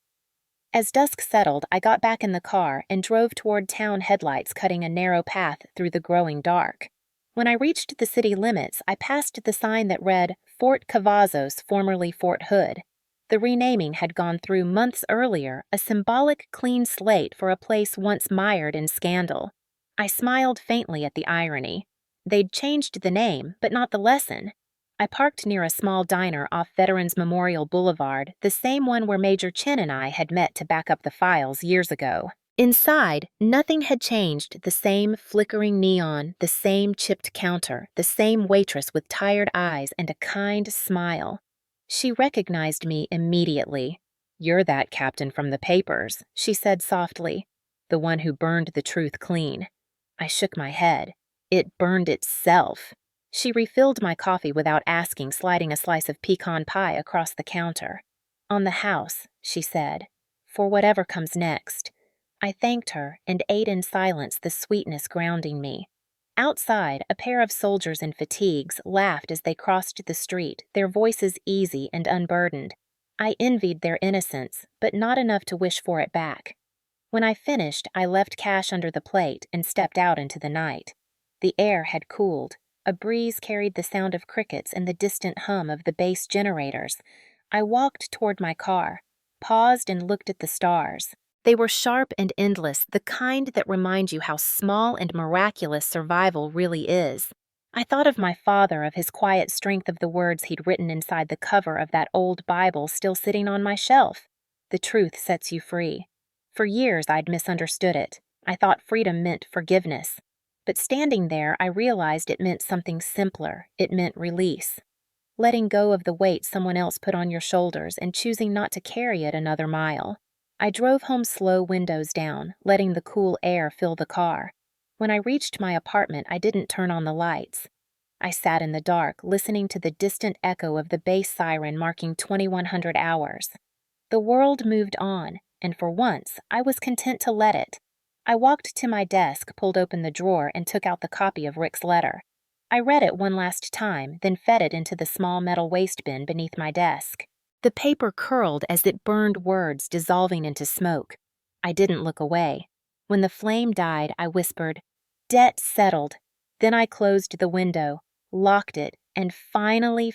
As dusk settled, I got back in the car and drove toward town, headlights cutting a narrow path through the growing dark. When I reached the city limits, I passed the sign that read, Fort Cavazos, formerly Fort Hood. The renaming had gone through months earlier, a symbolic clean slate for a place once mired in scandal. I smiled faintly at the irony. They'd changed the name, but not the lesson. I parked near a small diner off Veterans Memorial Boulevard, the same one where Major Chin and I had met to back up the files years ago. Inside, nothing had changed. The same flickering neon, the same chipped counter, the same waitress with tired eyes and a kind smile. She recognized me immediately. "You're that captain from the papers," she said softly. "The one who burned the truth clean." I shook my head. It burned itself. She refilled my coffee without asking, sliding a slice of pecan pie across the counter. "On the house," she said, "for whatever comes next." I thanked her and ate in silence, the sweetness grounding me. Outside, a pair of soldiers in fatigues laughed as they crossed the street, their voices easy and unburdened. I envied their innocence, but not enough to wish for it back. When I finished, I left cash under the plate and stepped out into the night. The air had cooled. A breeze carried the sound of crickets and the distant hum of the base generators. I walked toward my car, paused and looked at the stars. They were sharp and endless, the kind that remind you how small and miraculous survival really is. I thought of my father, of his quiet strength, of the words he'd written inside the cover of that old Bible still sitting on my shelf. The truth sets you free. For years I'd misunderstood it. I thought freedom meant forgiveness. But standing there, I realized it meant something simpler. It meant release. Letting go of the weight someone else put on your shoulders and choosing not to carry it another mile. I drove home slow, windows down, letting the cool air fill the car. When I reached my apartment, I didn't turn on the lights. I sat in the dark, listening to the distant echo of the base siren marking 2100 hours. The world moved on, and for once, I was content to let it. I walked to my desk, pulled open the drawer, and took out the copy of Rick's letter. I read it one last time, then fed it into the small metal waste bin beneath my desk. The paper curled as it burned words, dissolving into smoke. I didn't look away. When the flame died, I whispered, "Debt settled." Then I closed the window, locked it, and finally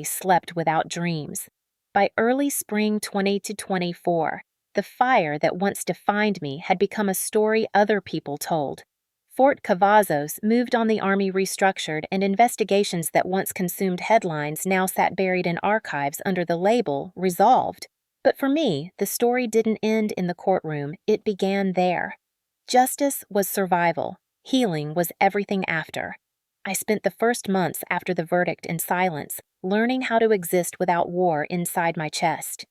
slept without dreams. By early spring 2024, the fire that once defined me had become a story other people told. Fort Cavazos moved on, the Army restructured, and investigations that once consumed headlines now sat buried in archives under the label "resolved." But for me, the story didn't end in the courtroom, it began there. Justice was survival. Healing was everything after. I spent the first months after the verdict in silence, learning how to exist without war inside my chest.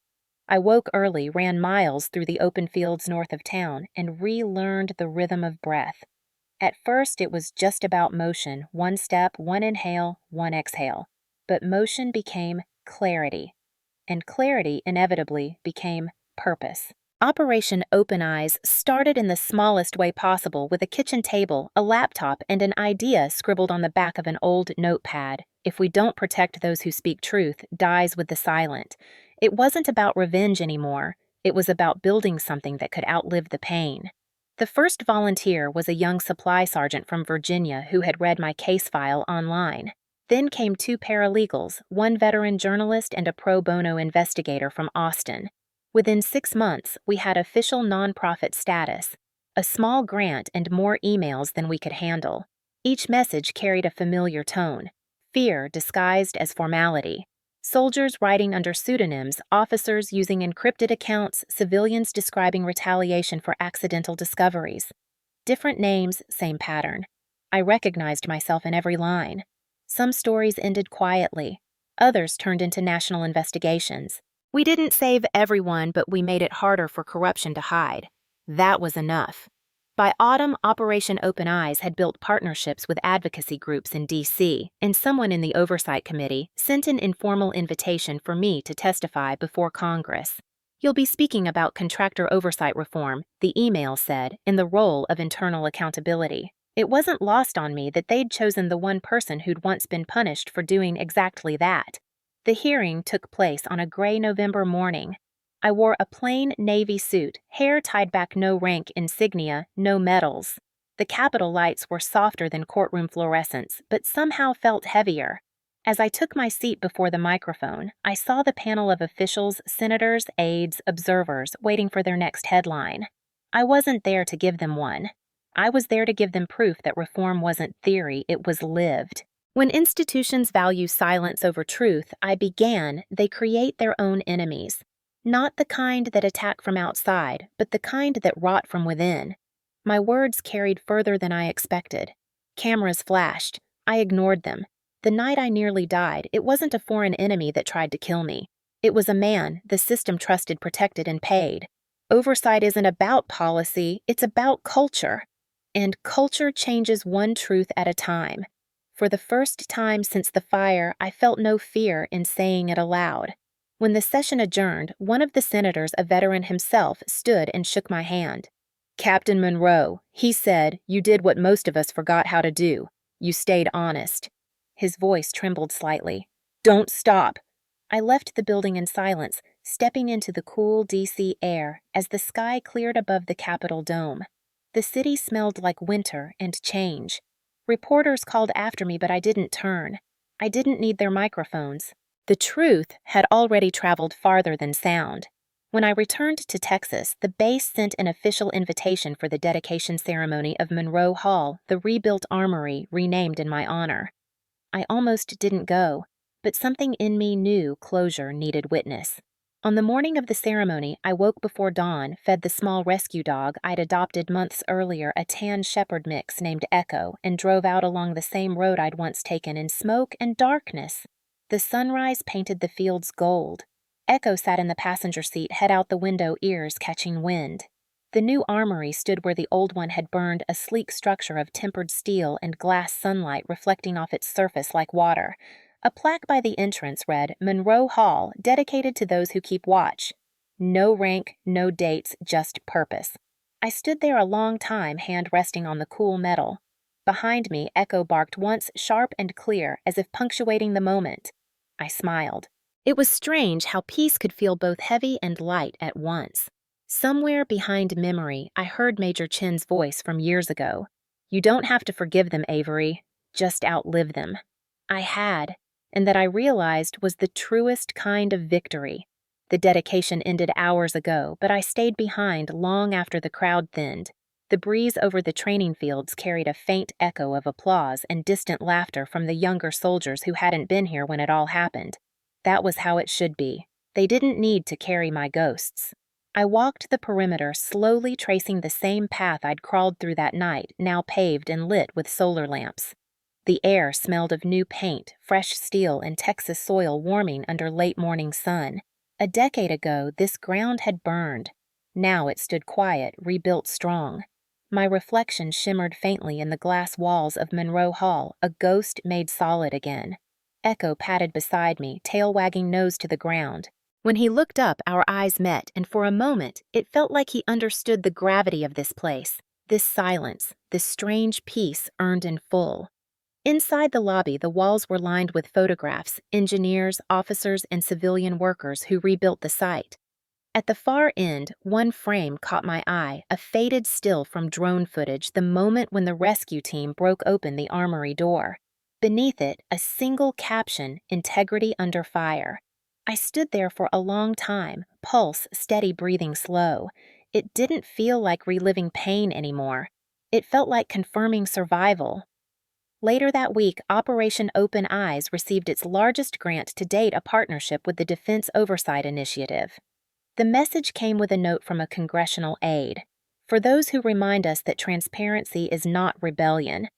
I woke early, ran miles through the open fields north of town, and relearned the rhythm of breath. At first, it was just about motion, one step, one inhale, one exhale. But motion became clarity, and clarity inevitably became purpose. Operation Open Eyes started in the smallest way possible, with a kitchen table, a laptop, and an idea scribbled on the back of an old notepad. If we don't protect those who speak truth, dies with the silent. It wasn't about revenge anymore. It was about building something that could outlive the pain. The first volunteer was a young supply sergeant from Virginia who had read my case file online. Then came 2 paralegals, one veteran journalist and a pro bono investigator from Austin. Within 6 months, we had official nonprofit status, a small grant, and more emails than we could handle. Each message carried a familiar tone, fear disguised as formality. Soldiers writing under pseudonyms, officers using encrypted accounts, civilians describing retaliation for accidental discoveries. Different names, same pattern. I recognized myself in every line. Some stories ended quietly. Others turned into national investigations. We didn't save everyone, but we made it harder for corruption to hide. That was enough. By autumn, Operation Open Eyes had built partnerships with advocacy groups in D.C., and someone in the Oversight Committee sent an informal invitation for me to testify before Congress. "You'll be speaking about contractor oversight reform," the email said, in the role of internal accountability. It wasn't lost on me that they'd chosen the one person who'd once been punished for doing exactly that. The hearing took place on a gray November morning. I wore a plain navy suit, hair tied back, no rank insignia, no medals. The Capitol lights were softer than courtroom fluorescents, but somehow felt heavier. As I took my seat before the microphone, I saw the panel of officials, senators, aides, observers, waiting for their next headline. I wasn't there to give them one. I was there to give them proof that reform wasn't theory, it was lived. When institutions value silence over truth, they create their own enemies. Not the kind that attack from outside, but the kind that rot from within. My words carried further than I expected. Cameras flashed. I ignored them. The night I nearly died, it wasn't a foreign enemy that tried to kill me. It was a man the system trusted, protected, and paid. Oversight isn't about policy, it's about culture. And culture changes one truth at a time. For the first time since the fire, I felt no fear in saying it aloud. When the session adjourned, one of the senators, a veteran himself, stood and shook my hand. Captain Monroe, he said, you did what most of us forgot how to do. You stayed honest. His voice trembled slightly. Don't stop. I left the building in silence, stepping into the cool DC air as the sky cleared above the Capitol dome. The city smelled like winter and change. Reporters called after me, but I didn't turn. I didn't need their microphones. The truth had already traveled farther than sound. When I returned to Texas, the base sent an official invitation for the dedication ceremony of Monroe Hall, the rebuilt Armory renamed in my honor. I almost didn't go, but something in me knew closure needed witness. On the morning of the ceremony, I woke before dawn, fed the small rescue dog I'd adopted months earlier a tan shepherd mix named Echo, and drove out along the same road I'd once taken in smoke and darkness. The sunrise painted the fields gold. Echo sat in the passenger seat, head out the window, ears catching wind. The new armory stood where the old one had burned, a sleek structure of tempered steel and glass sunlight reflecting off its surface like water. A plaque by the entrance read, Monroe Hall, dedicated to those who keep watch. No rank, no dates, just purpose. I stood there a long time, hand resting on the cool metal. Behind me, Echo barked once, sharp and clear, as if punctuating the moment. I smiled. It was strange how peace could feel both heavy and light at once. Somewhere behind memory, I heard Major Chin's voice from years ago. You don't have to forgive them, Avery. Just outlive them. I had, and that I realized was the truest kind of victory. The dedication ended hours ago, but I stayed behind long after the crowd thinned. The breeze over the training fields carried a faint echo of applause and distant laughter from the younger soldiers who hadn't been here when it all happened. That was how it should be. They didn't need to carry my ghosts. I walked the perimeter, slowly tracing the same path I'd crawled through that night, now paved and lit with solar lamps. The air smelled of new paint, fresh steel, and Texas soil warming under late morning sun. A decade ago, this ground had burned. Now it stood quiet, rebuilt strong. My reflection shimmered faintly in the glass walls of Monroe Hall, a ghost made solid again. Echo padded beside me, tail wagging nose to the ground. When he looked up, our eyes met, and for a moment, it felt like he understood the gravity of this place, this silence, this strange peace earned in full. Inside the lobby, the walls were lined with photographs, engineers, officers, and civilian workers who rebuilt the site. At the far end, one frame caught my eye, a faded still from drone footage the moment when the rescue team broke open the armory door. Beneath it, a single caption, Integrity Under Fire. I stood there for a long time, pulse steady, breathing slow. It didn't feel like reliving pain anymore. It felt like confirming survival. Later that week, Operation Open Eyes received its largest grant to date, a partnership with the Defense Oversight Initiative. The message came with a note from a congressional aide. For those who remind us that transparency is not rebellion.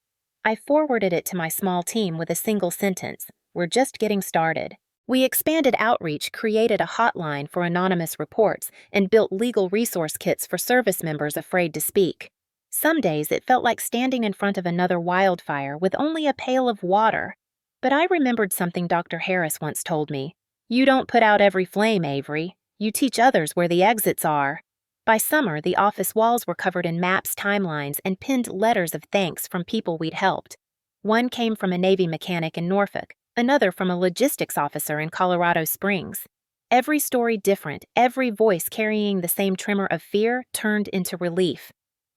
I forwarded it to my small team with a single sentence. We're just getting started. We expanded outreach, created a hotline for anonymous reports, and built legal resource kits for service members afraid to speak. Some days it felt like standing in front of another wildfire with only a pail of water. But I remembered something Dr. Harris once told me. You don't put out every flame, Avery. You teach others where the exits are. By summer, the office walls were covered in maps, timelines, and pinned letters of thanks from people we'd helped. One came from a Navy mechanic in Norfolk, another from a logistics officer in Colorado Springs. Every story different, every voice carrying the same tremor of fear turned into relief.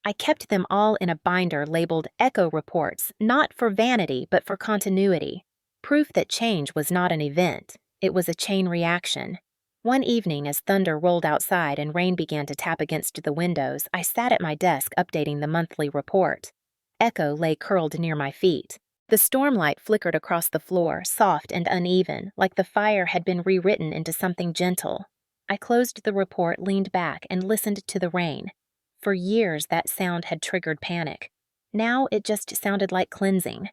I kept them all in a binder labeled Echo Reports, not for vanity but for continuity. Proof that change was not an event, it was a chain reaction. One evening, as thunder rolled outside and rain began to tap against the windows, I sat at my desk updating the monthly report. Echo lay curled near my feet. The stormlight flickered across the floor, soft and uneven, like the fire had been rewritten into something gentle. I closed the report, leaned back, and listened to the rain. For years, that sound had triggered panic. Now it just sounded like cleansing.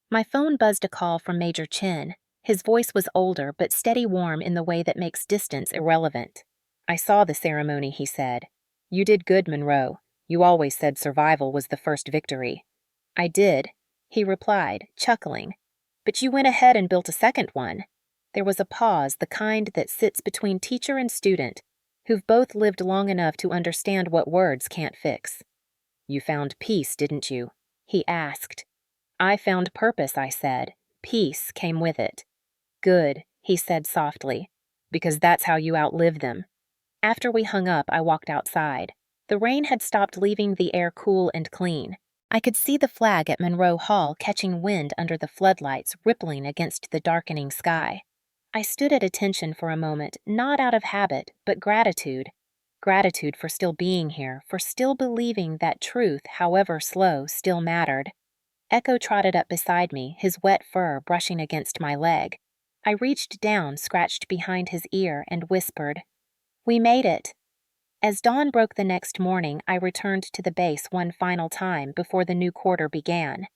My phone buzzed a call from Major Chin. His voice was older, but steady warm in the way that makes distance irrelevant. I saw the ceremony, he said. You did good, Monroe. You always said survival was the first victory. I did, he replied, chuckling. But you went ahead and built a second one. There was a pause, the kind that sits between teacher and student, who've both lived long enough to understand what words can't fix. "You found peace, didn't you?" he asked. "I found purpose," I said. "Peace came with it." "Good," he said softly, "because that's how you outlive them." After we hung up, I walked outside. The rain had stopped, leaving the air cool and clean. I could see the flag at Monroe Hall catching wind under the floodlights, rippling against the darkening sky. I stood at attention for a moment, not out of habit, but gratitude. Gratitude for still being here, for still believing that truth, however slow, still mattered. Echo trotted up beside me, his wet fur brushing against my leg. I reached down, scratched behind his ear, and whispered, "We made it." As dawn broke the next morning, I returned to the base one final time before the new quarter began.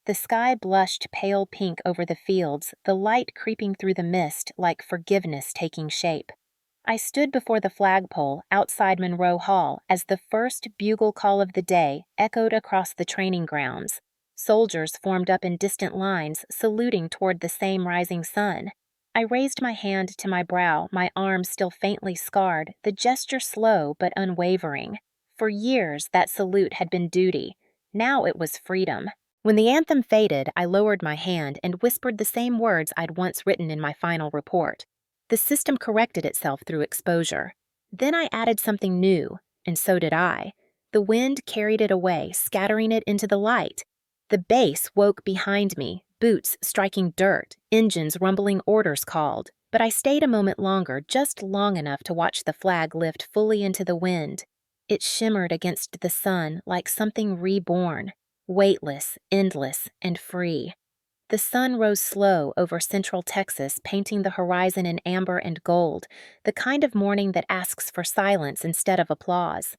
The sky blushed pale pink over the fields, the light creeping through the mist like forgiveness taking shape. I stood before the flagpole outside Monroe Hall as the first bugle call of the day echoed across the training grounds. Soldiers formed up in distant lines, saluting toward the same rising sun. I raised my hand to my brow, my arm still faintly scarred, the gesture slow but unwavering. For years, that salute had been duty. Now it was freedom. When the anthem faded, I lowered my hand and whispered the same words I'd once written in my final report. The system corrected itself through exposure. Then I added something new, and so did I. The wind carried it away, scattering it into the light. The bass woke behind me, boots striking dirt, engines rumbling orders called. But I stayed a moment longer, just long enough to watch the flag lift fully into the wind. It shimmered against the sun like something reborn, weightless, endless, and free. The sun rose slow over central Texas, painting the horizon in amber and gold, the kind of morning that asks for silence instead of applause.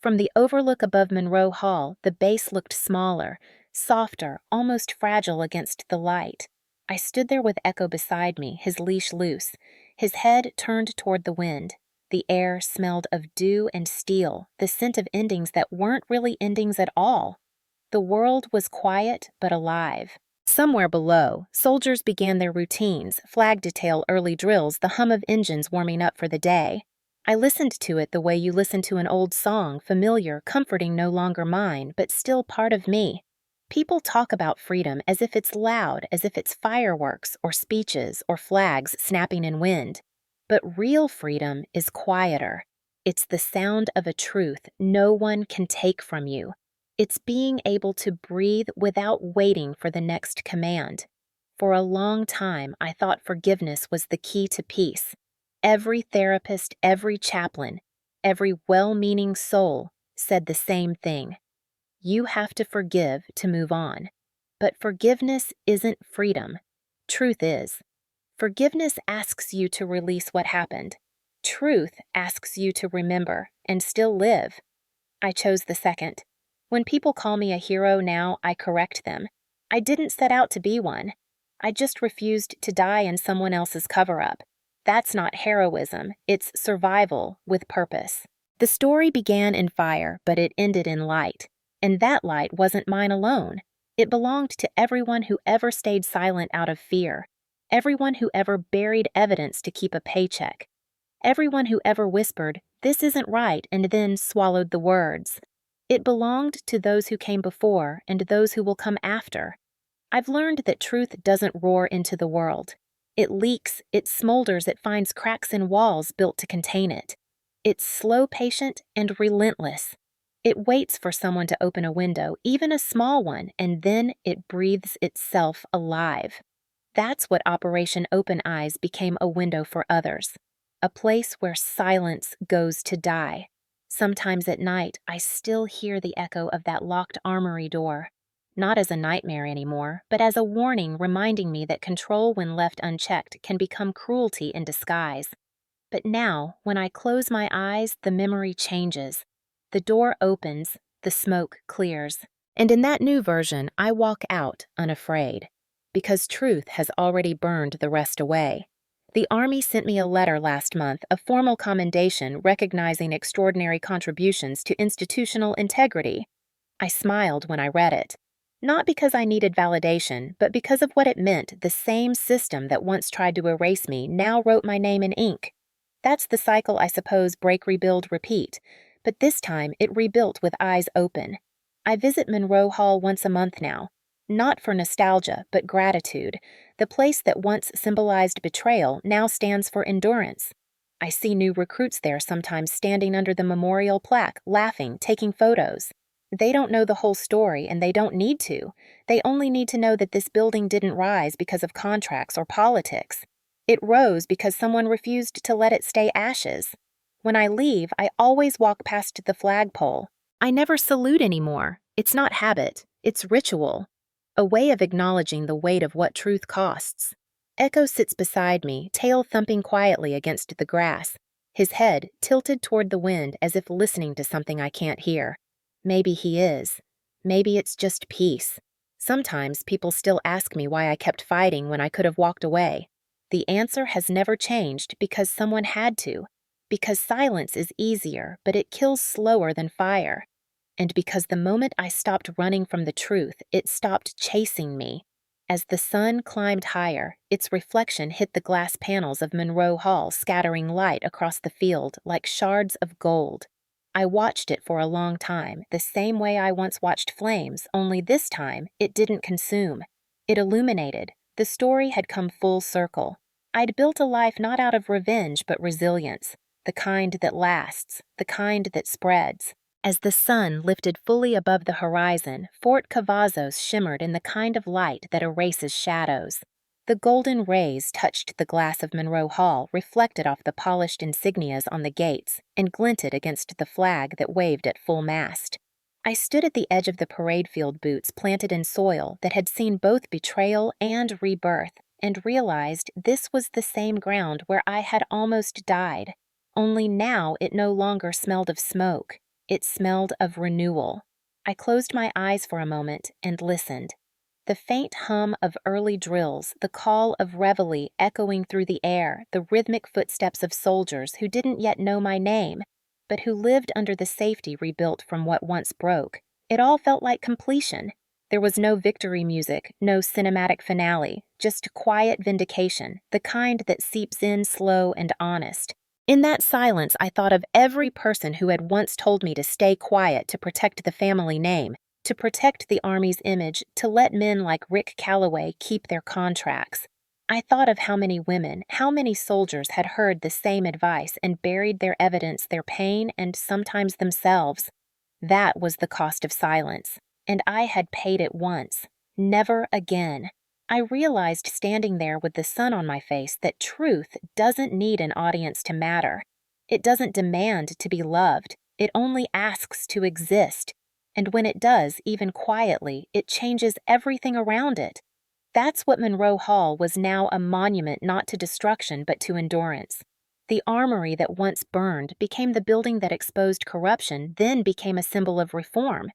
From the overlook above Monroe Hall, the base looked smaller, softer, almost fragile against the light. I stood there with Echo beside me, his leash loose, his head turned toward the wind. The air smelled of dew and steel, the scent of endings that weren't really endings at all. The world was quiet but alive. Somewhere below, soldiers began their routines, flag detail early drills, the hum of engines warming up for the day. I listened to it the way you listen to an old song, familiar, comforting, no longer mine, but still part of me. People talk about freedom as if it's loud, as if it's fireworks or speeches or flags snapping in wind. But real freedom is quieter. It's the sound of a truth no one can take from you. It's being able to breathe without waiting for the next command. For a long time, I thought forgiveness was the key to peace. Every therapist, every chaplain, every well-meaning soul said the same thing. You have to forgive to move on. But forgiveness isn't freedom. Truth is. Forgiveness asks you to release what happened. Truth asks you to remember and still live. I chose the second. When people call me a hero now, I correct them. I didn't set out to be one. I just refused to die in someone else's cover-up. That's not heroism, it's survival with purpose. The story began in fire, but it ended in light. And that light wasn't mine alone. It belonged to everyone who ever stayed silent out of fear. Everyone who ever buried evidence to keep a paycheck. Everyone who ever whispered, "This isn't right," and then swallowed the words. It belonged to those who came before and those who will come after. I've learned that truth doesn't roar into the world. It leaks, it smolders, it finds cracks in walls built to contain it. It's slow, patient, and relentless. It waits for someone to open a window, even a small one, and then it breathes itself alive. That's what Operation Open Eyes became, a window for others. A place where silence goes to die. Sometimes at night, I still hear the echo of that locked armory door. Not as a nightmare anymore, but as a warning reminding me that control when left unchecked can become cruelty in disguise. But now, when I close my eyes, the memory changes. The door opens, the smoke clears. And in that new version, I walk out unafraid. Because truth has already burned the rest away. The Army sent me a letter last month, a formal commendation recognizing extraordinary contributions to institutional integrity. I smiled when I read it. Not because I needed validation, but because of what it meant. The same system that once tried to erase me now wrote my name in ink. That's the cycle, I suppose, break, rebuild, repeat. But this time it rebuilt with eyes open. I visit Monroe Hall once a month now. Not for nostalgia, but gratitude. The place that once symbolized betrayal now stands for endurance. I see new recruits there sometimes standing under the memorial plaque, laughing, taking photos. They don't know the whole story, and they don't need to. They only need to know that this building didn't rise because of contracts or politics. It rose because someone refused to let it stay ashes. When I leave, I always walk past the flagpole. I never salute anymore. It's not habit, it's ritual. A way of acknowledging the weight of what truth costs. Echo sits beside me, tail thumping quietly against the grass, his head tilted toward the wind as if listening to something I can't hear. Maybe he is. Maybe it's just peace. Sometimes people still ask me why I kept fighting when I could have walked away. The answer has never changed because someone had to. Because silence is easier, but it kills slower than fire. And because the moment I stopped running from the truth, it stopped chasing me. As the sun climbed higher, its reflection hit the glass panels of Monroe Hall, scattering light across the field like shards of gold. I watched it for a long time, the same way I once watched flames, only this time it didn't consume. It illuminated. The story had come full circle. I'd built a life not out of revenge but resilience, the kind that lasts, the kind that spreads. As the sun lifted fully above the horizon, Fort Cavazos shimmered in the kind of light that erases shadows. The golden rays touched the glass of Monroe Hall, reflected off the polished insignias on the gates, and glinted against the flag that waved at full mast. I stood at the edge of the parade field boots planted in soil that had seen both betrayal and rebirth, and realized this was the same ground where I had almost died. Only now it no longer smelled of smoke. It smelled of renewal. I closed my eyes for a moment and listened. The faint hum of early drills, the call of reveille echoing through the air, the rhythmic footsteps of soldiers who didn't yet know my name, but who lived under the safety rebuilt from what once broke. It all felt like completion. There was no victory music, no cinematic finale, just quiet vindication, the kind that seeps in slow and honest. In that silence, I thought of every person who had once told me to stay quiet to protect the family name, to protect the Army's image, to let men like Rick Calloway keep their contracts. I thought of how many women, how many soldiers had heard the same advice and buried their evidence, their pain, and sometimes themselves. That was the cost of silence, and I had paid it once. Never again. I realized standing there with the sun on my face that truth doesn't need an audience to matter. It doesn't demand to be loved. It only asks to exist. And when it does, even quietly, it changes everything around it. That's what Monroe Hall was now, a monument not to destruction but to endurance. The armory that once burned became the building that exposed corruption, then became a symbol of reform.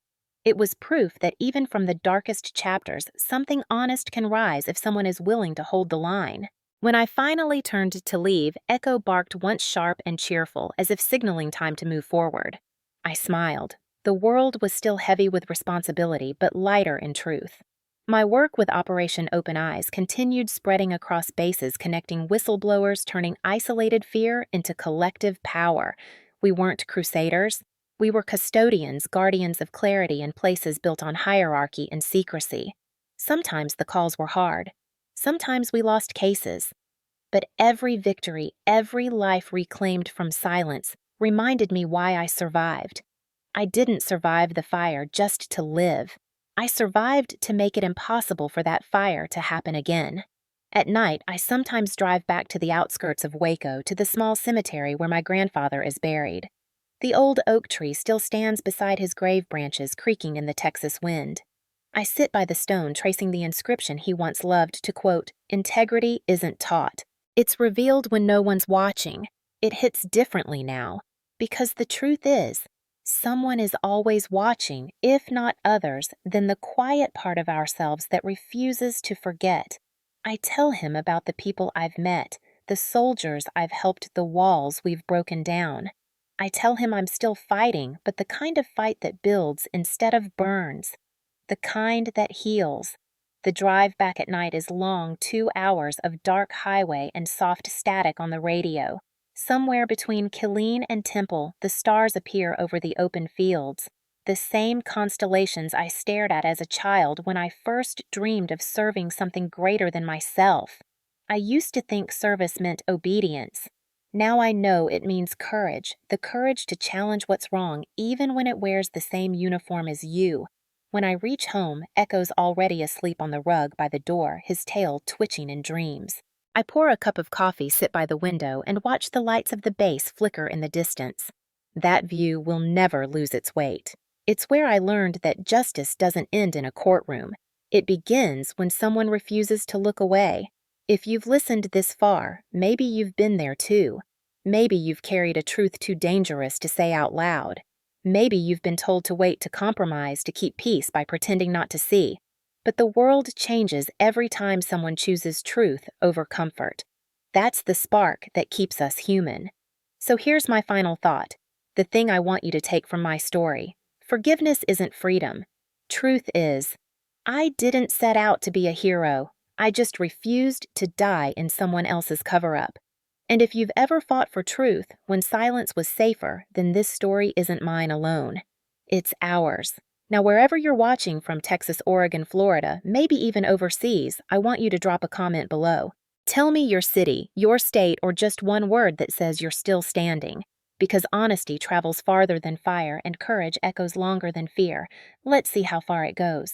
It was proof that even from the darkest chapters, something honest can rise if someone is willing to hold the line. When I finally turned to leave, Echo barked once sharp and cheerful, as if signaling time to move forward. I smiled. The world was still heavy with responsibility, but lighter in truth. My work with Operation Open Eyes continued spreading across bases, connecting whistleblowers, turning isolated fear into collective power. We weren't crusaders. We were custodians, guardians of clarity in places built on hierarchy and secrecy. Sometimes the calls were hard. Sometimes we lost cases. But every victory, every life reclaimed from silence, reminded me why I survived. I didn't survive the fire just to live. I survived to make it impossible for that fire to happen again. At night, I sometimes drive back to the outskirts of Waco to the small cemetery where my grandfather is buried. The old oak tree still stands beside his grave branches creaking in the Texas wind. I sit by the stone tracing the inscription he once loved to quote, "Integrity isn't taught. It's revealed when no one's watching. It hits differently now. Because the truth is, someone is always watching, if not others, then the quiet part of ourselves that refuses to forget. I tell him about the people I've met, the soldiers I've helped, the walls we've broken down. I tell him I'm still fighting, but the kind of fight that builds instead of burns. The kind that heals. The drive back at night is long, 2 hours of dark highway and soft static on the radio. Somewhere between Killeen and Temple, the stars appear over the open fields. the same constellations I stared at as a child when I first dreamed of serving something greater than myself. I used to think service meant obedience. Now I know it means courage, the courage to challenge what's wrong even when it wears the same uniform as you. When I reach home, Echo's already asleep on the rug by the door, his tail twitching in dreams. I pour a cup of coffee, sit by the window, and watch the lights of the base flicker in the distance. That view will never lose its weight. It's where I learned that justice doesn't end in a courtroom. It begins when someone refuses to look away. If you've listened this far, maybe you've been there too. Maybe you've carried a truth too dangerous to say out loud. Maybe you've been told to wait to compromise to keep peace by pretending not to see. But the world changes every time someone chooses truth over comfort. That's the spark that keeps us human. So here's my final thought, the thing I want you to take from my story. Forgiveness isn't freedom. Truth is. I didn't set out to be a hero. I just refused to die in someone else's cover-up. And if you've ever fought for truth when silence was safer, then this story isn't mine alone. It's ours. Now, wherever you're watching from Texas, Oregon, Florida, maybe even overseas, I want you to drop a comment below. Tell me your city, your state, or just one word that says you're still standing. Because honesty travels farther than fire and courage echoes longer than fear. Let's see how far it goes.